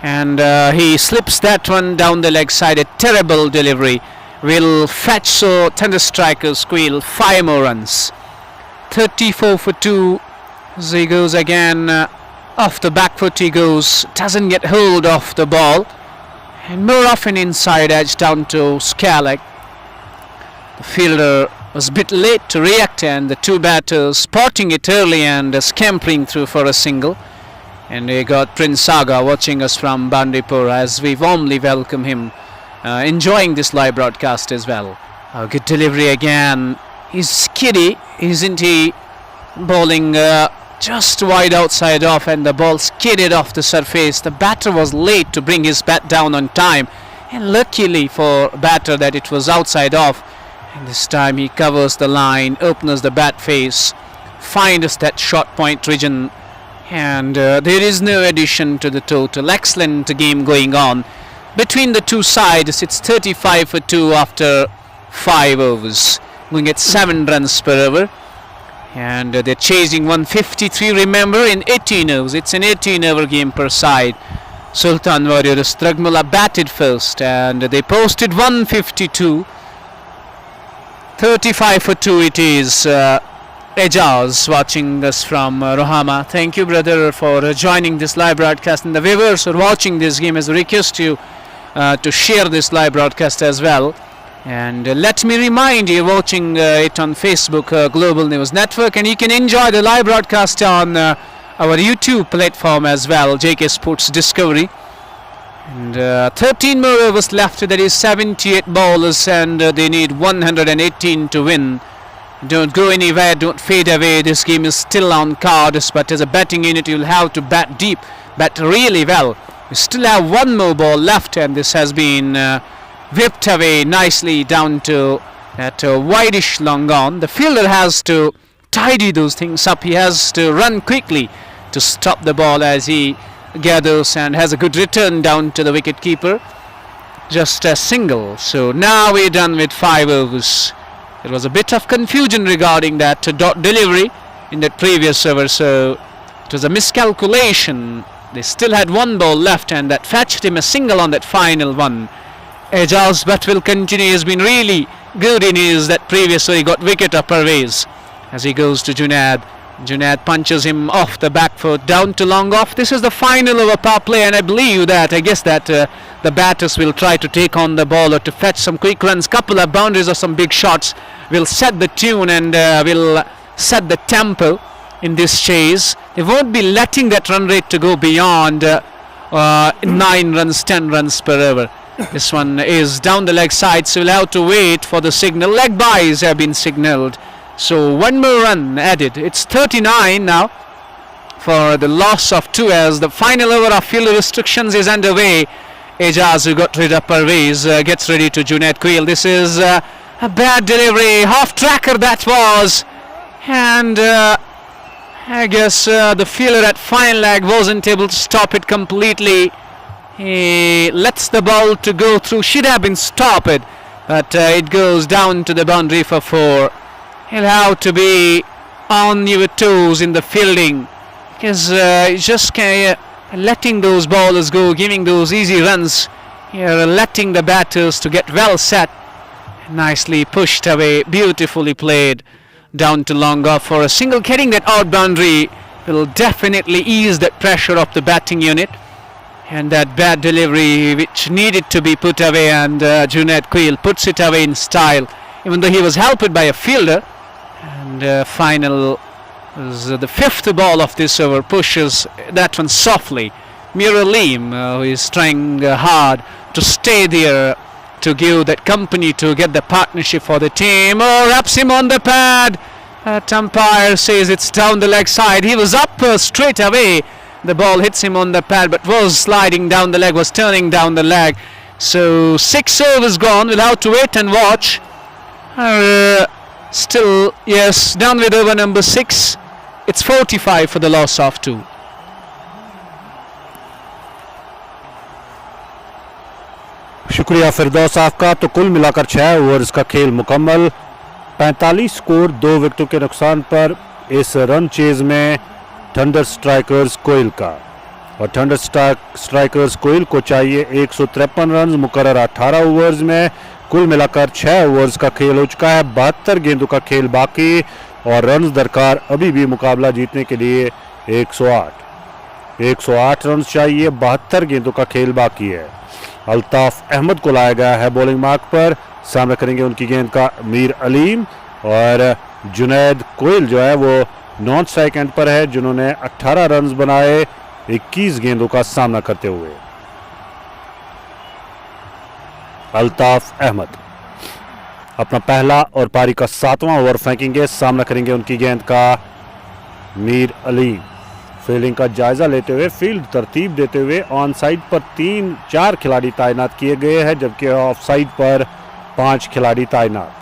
and he slips that one down the leg side. A terrible delivery will fetch Thunder strikers Quilt 5 more runs. 34 for 2 as he goes again off the back foot. He goes, doesn't get hold of the ball, and more often inside edge down to Skalek. The fielder was a bit late to react and the 2 batters spotting it early and scampering through for a single. And we got Prince Saga watching us from Bandipur as we warmly welcome him enjoying this live broadcast as well. Good delivery again. He's skiddy, isn't he? Bowling just wide outside off, and the ball skidded off the surface. The batter was late to bring his bat down on time, and luckily for batter that it was outside off. And this time he covers the line, opens the bat face, finds that short point region, and there is no addition to the total. Excellent game going on between the two sides. It's 35 for 2 after 5 overs, going at 7 runs per over. And they're chasing 153, remember, in 18 overs. It's an 18-over game per side. Sultan Warriors, Drugmulla batted first, and they posted 152. 35 for 2 it is. Ejaz watching us from Rohama. Thank you, brother, for joining this live broadcast. And the viewers who are watching this game, as I request you to share this live broadcast as well. And let me remind you, watching it on Facebook, Global News Network, and you can enjoy the live broadcast on our YouTube platform as well, JK Sports Discovery. And 13 more overs left. There is 78 bowlers, and they need 118 to win. Don't go anywhere, don't fade away. This game is still on cards, but as a batting unit, you'll have to bat deep, bat really well. We still have one more ball left, and this has been whipped away nicely down to that wideish long on. The fielder has to tidy those things up. He has to run quickly to stop the ball as he gathers and has a good return down to the wicket keeper. Just a single. So now we're done with 5 overs. There was a bit of confusion regarding that dot delivery in that previous over, so it was a miscalculation. They still had one ball left, and that fetched him a single on that final one. Ejaz but will continue. He has been really good in his that previous, so he got wicket upper ways as he goes to Junaid. Junaid punches him off the back foot down to long off. This is the final over power play, and I guess that the batters will try to take on the ball or to fetch some quick runs, couple of boundaries or some big shots. Will set the tune and will set the tempo in this chase. They won't be letting that run rate to go beyond 9 runs, 10 runs per over. This one is down the leg side, so we'll have to wait for the signal. Leg byes have been signalled, so one more run added. It's 39 now for the loss of 2 as the final over of field restrictions is underway. Ejaz, who got rid of Parvez, gets ready to Junaid Quilt. This is a bad delivery, half tracker that was, and I guess the fielder at fine leg wasn't able to stop it completely. He lets the ball to go through, should have been stopped, but it goes down to the boundary for 4. He'll have to be on your toes in the fielding, because just letting those bowlers go, giving those easy runs. You're letting the batters to get well set. Nicely pushed away, beautifully played down to long off for a single. Getting that out boundary will definitely ease that pressure of the batting unit. And that bad delivery which needed to be put away, and Junaid Quilt puts it away in style, even though he was helped by a fielder. And final is the 5th ball of this over, pushes that one softly. Miralim, who is trying hard to stay there, to give that company, to get the partnership for the team. Oh, wraps him on the pad. Umpire says it's down the leg side. He was up straight away. The ball hits him on the pad, but was sliding down the leg, was turning down the leg. So 6 overs gone. We'll have to wait and watch. Still, yes, down with over number 6. It's 45 for the loss of 2. शुक्रिया फिरदौस आपका। तो कुल मिलाकर 6 overs का खेल मुकम्मल, 45 score, 2 विकेटों के नुकसान पर इस रन चेज में थंडर स्ट्राइकर्स कोयल का। और थंडर स्ट्राइकर्स कोयल को चाहिए 153 रन मुकर्रर 18 ओवर्स में। कुल मिलाकर 6 ओवर्स का खेल हो चुका है, 72 गेंदों का खेल बाकी और रन दरकार अभी भी मुकाबला जीतने के लिए 108 रन चाहिए, 72 गेंदों का खेल बाकी है। अल्ताफ अहमद को लाया गया है बॉलिंग मार्क पर, सामना करेंगे उनकी गेंद का मीर अलीम, और जुनैद कोयल जो है वो नॉन स्ट्राइक एंड पर है, जिन्होंने 18 रन बनाए 21 गेंदों का सामना करते हुए। अल्ताफ अहमद अपना पहला और पारी का 7वां ओवर फेंकेंगे। सामना करेंगे उनकी गेंद का मीर अली। फील्डिंग का जायजा लेते हुए, फील्ड तरतीब देते हुए ऑन साइड पर 3-4 खिलाड़ी तैनात किए गए हैं, जबकि ऑफ साइड पर 5 खिलाड़ी तैनात।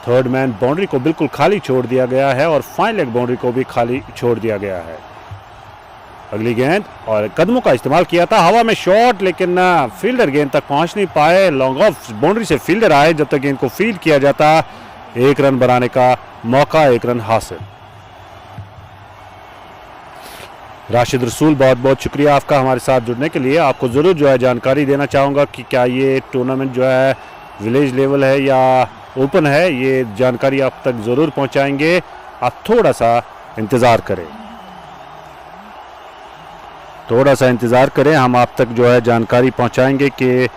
थर्ड मैन बाउंड्री को बिल्कुल खाली छोड़ दिया गया है और फाइन लेग बाउंड्री को भी खाली छोड़ दिया गया है। अगली गेंद और कदमों का इस्तेमाल किया था, हवा में शॉट, लेकिन फील्डर गेंद तक पहुंच नहीं पाए। लॉन्ग ऑफ बाउंड्री से फील्डर आए, जब तक गेंद को फील्ड किया जाता। 1 रन बनाने का मौका, 1 रन हासिल। राशिद रसूल, बहुत बहुत शुक्रिया आपका हमारे साथ जुड़ने के लिए। आपको ज़रूर जो है जानकारी देना चाहूँगा कि क्या ये टूर्नामेंट जो है विलेज लेवल है या ओपन है, ये जानकारी आप तक ज़रूर पहुँचाएंगे। आप थोड़ा सा इंतज़ार करें, हम आप तक जो है जानकारी पहुँचाएंगे कि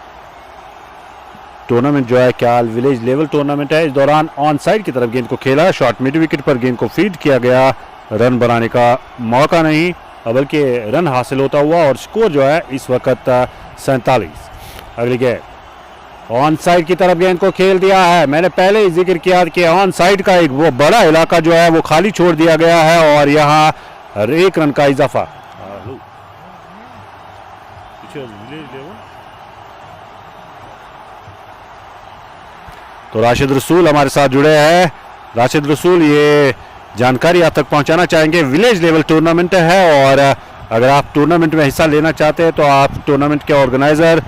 टूर्नामेंट जो है क्या विलेज लेवल टूर्नामेंट है। इस दौरान ऑन साइड की तरफ गेंद को खेला, शॉट मिड विकेट पर गेंद को फीड किया गया। रन बनाने का मौका नहीं, बल्कि रन हासिल होता हुआ और स्कोर जो है इस वक्त 47। अगली गेंद ऑन साइड की तरफ गेंद को खेल दिया है। मैंने पहले ही जिक्र किया कि ऑन साइड का एक वो बड़ा इलाका जो है वो खाली छोड़ दिया गया है और यहाँ 1 रन का इजाफा। तो राशिद रसूल हमारे साथ जुड़े हैं। राशिद रसूल, ये जानकारी आप तक पहुंचाना चाहेंगे, विलेज लेवल टूर्नामेंट है और अगर आप टूर्नामेंट में हिस्सा लेना चाहते हैं तो आप टूर्नामेंट के ऑर्गेनाइजर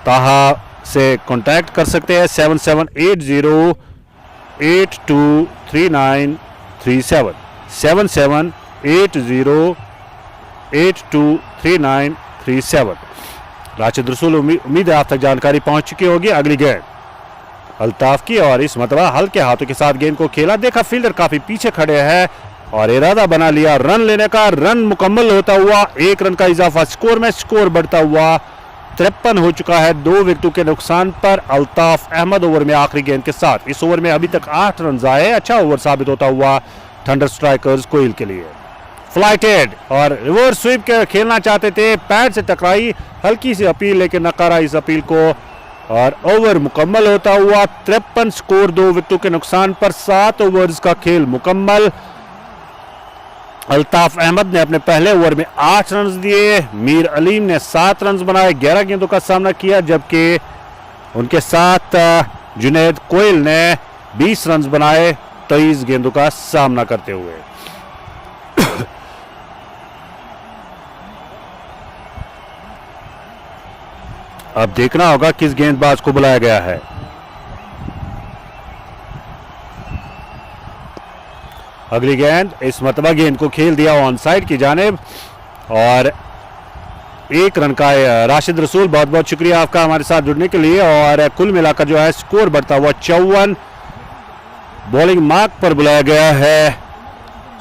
ताहा से कांटेक्ट कर सकते हैं। 7780823937 7780823937। राशिद रसूल, उम्मीद है आप तक जानकारी पहुंच चुकी होगी। अगली गेंद अल्ताफ की और इस मरतबा हल्के हाथों के साथ गेंद को खेला, देखा फील्डर काफी पीछे खड़े हैं और इरादा बना लिया रन लेने का। रन मुकम्मल होता हुआ 1 रन का इजाफा स्कोर में, स्कोर बढ़ता हुआ 53 हो चुका है 2 विकेटों के नुकसान पर। अल्ताफ अहमद ओवर में आखिरी गेंद के साथ। इस ओवर में अभी तक 8 रन आए, अच्छा ओवर साबित होता हुआ थंडर स्ट्राइकर्स कोयल के लिए। फ्लाइटेड और रिवर्स स्वीप खेलना चाहते थे, पैड से टकराई, हल्की सी अपील लेकिन नकारा इस अपील को और ओवर मुकम्मल होता हुआ 53 स्कोर 2 विकेटों के नुकसान पर। 7 ओवर्स का खेल मुकम्मल। अल्ताफ अहमद ने अपने पहले ओवर में 8 रन दिए, मीर अलीम ने 7 रन बनाए, 11 गेंदों का सामना किया, जबकि उनके साथ जुनैद कोयल ने 20 रन बनाए 23 गेंदों का सामना करते हुए। अब देखना होगा किस गेंदबाज को बुलाया गया है। अगली गेंद, इस मरतबा गेंद को खेल दिया ऑन साइड की जानिब और 1 रन का। राशिद रसूल, बहुत बहुत शुक्रिया आपका हमारे साथ जुड़ने के लिए और कुल मिलाकर जो है स्कोर बढ़ता हुआ 54। बॉलिंग मार्क पर बुलाया गया है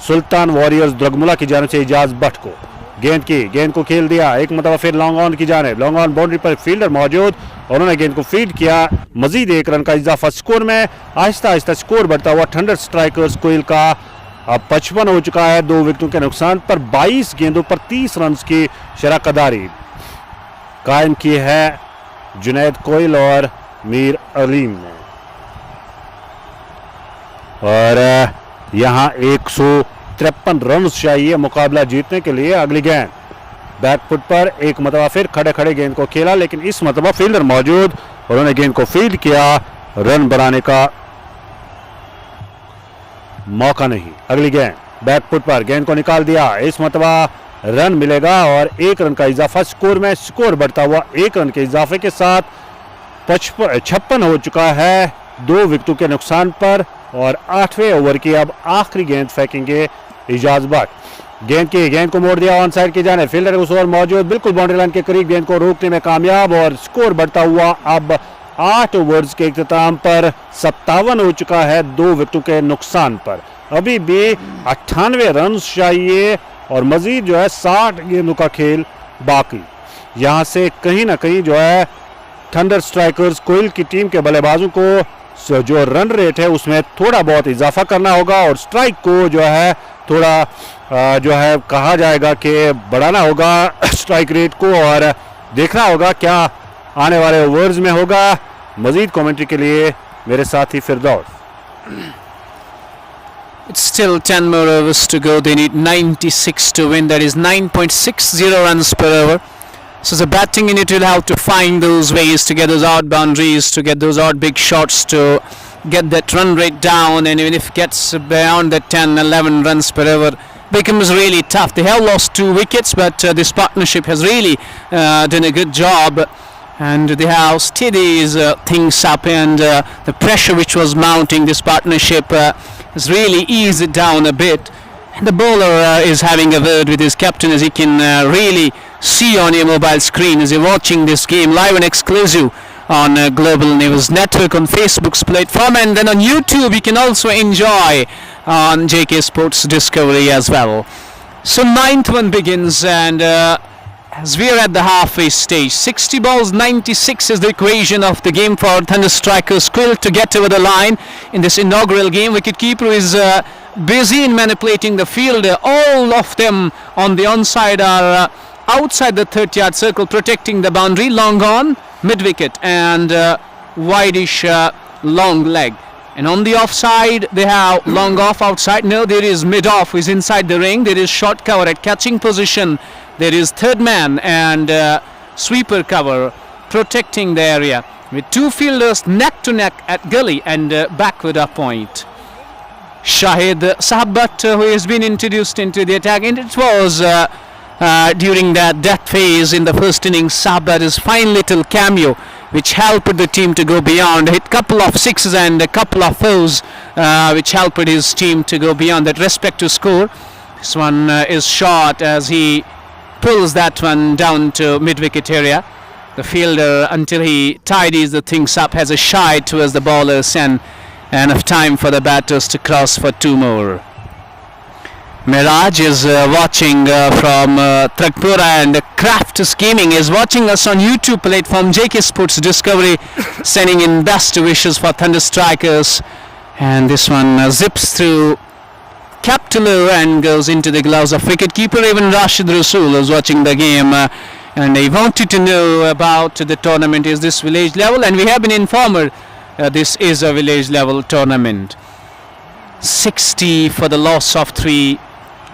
सुल्तान वॉरियर्स द्रगमुला की जानिब से इजाज भट्ट को। गेंद को खेल दिया, एक मतलब फिर लॉन्ग ऑन की जानिब, लॉन्ग ऑन बाउंड्री पर फील्डर मौजूद और उन्होंने गेंद को फीड किया। मजीद 1 रन का इजाफा स्कोर में, आहिस्ता आहिस्ता स्कोर बढ़ता हुआ थंडर स्ट्राइकर्स कोयल का अब 55 हो चुका है 2 विकेटों के नुकसान पर। 22 गेंदों पर 30 रन की शराकदारी कायम की है जुनैद कोयल और मीर अलीम ने और यहां 153 रन चाहिए मुकाबला जीतने के लिए। अगली गेंद बैकफुट पर एक मरतबा फिर खड़े खड़े गेंद को खेला, लेकिन इस मरतबा फील्डर मौजूद और उन्होंने गेंद को फील्ड किया, रन बनाने का मौका नहीं। अगली गेंद बैकफुट पर गेंद को निकाल दिया, इस मरतबा रन मिलेगा और 1 रन का इजाफा स्कोर में, स्कोर बढ़ता हुआ 1 रन के इजाफे के साथ 56 हो चुका है 2 विकेटों के नुकसान पर और 8वें ओवर की अब आखिरी गेंद फेंकेंगे इजाज भट्ट। गेंद को मोड़ दिया ऑन साइड की जाने, फील्डर उस ओवर मौजूद, बिल्कुल बाउंड्री लाइन के करीब गेंद को रोकने में कामयाब और स्कोर बढ़ता हुआ अब 8 ओवर्स के इख्तिताम पर 57 हो चुका है 2 विकेटों के नुकसान पर। अभी भी 98 रन चाहिए और मजीद जो है 60 गेंदों का खेल बाकी। यहां से कहीं ना कहीं जो है थंडर स्ट्राइकर्स कोयल की टीम के बल्लेबाजों को जो रन रेट है उसमें थोड़ा बहुत इजाफा करना होगा और स्ट्राइक को जो है थोड़ा जो है कहा जाएगा कि बढ़ाना होगा स्ट्राइक रेट को और देखना होगा क्या आने वाले ओवर्स में होगा। मजीद कमेंट्री के लिए मेरे साथी फिरदौस। It's still 10 more overs to go. They need 96 to win. That is 9.60 runs per over. So the batting unit will have to find those ways to get those odd boundaries, to get those odd big shots, to get that run rate down. And even if it gets beyond the 10, 11 runs per over, becomes really tough. They have lost 2 wickets, but this partnership has really done a good job. And they have steadied things up, and the pressure which was mounting this partnership has really eased it down a bit. And the bowler is having a word with his captain, as he can really see on your mobile screen as you're watching this game live and exclusive on Global News Network on Facebook's platform, and then on YouTube you can also enjoy on JK Sports Discovery as well. So 9th one begins, and as we are at the halfway stage, 60 balls, 96 is the equation of the game for Thunder Strikers Quilt to get over the line in this inaugural game. Wicketkeeper is busy in manipulating the field. All of them on the onside are outside the 30-yard circle, protecting the boundary. Long on, mid-wicket, and wideish long leg. And on the offside, they have long off outside. No, there is mid-off, who is inside the ring. There is short cover at catching position. There is third man and sweeper cover protecting the area, with 2 fielders neck to neck at gully and backward up point. Shahid Sahabat, who has been introduced into the attack, and it was during that death phase in the first innings, Sahabat's fine little cameo which helped the team to go beyond. Hit couple of sixes and a couple of fours which helped his team to go beyond that respective score. This one is short as he pulls that one down to mid-wicket area. The fielder, until he tidies the things up, has a shy towards the bowlers, and enough time for the batters to cross for 2 more. Miraj is watching from Drugmulla, and Craft Scheming is watching us on YouTube platform JK Sports Discovery, sending in best wishes for Thunder Strikers. And this one zips through Captolo and goes into the gloves of wicketkeeper. Even Rashid Rasool is watching the game, and he wanted to know about the tournament. Is this village level? And we have been informed this is a village level tournament. 60 for the loss of 3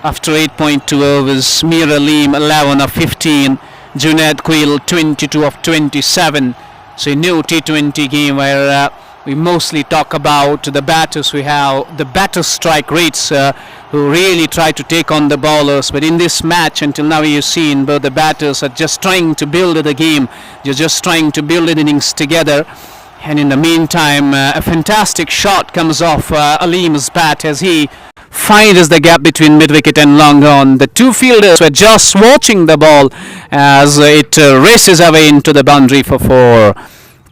after 8.2 overs. Mir Aleem 11 of 15. Junaid Quill 22 of 27. So a new T20 game where we mostly talk about the batters. We have the batter strike rates who really try to take on the bowlers, but in this match until now you've seen both the batters are just trying to build the game. They're just trying to build the innings together, and in the meantime a fantastic shot comes off Aleem's bat as he finds the gap between mid-wicket and long on. The 2 fielders were just watching the ball as it races away into the boundary for 4.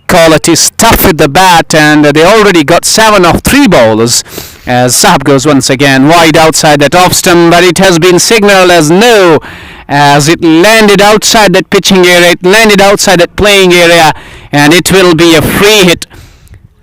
Quality stuff with the bat, and they already got 7 of 3 bowlers as Saab goes once again wide outside that off stump, but it has been signalled as no, as it landed outside that pitching area, it landed outside that playing area, and it will be a free hit.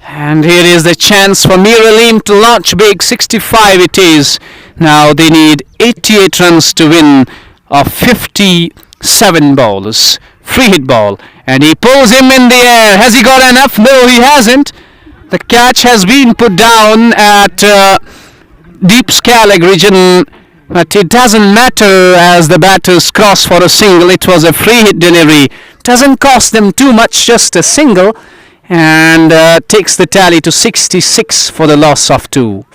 And here is the chance for Mir Aleem to launch big. 65 it is. Now they need 88 runs to win of 57 bowlers. Free hit ball, and he pulls him in the air. Has he got enough? No, he hasn't. The catch has been put down at deep Scalag region, but it doesn't matter as the batters cross for a single. It was a free hit delivery. Doesn't cost them too much, just a single, and takes the tally to 66 for the loss of 2.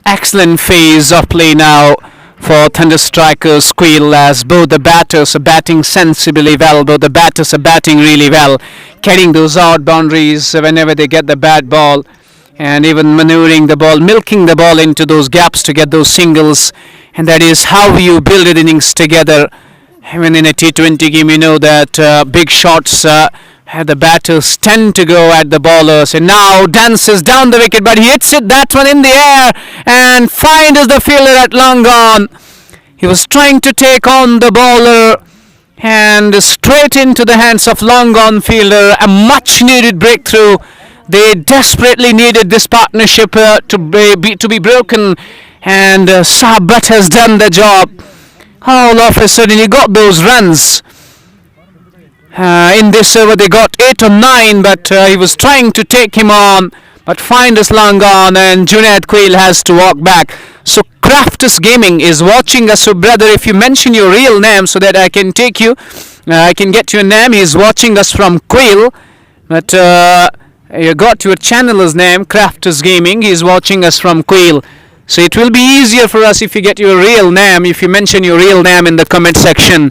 Excellent phase of play now for Thunder Strikers Quill, as both the batters are batting sensibly well. Both the batters are batting really well, carrying those odd boundaries whenever they get the bad ball, and even maneuvering the ball, milking the ball into those gaps to get those singles. And that is how you build an innings together. Even in a T20 game, you know that big shots the batters tend to go at the bowlers, and now dances down the wicket, but he hits it, that one in the air, and finds the fielder at long on. He was trying to take on the bowler, and straight into the hands of long on fielder. A much needed breakthrough. They desperately needed this partnership to be broken, and Sabat has done the job. All of a sudden he got those runs. In this over they got 8 or 9, but he was trying to take him on, but find us long gone, and Junaid Quill has to walk back. So Craftus Gaming is watching us. So brother, if you mention your real name so that I can take you, I can get your name. He's watching us from Quill, but you got your channel's name, Craftus Gaming. He's watching us from Quill. So it will be easier for us if you get your real name, if you mention your real name in the comment section.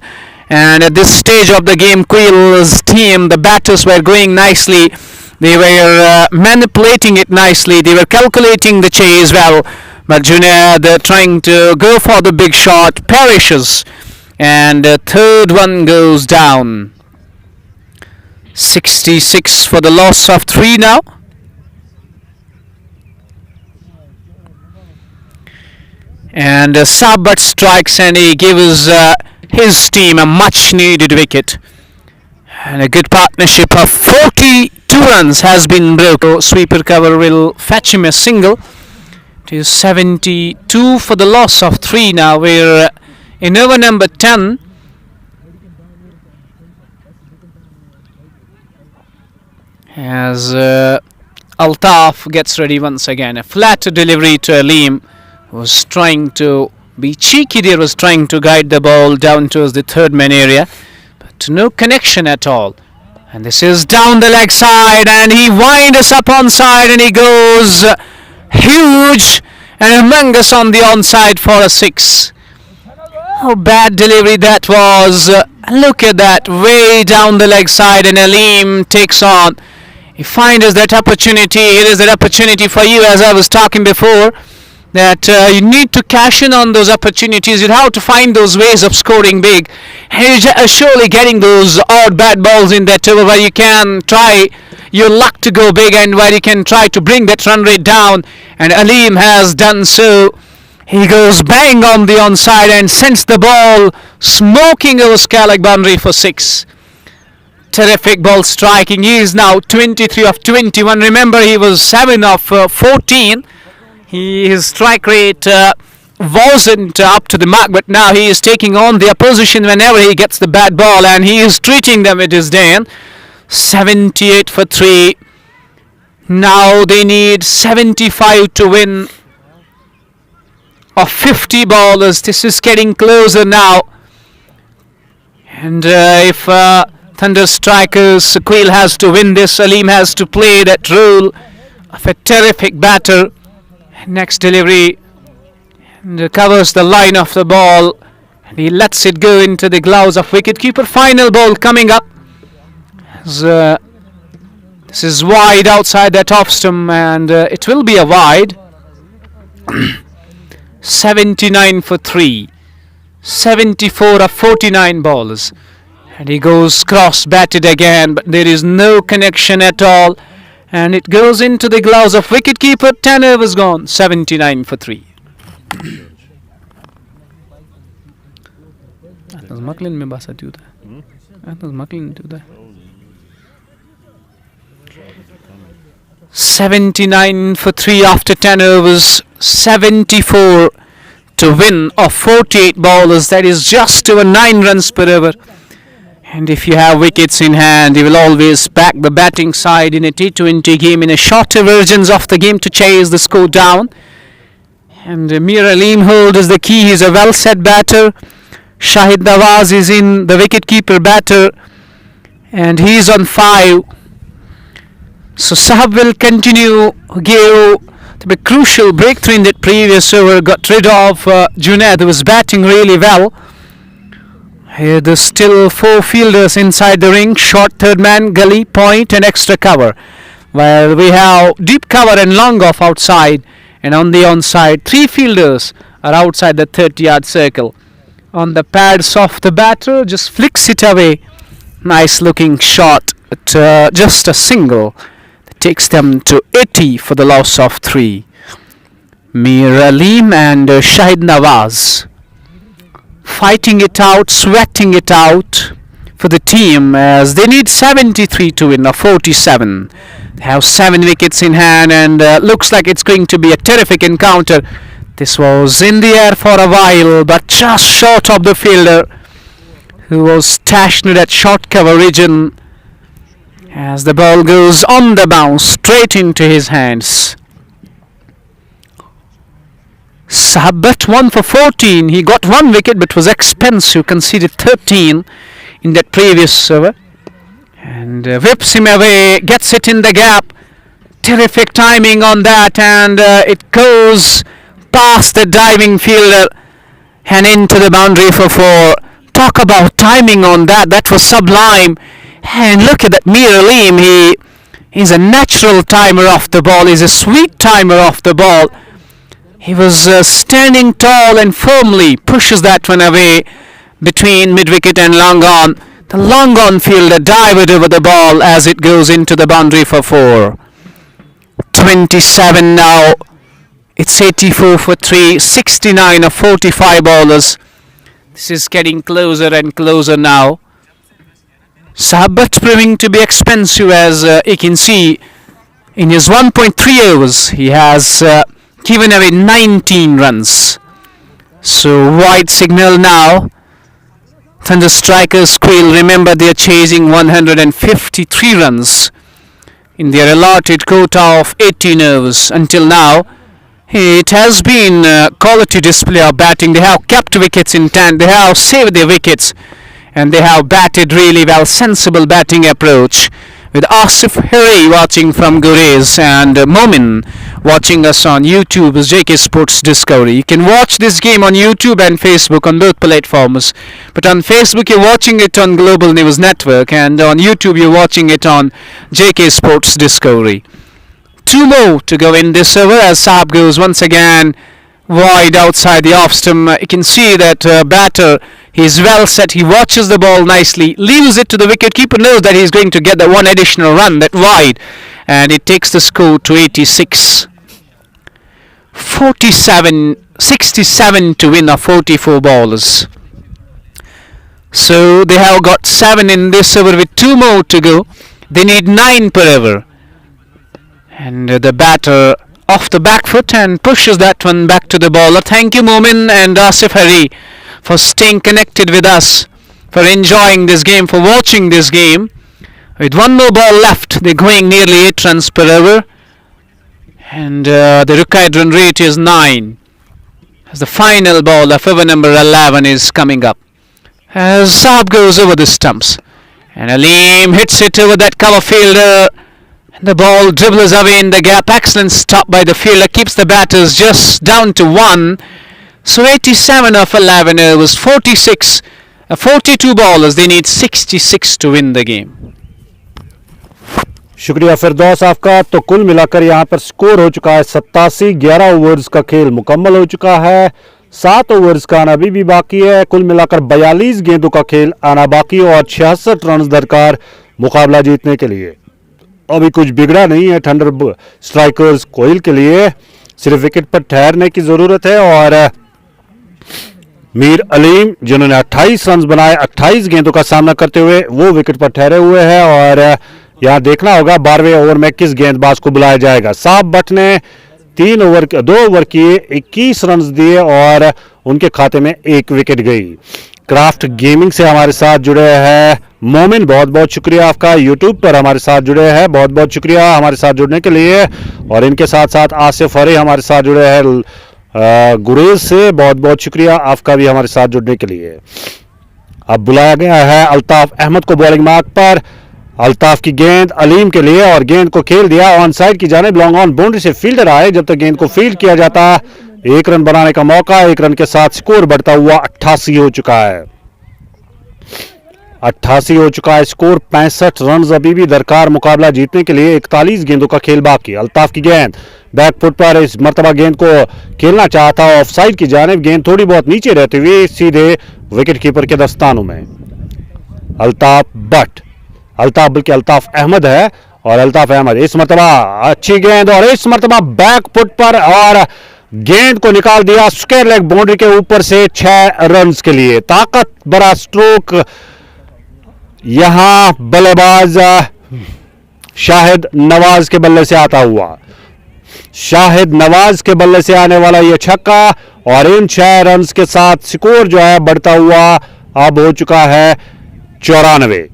And at this stage of the game, Quill's team, the batters were going nicely. They were manipulating it nicely. They were calculating the chase well. But Junaid trying to go for the big shot, perishes. And the third one goes down. 66 for the loss of 3 now. And Sabat strikes and he gives his team a much needed wicket. And a good partnership of 42 runs has been broken. Sweeper cover will fetch him a single. It is 72 for the loss of 3 now. We're in over number 10. As Altaf gets ready once again. A flat delivery to Aleem, was trying to be cheeky there, was trying to guide the ball down towards the third man area, but no connection at all. And this is down the leg side, and he winds up onside, and he goes huge and humongous on the onside for a 6. How bad delivery that was. Look at that, way down the leg side, and Aleem takes on. He finds that opportunity. It is that opportunity for you, as I was talking before, that you need to cash in on those opportunities. You have to find those ways of scoring big. And you're surely getting those odd bad balls in that over where you can try your luck to go big and where you can try to bring that run rate down. And Aleem has done so. He goes bang on the onside and sends the ball smoking over Skalak boundary for 6. Terrific ball striking. He is now 23 of 21. Remember, he was 7 of 14. His strike rate wasn't up to the mark, but now he is taking on the opposition whenever he gets the bad ball, and he is treating them with disdain. 78 for 3. Now they need 75 to win. Of 50 ballers, this is getting closer now. And if Thunder Strikers, Quill has to win this, Aleem has to play that role of a terrific batter. Next delivery, and covers the line of the ball, and he lets it go into the gloves of wicketkeeper. Final ball coming up. This is wide outside that off stump, and it will be a wide. 79 for 3. 74 of 49 balls. And he goes cross-batted again, but there is no connection at all. And it goes into the gloves of wicketkeeper. 10 overs gone. 79 for 3. Atlas Maklin में बासा तूता. Atlas Maklin Tuta. 79 for 3 after 10 overs. 74 to win of 48 bowlers. That is just over 9 runs per over. And if you have wickets in hand, you will always back the batting side in a T20 game, in a shorter versions of the game to chase the score down. And Mir Aleem holds the key. He's a well set batter. Shahid Nawaz is in, the wicketkeeper batter, and he's on 5. So Sahab will continue. Give the crucial breakthrough in that previous over. Got rid of Junaid, who was batting really well. Here there's still 4 fielders inside the ring. Short third man, gully, point and extra cover. While we have deep cover and long off outside. And on the onside, 3 fielders are outside the 30-yard circle. On the pads of the batter, just flicks it away. Nice looking shot, but just a single. That takes them to 80 for the loss of 3. Mir Aleem and Shahid Nawaz fighting it out, sweating it out for the team, as they need 73 to win, or 47. They have 7 wickets in hand, and looks like it's going to be a terrific encounter. This was in the air for a while, but just short of the fielder, who was stationed at short cover region, as the ball goes on the bounce straight into his hands. Sahabat 1 for 14. He got 1 wicket but was expensive, conceded 13 in that previous over, and whips him away, gets it in the gap. Terrific timing on that, and it goes past the diving fielder and into the boundary for 4. Talk about timing on that. That was sublime. And look at that Mir Aleem. He's a natural timer off the ball. He's a sweet timer off the ball. He was standing tall and firmly pushes that one away between mid-wicket and long on. The long on fielder dived over the ball as it goes into the boundary for 4. 27 now. It's 84 for 3, 69 of 45 bowlers. This is getting closer and closer now. Sahabat proving to be expensive, as you can see. In his 1.3 overs, he has given away 19 runs. So wide signal now. Thunder Strikers Quilt, remember they are chasing 153 runs in their allotted quota of 18 overs. Until now, it has been a quality display of batting. They have kept wickets in hand, they have saved their wickets, and they have batted really well. Sensible batting approach, with Asif Hari watching from Gurez and Momin watching us on YouTube's JK Sports Discovery. You can watch this game on YouTube and Facebook on both platforms. But on Facebook you're watching it on Global News Network, and on YouTube you're watching it on JK Sports Discovery. 2 more to go in this over as Saab goes once again wide outside the off stump. You can see that batter, he's well set, he watches the ball nicely, leaves it to the wicketkeeper, knows that he's going to get that one additional run that wide, and it takes the score to 86. 67 to win of 44 bowlers. So they have got 7 in this over with 2 more to go. They need 9 per over. And the batter off the back foot and pushes that one back to the bowler. Thank you Momin and Asif Hari for staying connected with us, for enjoying this game, for watching this game. With 1 more ball left, they're going nearly 8 runs per over, and the required run rate is 9. As the final ball of over number 11 is coming up, as Saab goes over the stumps, and Aleem hits it over that cover fielder. The ball dribbles away in the gap. Excellent stop by the fielder, keeps the batters just down to 1. So 87 of 11 overs, 42 bowlers. They need 66 to win the game. शुक्रिया फिरदौस आपका। तो कुल मिलाकर यहाँ पर score हो चुका है 87। 11 ओवर्स का खेल मुकम्मल हो चुका है। 7 ओवर्स का आना अभी भी बाकी है। कुल मिलाकर 42 गेंदों का खेल आना बाकी और 66 रन दरकार मुकाबला जीतने के लिए। अभी कुछ बिगड़ा नहीं है थंडर स्ट्राइकर्स कोयल के लिए, सिर्फ विकेट पर ठहरने की जरूरत है। और मीर अलीम जिन्होंने 28 रन बनाए 28 गेंदों का सामना करते हुए, वो विकेट पर ठहरे हुए हैं। और यहां देखना होगा 12वें ओवर में किस गेंदबाज को बुलाया जाएगा। साहब भट्ट ने 2 ओवर किए 21 रन दिए और उनके खाते में 1 विकेट गई। क्राफ्ट गेमिंग से हमारे साथ जुड़े हैं मोमिन, बहुत बहुत शुक्रिया आपका। यूट्यूब पर हमारे साथ जुड़े हैं, बहुत बहुत शुक्रिया हमारे साथ जुड़ने के लिए। और इनके साथ साथ आसिफ हरी हमारे साथ जुड़े हैं गुरेज से, बहुत बहुत शुक्रिया आपका भी हमारे साथ जुड़ने के लिए। अब बुलाया गया है अल्ताफ अहमद को बॉलिंग मार्क पर। अल्ताफ की गेंद अलीम के लिए और गेंद को खेल दिया ऑन साइड की जानिब। लॉन्ग ऑन बाउंड्री से फील्डर आए, जब तक गेंद को फील्ड किया जाता 1 रन बनाने का मौका। 1 रन के साथ स्कोर बढ़ता हुआ 88 हो चुका है। 88 हो चुका है स्कोर। 65 रन अभी भी दरकार मुकाबला जीतने के लिए। 41 गेंदों का खेल बाकी। अल्ताफ की गेंद बैक फुट पर, इस मरतबा गेंद को खेलना चाहता ऑफ साइड की जानिब। गेंद थोड़ी बहुत नीचे रहती हुई सीधे विकेट कीपर के दस्तानों में। अल्ताफ बल्कि अल्ताफ अहमद है। और अल्ताफ अहमद इस मरतबा अच्छी गेंद और इस मरतबा बैक फुट पर और गेंद को निकाल दिया स्क्वायर लेग बाउंड्री के ऊपर से 6 रन के लिए। ताकत बड़ा स्ट्रोक यहां बल्लेबाज शाहिद नवाज के बल्ले से आता हुआ। शाहिद नवाज के बल्ले से आने वाला यह छक्का और इन 6 रन के साथ स्कोर जो है बढ़ता हुआ अब हो चुका है 94।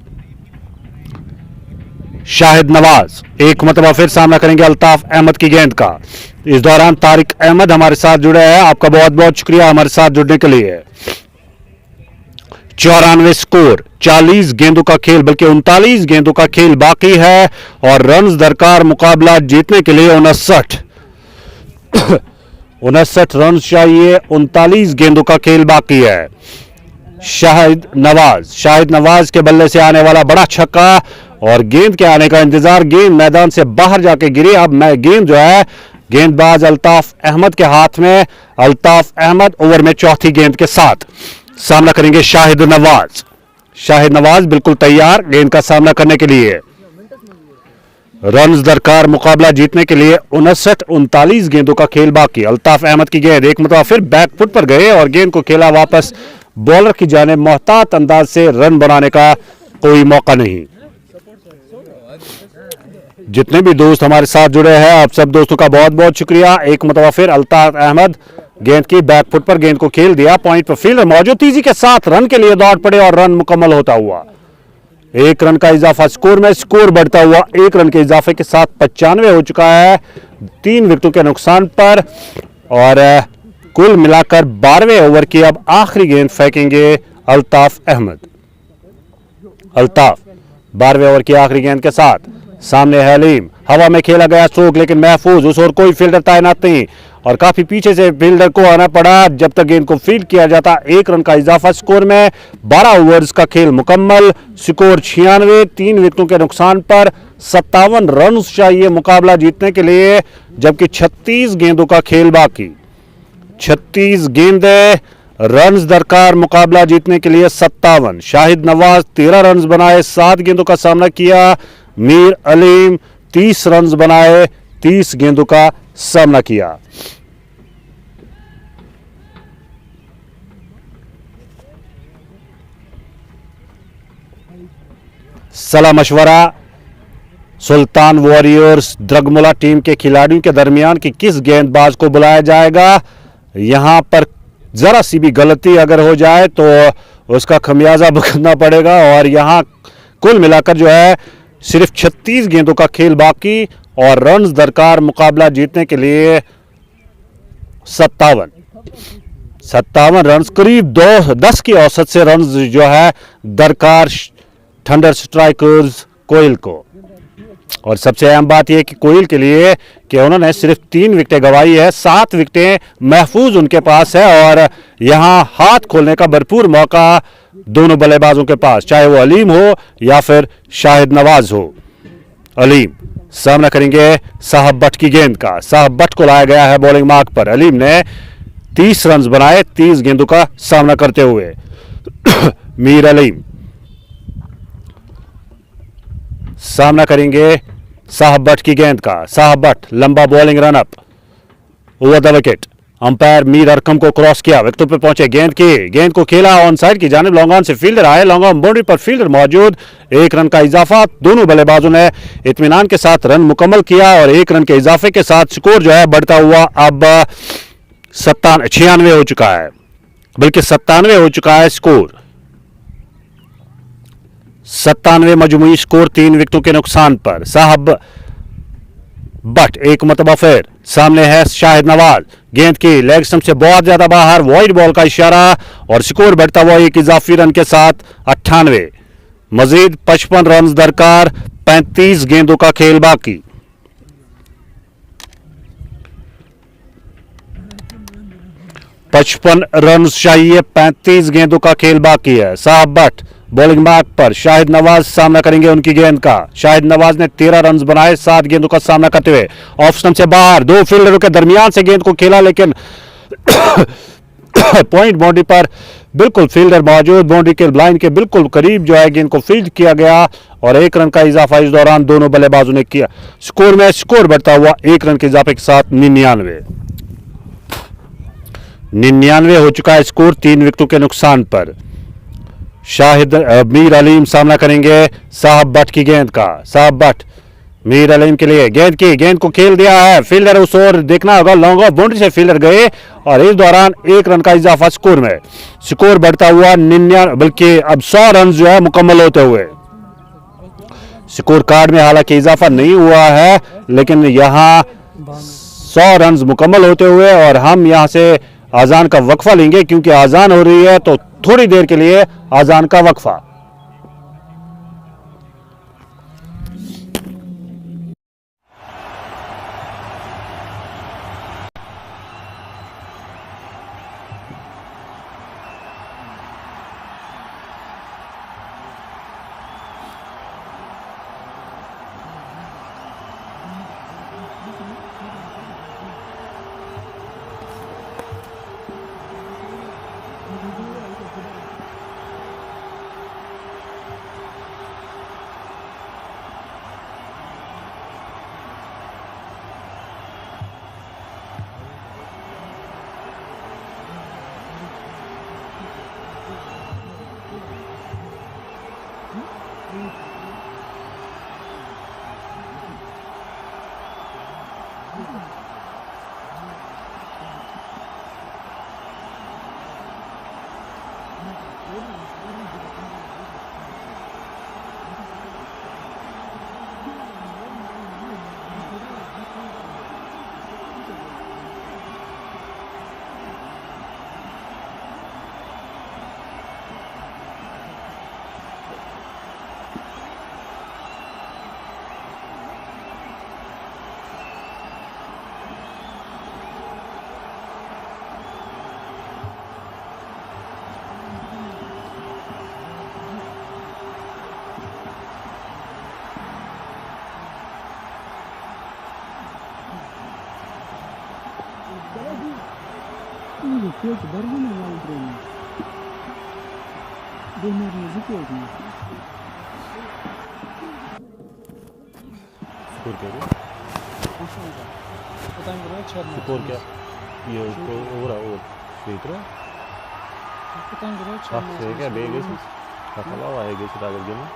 शाहिद नवाज एक मतबा फिर सामना करेंगे अल्ताफ अहमद की गेंद का। इस दौरान तारिक अहमद हमारे साथ जुड़े हैं, आपका बहुत बहुत शुक्रिया हमारे साथ जुड़ने के लिए। 94 स्कोर, 40 गेंदों का खेल बल्कि 39 गेंदों का खेल बाकी है और रन्स दरकार मुकाबला जीतने के लिए 59 रन चाहिए, 39 गेंदों का खेल बाकी है। शाहिद नवाज के बल्ले से आने वाला बड़ा छक्का और गेंद के आने का इंतजार, गेंद मैदान से बाहर जाके गिरी। अब मैं गेंद जो है गेंदबाज अल्ताफ अहमद के हाथ में। अल्ताफ अहमद ओवर में चौथी गेंद के साथ सामना करेंगे शाहिद नवाज बिल्कुल तैयार गेंद का सामना करने के लिए। रन्स दरकार मुकाबला जीतने के लिए 59-39 गेंदों का खेल बाकी। अल्ताफ अहमद की गेंद एक मतलब फिर बैक फुट पर गए और गेंद को खेला वापस बॉलर की जाने, मोहतात अंदाज से रन बनाने का कोई मौका नहीं। जितने भी दोस्त हमारे साथ जुड़े हैं आप सब दोस्तों का बहुत बहुत शुक्रिया। एक मतलब फिर अल्ताफ अहमद गेंद की बैक फुट पर गेंद को खेल दिया, पॉइंट पर फील्डर मौजूद, तेजी के साथ रन के लिए दौड़ पड़े और रन मुकम्मल होता हुआ 1 रन का इजाफा स्कोर में, स्कोर बढ़ता हुआ 1 रन के इजाफे के साथ 95 हो चुका है 3 विकेटों के नुकसान पर। और कुल मिलाकर 12वें ओवर की अब आखिरी गेंद फेंकेंगे अल्ताफ 12वें ओवर की आखिरी गेंद के साथ सामने है अलीम। हवा में खेला गया स्ट्रोक लेकिन महफूज, उस ओर कोई फील्डर तैनात नहीं और काफी पीछे से फील्डर को आना पड़ा जब तक गेंद को फील्ड किया जाता। 1 रन का इजाफा स्कोर में, 12 ओवर्स का खेल मुकम्मल, स्कोर 96, 3 विकेटों के नुकसान पर 57 रन चाहिए मुकाबला जीतने के लिए, जबकि 36 गेंदों का खेल बाकी। 36 गेंदें, रन्स दरकार मुकाबला जीतने के लिए 57। शाहिद नवाज 13 रन बनाए, 7 गेंदों का सामना किया। मीर अलीम 30 रन बनाए, 30 गेंदों का सामना किया। सलाह मशवरा सुल्तान वॉरियर्स द्रगमुला टीम के खिलाड़ियों के दरमियान कि किस गेंदबाज को बुलाया जाएगा। यहां पर जरा सी भी गलती अगर हो जाए तो उसका खमियाजा भुगतना पड़ेगा। और यहां कुल मिलाकर जो है सिर्फ 36 गेंदों का खेल बाकी और रन्स दरकार मुकाबला जीतने के लिए 57 रन्स, करीब 10 की औसत से रन्स जो है दरकार थंडर स्ट्राइकर्स कोयल को। और सबसे अहम बात यह कि कोयल के लिए कि उन्होंने सिर्फ 3 विकेटें गंवाई है, 7 विकेटें महफूज उनके पास है और यहां हाथ खोलने का भरपूर मौका दोनों बल्लेबाजों के पास, चाहे वो अलीम हो या फिर शाहिद नवाज हो। अलीम सामना करेंगे साहब बट की गेंद का। साहब बट को लाया गया है बॉलिंग मार्क पर। अलीम ने 30 रन बनाए 30 गेंदों का सामना करते हुए। मीर अलीम सामना करेंगे साहब बट की गेंद का। साहब बट लंबा bowling run up over the wicket. Umpire Mir Arkham को क्रॉस किया, विकेट पर पहुंचे, गेंद को खेला ऑन साइड की जानिब, लॉन्ग ऑन से फील्डर आए, लॉन्ग ऑन बाउंड्री पर फील्डर मौजूद। 1 रन का इजाफा, दोनों बल्लेबाजों ने इत्मीनान के साथ रन मुकम्मल किया और 1 रन के इजाफे के साथ स्कोर जो है बढ़ता हुआ अब 96 हो चुका है, बल्कि 97 हो चुका है स्कोर। 97 मजमूई स्कोर 3 विकेटों के नुकसान पर। साहब बट एक मतबा फिर सामने है शाहिद नवाज, गेंद की लेग स्टंप से बहुत ज्यादा बाहर, वाइड बॉल का इशारा और स्कोर बढ़ता हुआ एक इजाफी रन के साथ 98। मजीद 55 रन दरकार, 35 गेंदों का खेल बाकी। पचपन रन चाहिए, 35 गेंदों का खेल बाकी है। साहब बट बॉलिंग मार्क पर, शाहिद नवाज सामना करेंगे उनकी गेंद का। शाहिद नवाज ने 13 रन बनाए 7 गेंदों का सामना करते हुए। ऑफ स्टंप से बाहर 2 फील्डरों के दरमियान से गेंद को खेला लेकिन पॉइंट बाउंड्री पर बिल्कुल फील्डर मौजूद, बाउंड्री के लाइन के बिल्कुल करीब जो है गेंद को फील्ड किया गया और 1 रन का इजाफा इस दौरान दोनों बल्लेबाजों ने किया। स्कोर में स्कोर बढ़ता हुआ 1 रन के इजाफे के साथ 99 हो चुका है स्कोर 3 विकेटों के नुकसान पर। शाहिद मीर अलीम सामना करेंगे साहब बट की गेंद का। साहब बट मीर अलीम के लिए गेंद को खेल दिया है, फील्डर उस ओर देखना होगा, लॉन्ग ऑफ बाउंड्री से फील्डर गए और इस दौरान 1 रन का इजाफा स्कोर में, स्कोर बढ़ता हुआ 99 बल्कि अब 100 रन जो है मुकम्मल होते हुए। स्कोर कार्ड में हालांकि इजाफा नहीं हुआ है लेकिन यहाँ 100 रन मुकम्मल होते हुए और हम यहाँ से आजान का वक्फा लेंगे क्योंकि आजान हो रही है, तो थोड़ी देर के लिए आजान का वक्फा। Quilt barulho lá o treino. Behrampora Cup. Score क्या है? Потом играет черный. स्कोर क्या? ये ओवर देख रहा है? Потом играет हाँ черный. सही क्या बेग है कपला हुआ है किसी ताकत के में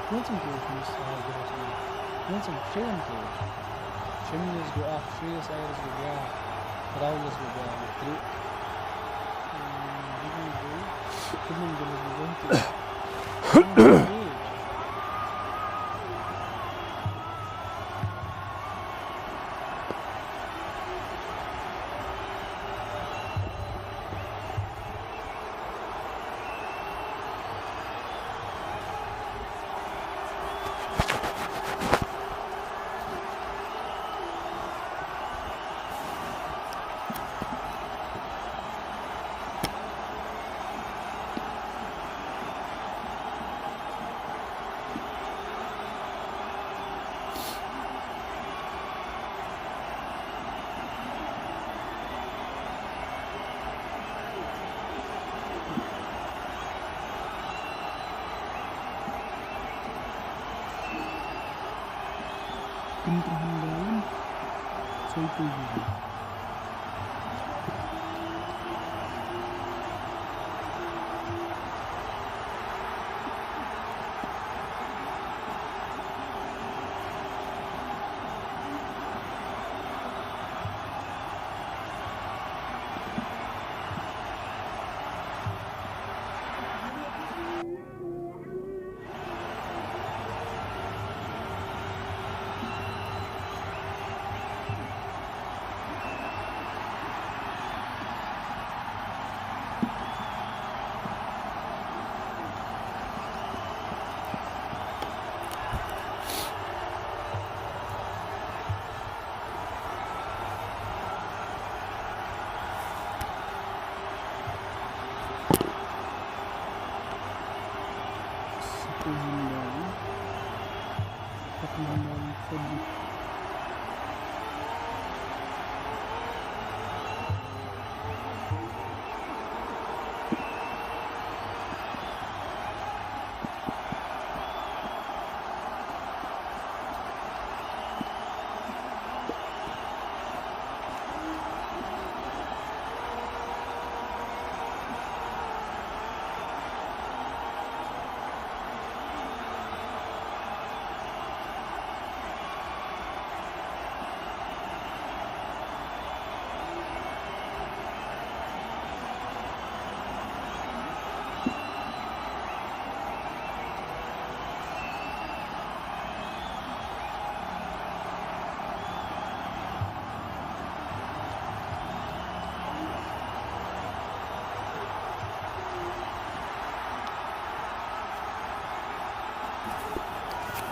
Quilt'in keyfimiz Quilt'in şeyin keyfi. Şeminiz bu ah, şuyuz ayırız bu ya. Ravlız bu ya. Kimin gülüz bu? Kementerian saya itu juga.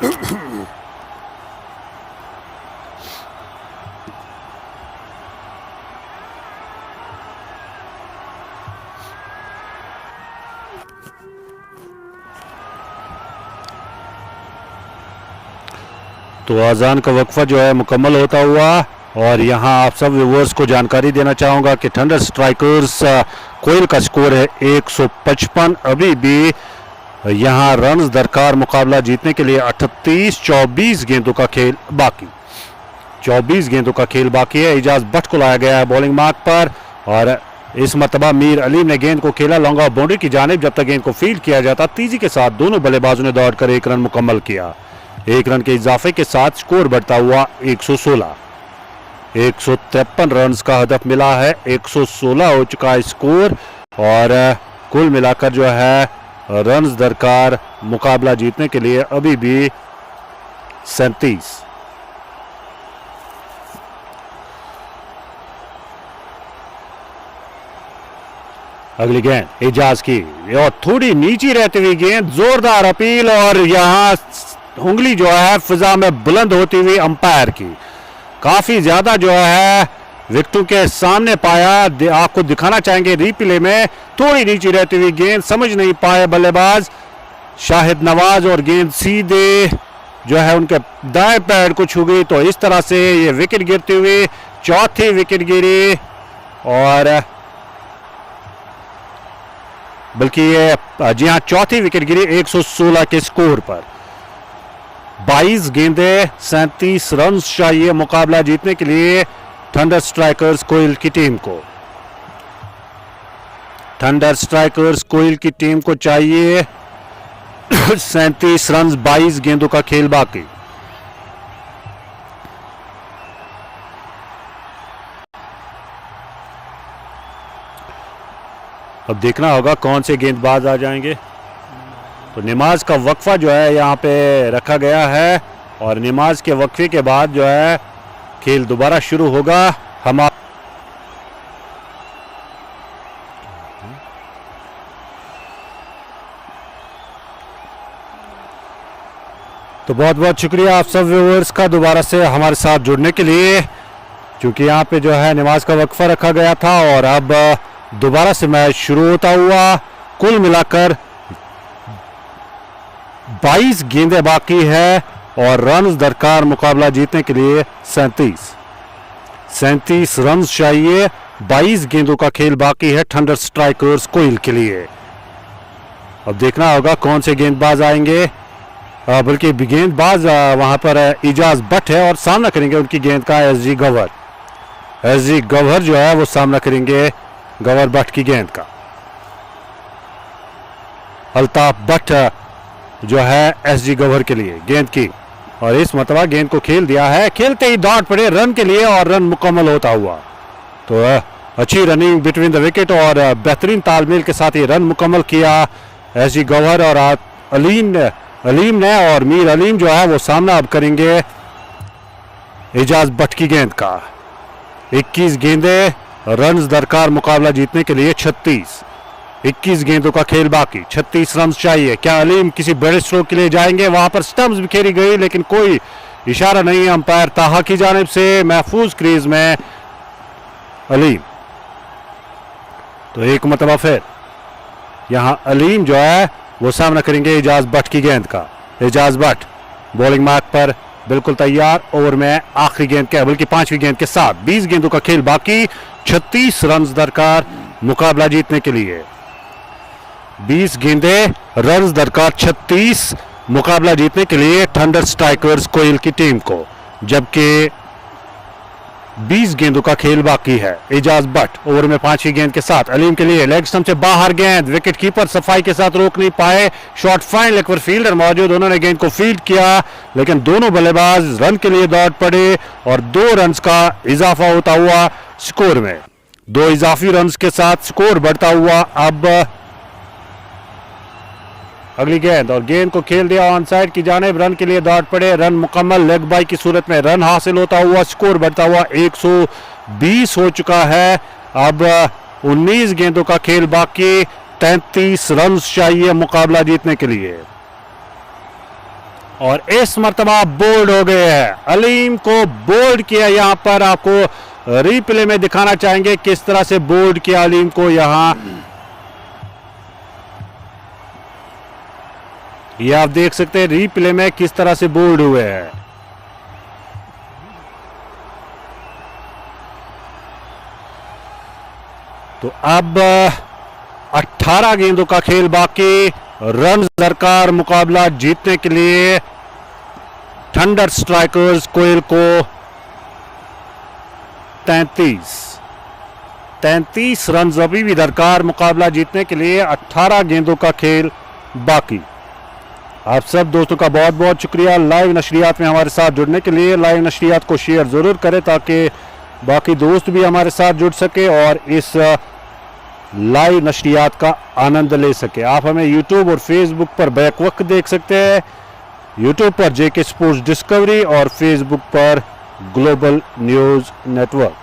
तो अजान का वक्फा जो है मुकम्मल होता हुआ, और यहाँ आप सब व्यूअर्स को जानकारी देना चाहूँगा कि थंडर स्ट्राइकर्स कोयल का स्कोर है 155। अभी भी यहाँ रन्स दरकार मुकाबला जीतने के लिए 38-24 गेंदों का खेल बाकी, 24 गेंदों का खेल बाकी है। इजाज भट्ट को लाया गया है बॉलिंग मार्क पर, और इस मरतबा मीर अलीम ने गेंद को खेला लॉन्ग ऑफ बाउंड्री की जानिब। जब तक गेंद को फील्ड किया जाता, तेजी के साथ दोनों बल्लेबाजों ने दौड़कर 1 रन मुकम्मल किया। 1 रन के इजाफे के साथ स्कोर बढ़ता हुआ 116। 153 रन का हदफ मिला है, 116 हो चुका है स्कोर, और कुल मिलाकर जो है रन्स दरकार मुकाबला जीतने के लिए अभी भी 37। अगली गेंद एजाज की, और थोड़ी नीची रहती हुई गेंद, जोरदार अपील, और यहां उंगली जो है फिजा में बुलंद होती हुई अंपायर की। काफी ज्यादा जो है विकेटों के सामने पाया, आपको दिखाना चाहेंगे रिप्ले में। थोड़ी नीचे रहती हुई गेंद, समझ नहीं पाए बल्लेबाज शाहिद नवाज, और गेंद सीधे जो है उनके दाएं पैर को छू गई। तो इस तरह से ये विकेट गिरती हुई चौथी विकेट गिरी, और बल्कि ये जी हाँ चौथी विकेट गिरी 116 के स्कोर पर। 22 गेंदें 37 रन चाहिए मुकाबला जीतने के लिए थंडर स्ट्राइकर्स कोयल की टीम को। थंडर स्ट्राइकर्स कोयल की टीम को चाहिए 37 रन, 22 गेंदों का खेल बाकी। अब देखना होगा कौन से गेंदबाज आ जाएंगे। तो नमाज का वक्फा जो है यहाँ पे रखा गया है, और नमाज के वक्फे के बाद जो है खेल दोबारा शुरू होगा। हम तो बहुत बहुत शुक्रिया आप सब व्यूअर्स का दोबारा से हमारे साथ जुड़ने के लिए, क्योंकि यहाँ पे जो है नमाज का वक्फा रखा गया था, और अब दोबारा से मैच शुरू होता हुआ। कुल मिलाकर 22 गेंदें बाकी है, और रन्स दरकार मुकाबला जीतने के लिए 37 रन चाहिए। 22 गेंदों का खेल बाकी है थंडर स्ट्राइकर्स कोयल के लिए। अब देखना होगा कौन से गेंदबाज आएंगे, बल्कि गेंदबाज वहां पर इजाज भट्ट है, और सामना करेंगे उनकी गेंद का एसजी गवर। एसजी गवर जो है वो सामना करेंगे गवर भट्ट की गेंद का। अल्ताफ भट्ट जो है एसजी गवर के लिए गेंद की, और इस मरतबा गेंद को खेल दिया है, खेलते ही दौड़ पड़े रन के लिए, और रन मुकम्मल होता हुआ। तो अच्छी रनिंग बिटवीन द विकेट, और बेहतरीन तालमेल के साथ ये रन मुकम्मल किया एसजी गवर और अलीम ने। और मीर अलीम जो है वो सामना अब करेंगे इजाज भट्ट की गेंद का। 21 गेंदें, रन्स दरकार मुकाबला जीतने के लिए 36। 21 गेंदों का खेल बाकी, 36 रन चाहिए। क्या अलीम किसी बड़े स्ट्रोक के लिए जाएंगे? वहां पर स्टंप्स बिखेरी गई, लेकिन कोई इशारा नहीं है अंपायर ताहा की जानिब से। महफूज क्रीज में अलीम। तो एक मरतबा फिर यहां अलीम जो है वो सामना करेंगे इजाज भट्ट की गेंद का। इजाज भट्ट बॉलिंग मार्क पर बिल्कुल तैयार, ओवर में आखिरी गेंद के बल्कि 5वीं गेंद के साथ 20 गेंदों का खेल बाकी, 36 रन दरकार मुकाबला जीतने के लिए। 20 गेंदें, रन दरकार 36 मुकाबला जीतने के लिए थंडर स्ट्राइकर्स कोयल की टीम को, जबकि 20 गेंदों का खेल बाकी है। इजाज भट्ट ओवर में 5वीं गेंद के साथ अलीम के लिए लेग स्टंप से बाहर गेंद, विकेट कीपर सफाई के साथ रोक नहीं पाए। शॉट फाइन, एक बार फील्डर मौजूद, उन्होंने गेंद को फील्ड किया, लेकिन दोनों बल्लेबाज रन के लिए दौड़ पड़े, और 2 रन का इजाफा होता हुआ स्कोर में। 2 इजाफी रन के साथ स्कोर बढ़ता हुआ। अब अगली गेंद, और गेंद को खेल दिया ऑन साइड की जानिब, रन के लिए दौड़ पड़े, रन मुकम्मल, लेग बाई की सूरत में रन हासिल होता हुआ, स्कोर बढ़ता हुआ 120 हो चुका है। अब 19 गेंदों का खेल बाकी, 33 रन चाहिए मुकाबला जीतने के लिए। और इस मर्तबा बोल्ड हो गए हैं, अलीम को बोल्ड किया। यहाँ पर आपको रिप्ले में दिखाना चाहेंगे किस तरह से बोल्ड किया अलीम को। यहाँ ये आप देख सकते हैं रिप्ले में किस तरह से बोल्ड हुए हैं। तो अब 18 गेंदों का खेल बाकी, रन दरकार मुकाबला जीतने के लिए थंडर स्ट्राइकर्स कोयल को 33 रन अभी भी दरकार मुकाबला जीतने के लिए। 18 गेंदों का खेल बाकी। आप सब दोस्तों का बहुत बहुत शुक्रिया लाइव नशरियात में हमारे साथ जुड़ने के लिए। लाइव नशरियात को शेयर ज़रूर करें ताकि बाकी दोस्त भी हमारे साथ जुड़ सके और इस लाइव नशरियात का आनंद ले सके। आप हमें यूट्यूब और फेसबुक पर बैक वक्त देख सकते हैं। यूट्यूब पर जेके स्पोर्ट्स डिस्कवरी और फेसबुक पर ग्लोबल न्यूज़ नेटवर्क।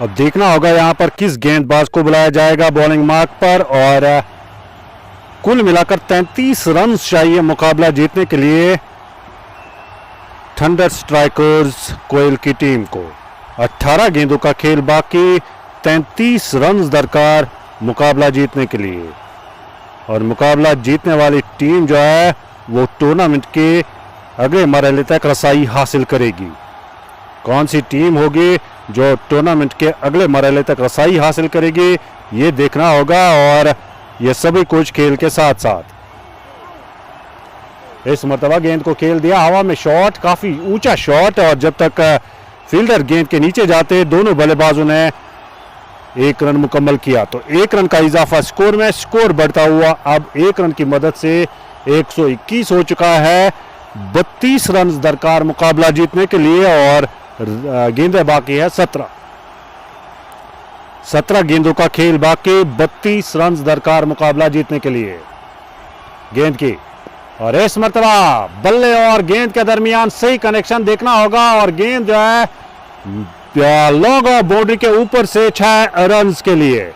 अब देखना होगा यहां पर किस गेंदबाज को बुलाया जाएगा बॉलिंग मार्क पर। और कुल मिलाकर 33 रन चाहिए मुकाबला जीतने के लिए थंडर स्ट्राइकर्स कोयल की टीम को। 18 गेंदों का खेल बाकी, 33 रन दरकार मुकाबला जीतने के लिए। और मुकाबला जीतने वाली टीम जो है वो टूर्नामेंट के अगले मरहले तक रसाई हासिल करेगी। कौन सी टीम होगी जो टूर्नामेंट के अगले मरहले तक रसाई हासिल करेगी ये देखना होगा। और ये सभी कुछ खेल के साथ साथ इस मरतबा गेंद को खेल दिया हवा में, शॉट काफी ऊंचा शॉट। और जब तक फील्डर गेंद के नीचे जाते दोनों बल्लेबाजों ने 1 रन मुकम्मल किया। तो 1 रन का इजाफा स्कोर में, स्कोर बढ़ता हुआ अब 1 रन की मदद से 121 हो चुका है। 32 रन दरकार मुकाबला जीतने के लिए और गेंदें बाकी है 17 गेंदों का खेल बाकी, 32 रन दरकार मुकाबला जीतने के लिए। गेंद की और इस मरतबा बल्ले और गेंद के दरमियान सही कनेक्शन देखना होगा। और गेंद जो है लॉन्ग बाउंड्री के ऊपर से 6 रन के लिए।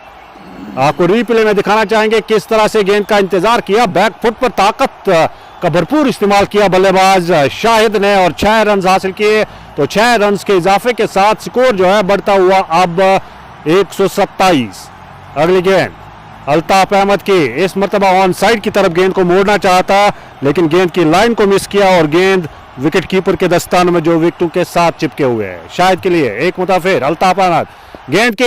आपको रिप्ले में दिखाना चाहेंगे किस तरह से गेंद का इंतजार किया। बैक फुट पर ताकत का भरपूर इस्तेमाल किया बल्लेबाज शाहिद ने और 6 रन हासिल किए। तो 6 रन के इजाफे के साथ स्कोर जो है बढ़ता हुआ अब 127। अगली गेंद अल्ताफ अहमद की, इस मरतबा ऑन साइड की तरफ गेंद को मोड़ना चाहता लेकिन गेंद की लाइन को मिस किया और गेंद विकेट कीपर के दस्तानों में जो विकेटों के साथ चिपके हुए हैं। शाहिद के लिए एक मुताफिर अल्ताफ अहमद, गेंद की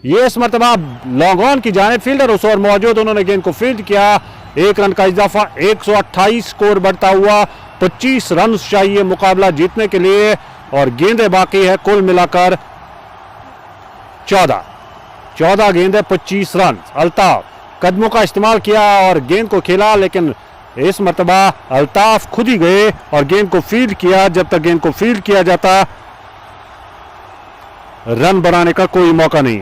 ये इस मरतबा लॉन्ग ऑन की जाने फील्डर उस और मौजूद, उन्होंने गेंद को फील्ड किया। 1 रन का इजाफा, 128 स्कोर बढ़ता हुआ। 25 रन चाहिए मुकाबला जीतने के लिए और गेंदें बाकी है कुल मिलाकर 14 गेंदें, 25 रन। अल्ताफ कदमों का इस्तेमाल किया और गेंद को खेला लेकिन इस मरतबा अल्ताफ खुद ही गए और गेंद को फील्ड किया। जब तक गेंद को फील्ड किया जाता रन बनाने का कोई मौका नहीं।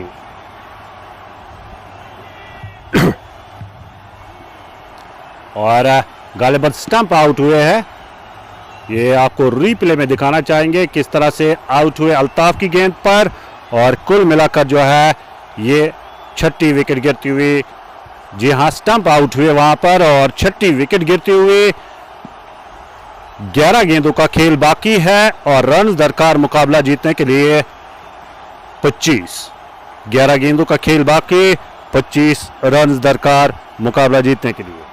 और गालिबन स्टंप आउट हुए हैं। ये आपको रिप्ले में दिखाना चाहेंगे किस तरह से आउट हुए अल्ताफ की गेंद पर। और कुल मिलाकर जो है ये 6ठी विकेट गिरती हुई, जी हां स्टंप आउट हुए वहां पर और 6ठी विकेट गिरती हुई। 11 गेंदों का खेल बाकी है और रन दरकार मुकाबला जीतने के लिए 25। 11 गेंदों का खेल बाकी, 25 रन दरकार मुकाबला जीतने के लिए।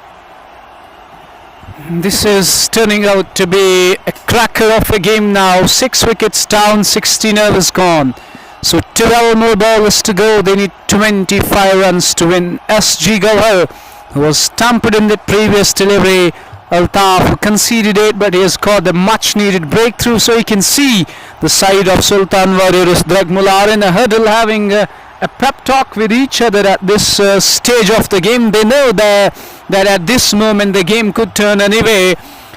This is turning out to be a cracker of a game now. 6 wickets down, 16 overs gone. So 12 more balls to go. They need 25 runs to win. SG Gawhar, who was stumped in the previous delivery. Altaf conceded it, but he has got the much needed breakthrough, so he can see the side of Sultan Warriors. Drugmulla are in a huddle having a prep talk with each other at this stage of the game. They know that at this moment the game could turn anyway.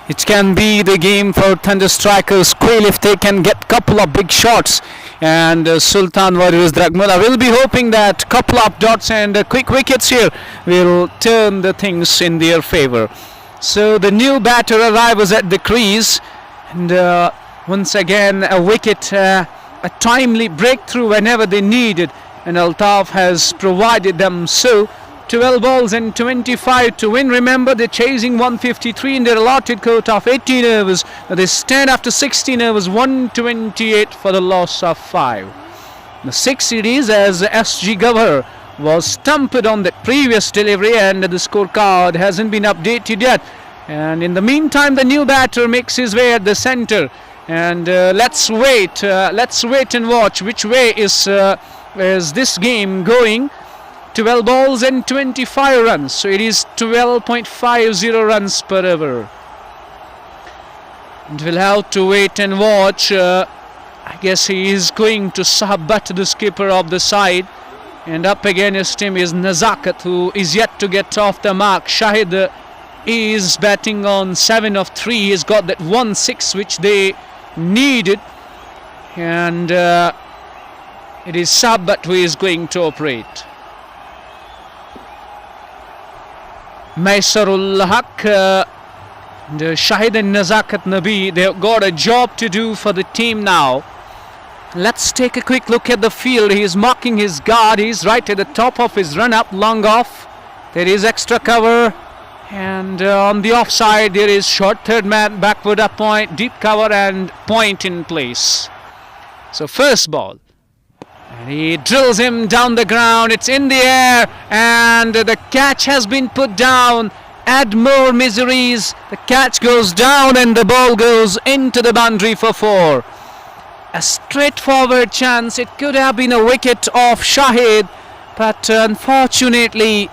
It can be the game for Thunder Strikers Quilt if they can get couple of big shots. And Sultan Warriors Drugmulla will be hoping that couple of dots and quick wickets here will turn the things in their favor. So the new batter arrives at the crease. And once again a wicket, a timely breakthrough whenever they needed, and Altaf has provided them so. 12 balls and 25 to win. Remember, they're chasing 153 in their allotted quota of 18 overs. Now they stand after 16 overs, 128 for the loss of 5. The 6 series as SG Gawhar was stumped on that previous delivery, and the scorecard hasn't been updated yet. And in the meantime, the new batter makes his way at the centre. And let's wait and watch which way is this game going. 12 balls and 25 runs, so it is 12.50 runs per over. And we'll have to wait and watch. I guess he is going to sub-butt the skipper of the side, and up against him is Nazakat, who is yet to get off the mark. Shahid is batting on 7 of 3. He's got that 1-6 which they needed, and it is Sub-butt who is going to operate. Maisarul Haq and Shahid and Nazakat Nabi, they've got a job to do for the team now. Let's take a quick look at the field. He is marking his guard. He's right at the top of his run-up, long off. There is extra cover, and on the offside there is short third man, backward up point, deep cover and point in place. So first ball, and he drills him down the ground. It's in the air, and the catch has been put down. Add more miseries. The catch goes down and the ball goes into the boundary for 4. A straightforward chance. It could have been a wicket off Shahid, but unfortunately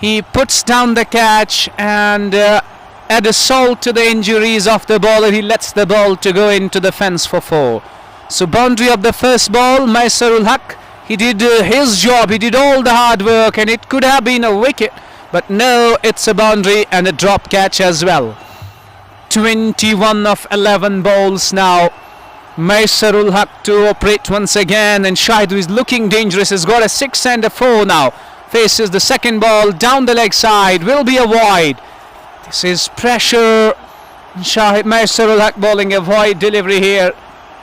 he puts down the catch, and add a salt to the injuries of the bowler. He lets the ball to go into the fence for 4. So boundary of the first ball, Maisarul Haq, he did his job, he did all the hard work, and it could have been a wicket, but no, it's a boundary and a drop catch as well. 21 of 11 balls now. Maisarul Haq to operate once again, and Shahid, who is looking dangerous, has got a 6 and a 4 now. Faces the second ball down the leg side, will be a wide. This is pressure. Shahid, Maisarul Haq bowling a wide delivery here.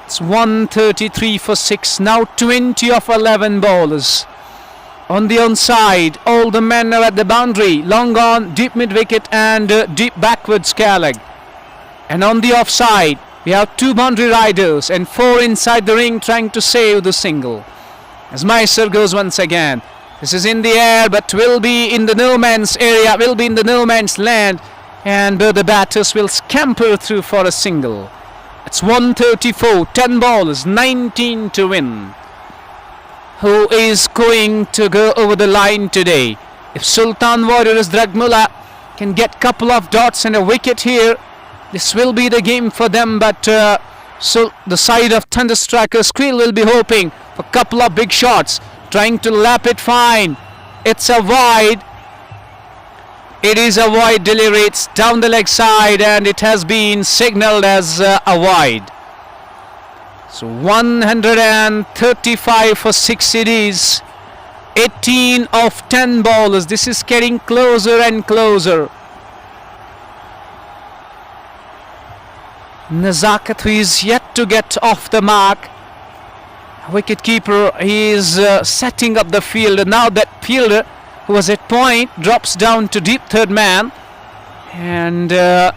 It's 133 for 6. Now 20 of 11 bowlers. On the onside, all the men are at the boundary. Long on, deep mid wicket and deep backward scare leg. And on the offside, we have 2 boundary riders and 4 inside the ring trying to save the single. As Mysore goes once again. This is in the air, but will be in the no man's area, will be in the no man's land. And the batters will scamper through for a single. It's 134, 10 balls, 19 to win. Who is going to go over the line today? If Sultan Warriors Drugmulla can get couple of dots and a wicket here, this will be the game for them. But so the side of Thunderstrikers Quilt will be hoping for a couple of big shots, trying to lap it fine. It's a wide. It is a wide delivery. It's down the leg side, and it has been signalled as a wide. So 135 for 6 it is. 18 of 10 bowlers. This is getting closer and closer. Nazakat, who is yet to get off the mark. Wicketkeeper, he is setting up the field. And now that fielder who was at point drops down to deep third man, and the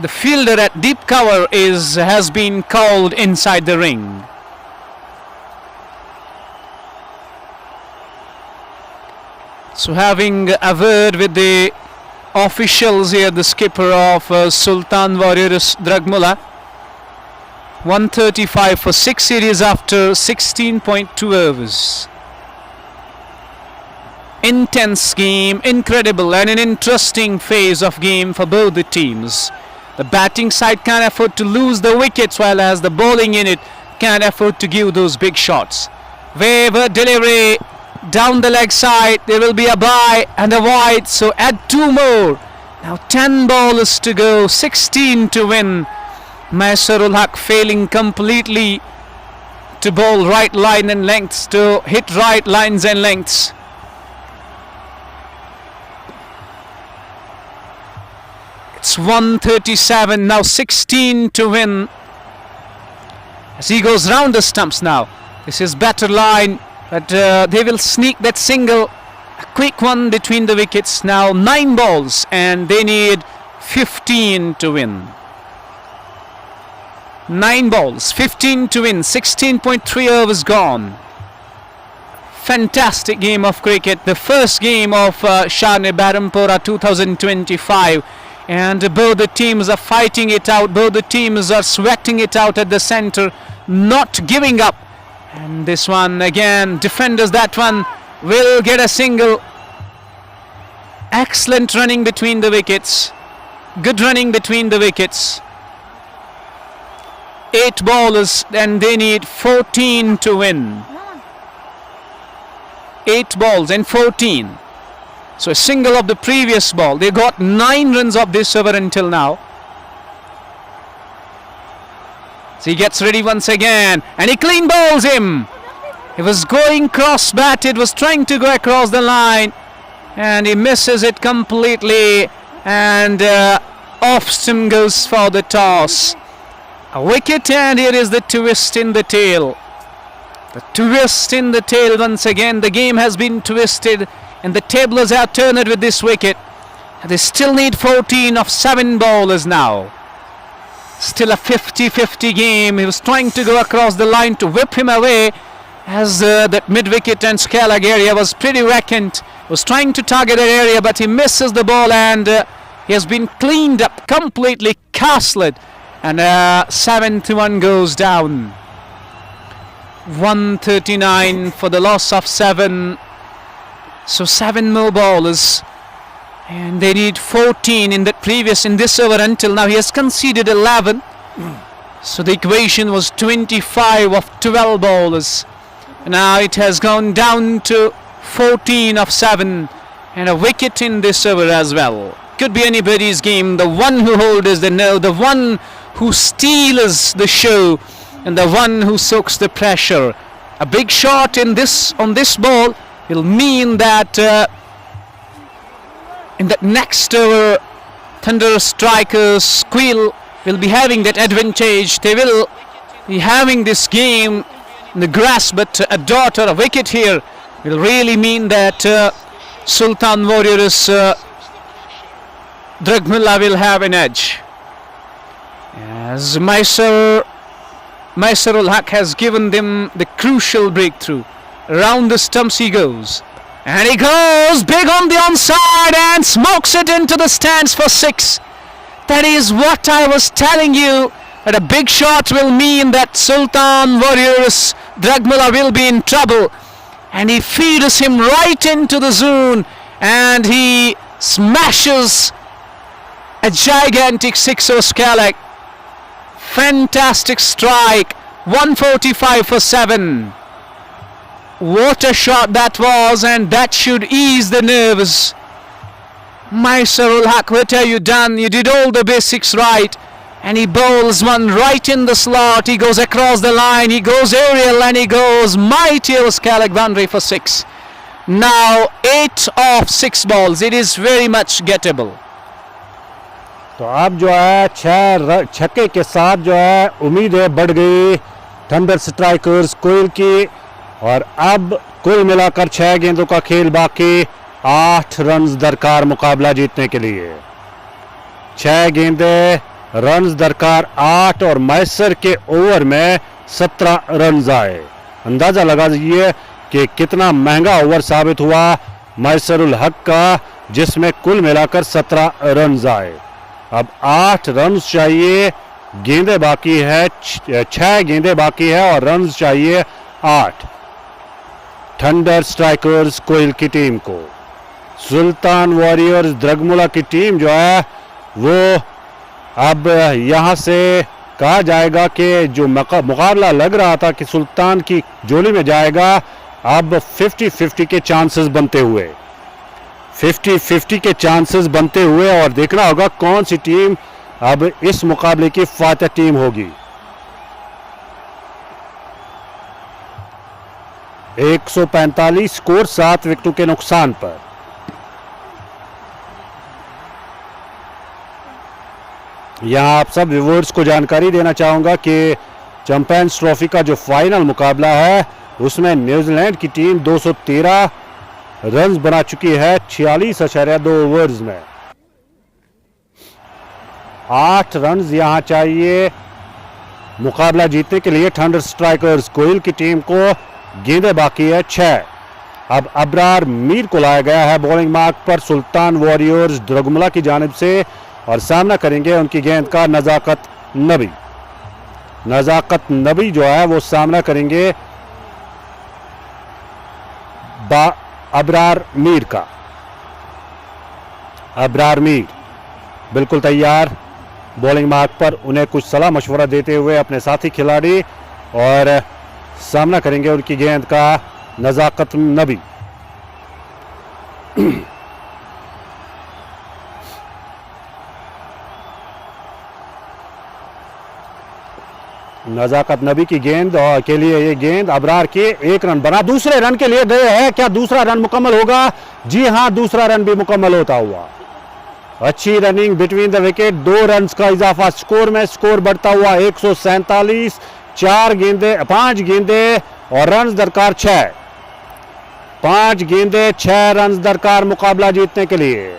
fielder at deep cover has been called inside the ring. So having a word with the officials here, the skipper of Sultan Warriors Drugmulla. 135 for 6 series after 16.2 overs. Intense game, incredible, and an interesting phase of game for both the teams. The batting side can't afford to lose the wickets, while as the bowling unit can't afford to give those big shots. Wayward delivery down the leg side. There will be a bye and a wide, so add 2 more. Now 10 bowlers to go, 16 to win. Maisarul Haq failing completely to bowl right line and lengths, to hit right lines and lengths. It's 137, now 16 to win. As he goes round the stumps now. This is better line, but they will sneak that single. A quick one between the wickets. Now 9 balls and they need 15 to win. 9 balls, 15 to win, 16.3 overs gone. Fantastic game of cricket. The first game of Shan Behrampora 2025. And both the teams are fighting it out. Both the teams are sweating it out at the centre, not giving up. And this one again, defenders, that one will get a single. Excellent running between the wickets. Good running between the wickets. 8 bowlers and they need 14 to win. 8 balls and 14. So a single of the previous ball. They got 9 runs of this over until now. So he gets ready once again and he clean bowls him. He was going cross batted, was trying to go across the line and he misses it completely, and off stump goes for the toss. A wicket, and here is the twist in the tail. The twist in the tail once again. The game has been twisted and the tablers are turned with this wicket. They still need 14 of 7 bowlers now. Still a 50-50 game. He was trying to go across the line to whip him away, as that mid-wicket and Scalag area was pretty vacant. Was trying to target that area, but he misses the ball, and he has been cleaned up, completely castled, and 7-1 goes down. 139 for the loss of 7. So 7 more bowlers, and they need 14 in this over until now. He has conceded 11. So the equation was 25 of 12 bowlers. Now it has gone down to 14 of 7 and a wicket in this over as well. Could be anybody's game. The one who holds the nerve, the one who steals the show, and the one who soaks the pressure. A big shot on this ball will mean that in that next over, Thunder strikers Quilt will be having that advantage. They will be having this game in the grasp, but a dot or a wicket here will really mean that Sultan Warriors Drugmulla will have an edge. As Maisarul Haq has given them the crucial breakthrough. Around the stumps he goes. And he goes big on the onside and smokes it into the stands for 6. That is what I was telling you. That a big shot will mean that Sultan Warriors Drugmulla will be in trouble. And he feeds him right into the zone. And he smashes a gigantic 6 over Scalag. Fantastic strike. 145 for 7. What a shot that was, and that should ease the nerves. Maisarul Haq, what have you done? You did all the basics right. And he bowls one right in the slot. He goes across the line. He goes aerial and he goes mighty over Scalag boundary for 6. Now 8 of 6 balls. It is very much gettable. तो अब जो है 6 छक्के के साथ जो है उम्मीदें बढ़ गई थंडर स्ट्राइकर्स क्विल्ट की, और अब कुल मिलाकर 6 गेंदों का खेल बाकी, 8 रन्स दरकार मुकाबला जीतने के लिए। 6 गेंदें, रन्स दरकार 8, और मैसर के ओवर में 17 रन्स आए। अंदाजा लगा दीजिए कि कितना महंगा ओवर साबित हुआ मैसरुल हक का, जिसमें कुल मिलाकर 17 रन्स आए। अब 8 रन्स चाहिए, गेंदें बाकी है 6 गेंदें बाकी है और रन्स चाहिए 8 थंडर स्ट्राइकर्स क्विल्ट की टीम को। सुल्तान वॉरियर्स द्रगमुला की टीम जो है वो अब यहां से कहा जाएगा कि जो मुकाबला लग रहा था कि सुल्तान की जोली में जाएगा, अब 50-50 के चांसेस बनते हुए 50-50 के चांसेस बनते हुए और देखना होगा कौन सी टीम अब इस मुकाबले की फातह टीम होगी। 145 स्कोर 7 विकेटों के नुकसान पर। यहाँ आप सब व्यूअर्स को जानकारी देना चाहूँगा कि चैंपियंस ट्रॉफी का जो फाइनल मुकाबला है उसमें न्यूजीलैंड की टीम 213 रन बना चुकी है 46.2 ओवर्स में। 8 रन यहाँ चाहिए मुकाबला जीतने के लिए थंडर स्ट्राइकर्स कोयल की टीम को। गेंदें बाकी है 6। अब अबरार मीर को लाया गया है बॉलिंग मार्क पर सुल्तान वॉरियर्स द्रगमुला की जानिब से और सामना करेंगे उनकी गेंद का नजाकत नबी। नजाकत नबी जो है वो सामना करेंगे अबरार मीर का। अबरार मीर बिल्कुल तैयार बॉलिंग मार्क पर, उन्हें कुछ सलाह मशवरा देते हुए अपने साथी खिलाड़ी, और सामना करेंगे उनकी गेंद का नजाकत नबी। नजाकत नबी की गेंद के लिए ये गेंद अबरार के 1 रन बना, दूसरे रन के लिए गए हैं। क्या दूसरा रन मुकम्मल होगा? जी हां, दूसरा रन भी मुकम्मल होता हुआ। अच्छी running between the wicket, 2 run का इजाफा स्कोर में, स्कोर बढ़ता हुआ 147। 5 गेंदे और रन दरकार 6। 5 गेंदे 6 रन दरकार मुकाबला जीतने के लिए।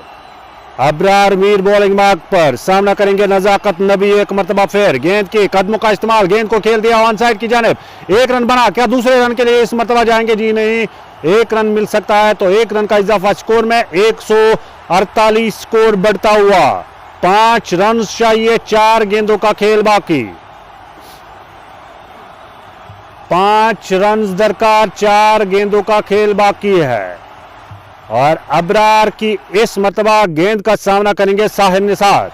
अबरार मीर बॉलिंग मार्क पर, सामना करेंगे नजाकत नबी। एक मरतबा फिर गेंद के कदमों का इस्तेमाल, गेंद को खेल दिया ऑन साइड की जानिब। 1 रन बना, क्या दूसरे रन के लिए इस मरतबा जाएंगे? जी नहीं, 1 रन मिल सकता है तो 1 रन का इजाफा स्कोर में, 148 स्कोर बढ़ता हुआ। 5 रन चाहिए, 4 गेंदों का खेल बाकी। 5 रन दरकार, 4 गेंदों का खेल बाकी है। और अबरार की इस मरतबा गेंद का सामना करेंगे साहिर निसार।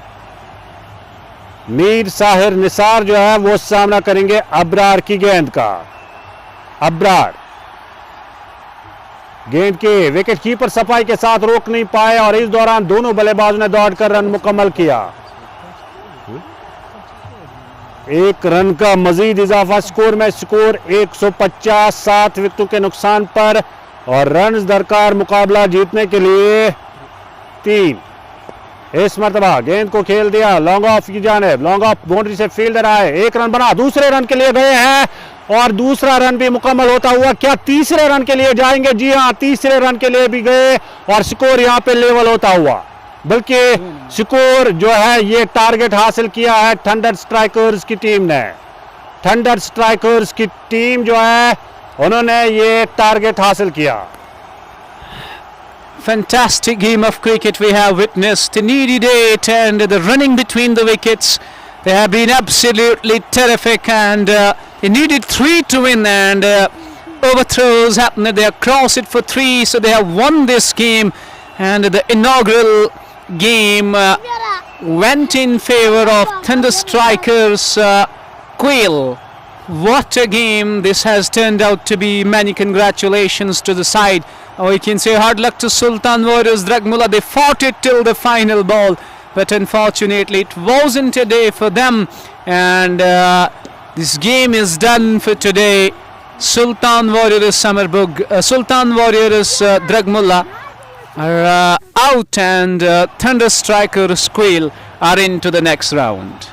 मीर साहिर निसार जो है वो सामना करेंगे अबरार की गेंद का। अबरार गेंद के विकेट कीपर सफाई के साथ रोक नहीं पाए और इस दौरान दोनों बल्लेबाजों ने दौड़कर रन मुकम्मल किया। 1 रन का मजीद इजाफा स्कोर में, स्कोर 150। 7 विकेटों के नुकसान पर और रन दरकार मुकाबला जीतने के लिए 3। इस मरतबा गेंद को खेल दिया लॉन्ग ऑफ की जानिब, लॉन्ग ऑफ बाउंड्री से फील्डर आए, 1 रन बना, दूसरे रन के लिए गए हैं और दूसरा रन भी मुकम्मल होता हुआ। क्या तीसरे रन के लिए जाएंगे? जी हां, तीसरे रन के लिए भी गए और स्कोर यहां पे लेवल होता हुआ। बल्कि स्कोर जो है ये टारगेट हासिल किया है थंडर स्ट्राइकर्स की टीम ने। थंडर स्ट्राइकर्स की टीम जो है उन्होंने ये टारगेट हासिल किया। Fantastic game of cricket we have witnessed. A needed it and the running between the wickets. They have been absolutely terrific and they needed 3 to win and overthrows happened. They have crossed it for 3, so they have won this game and the inaugural game went in favor of Thunder Strikers Quilt. What a game this has turned out to be. Many congratulations to the side. We can say hard luck to Sultan Warriors Drugmulla. They fought it till the final ball, but unfortunately it wasn't a day for them and this game is done for today. Sultan Warriors Drugmulla are out and Thunder Strikers Quilt are into the next round.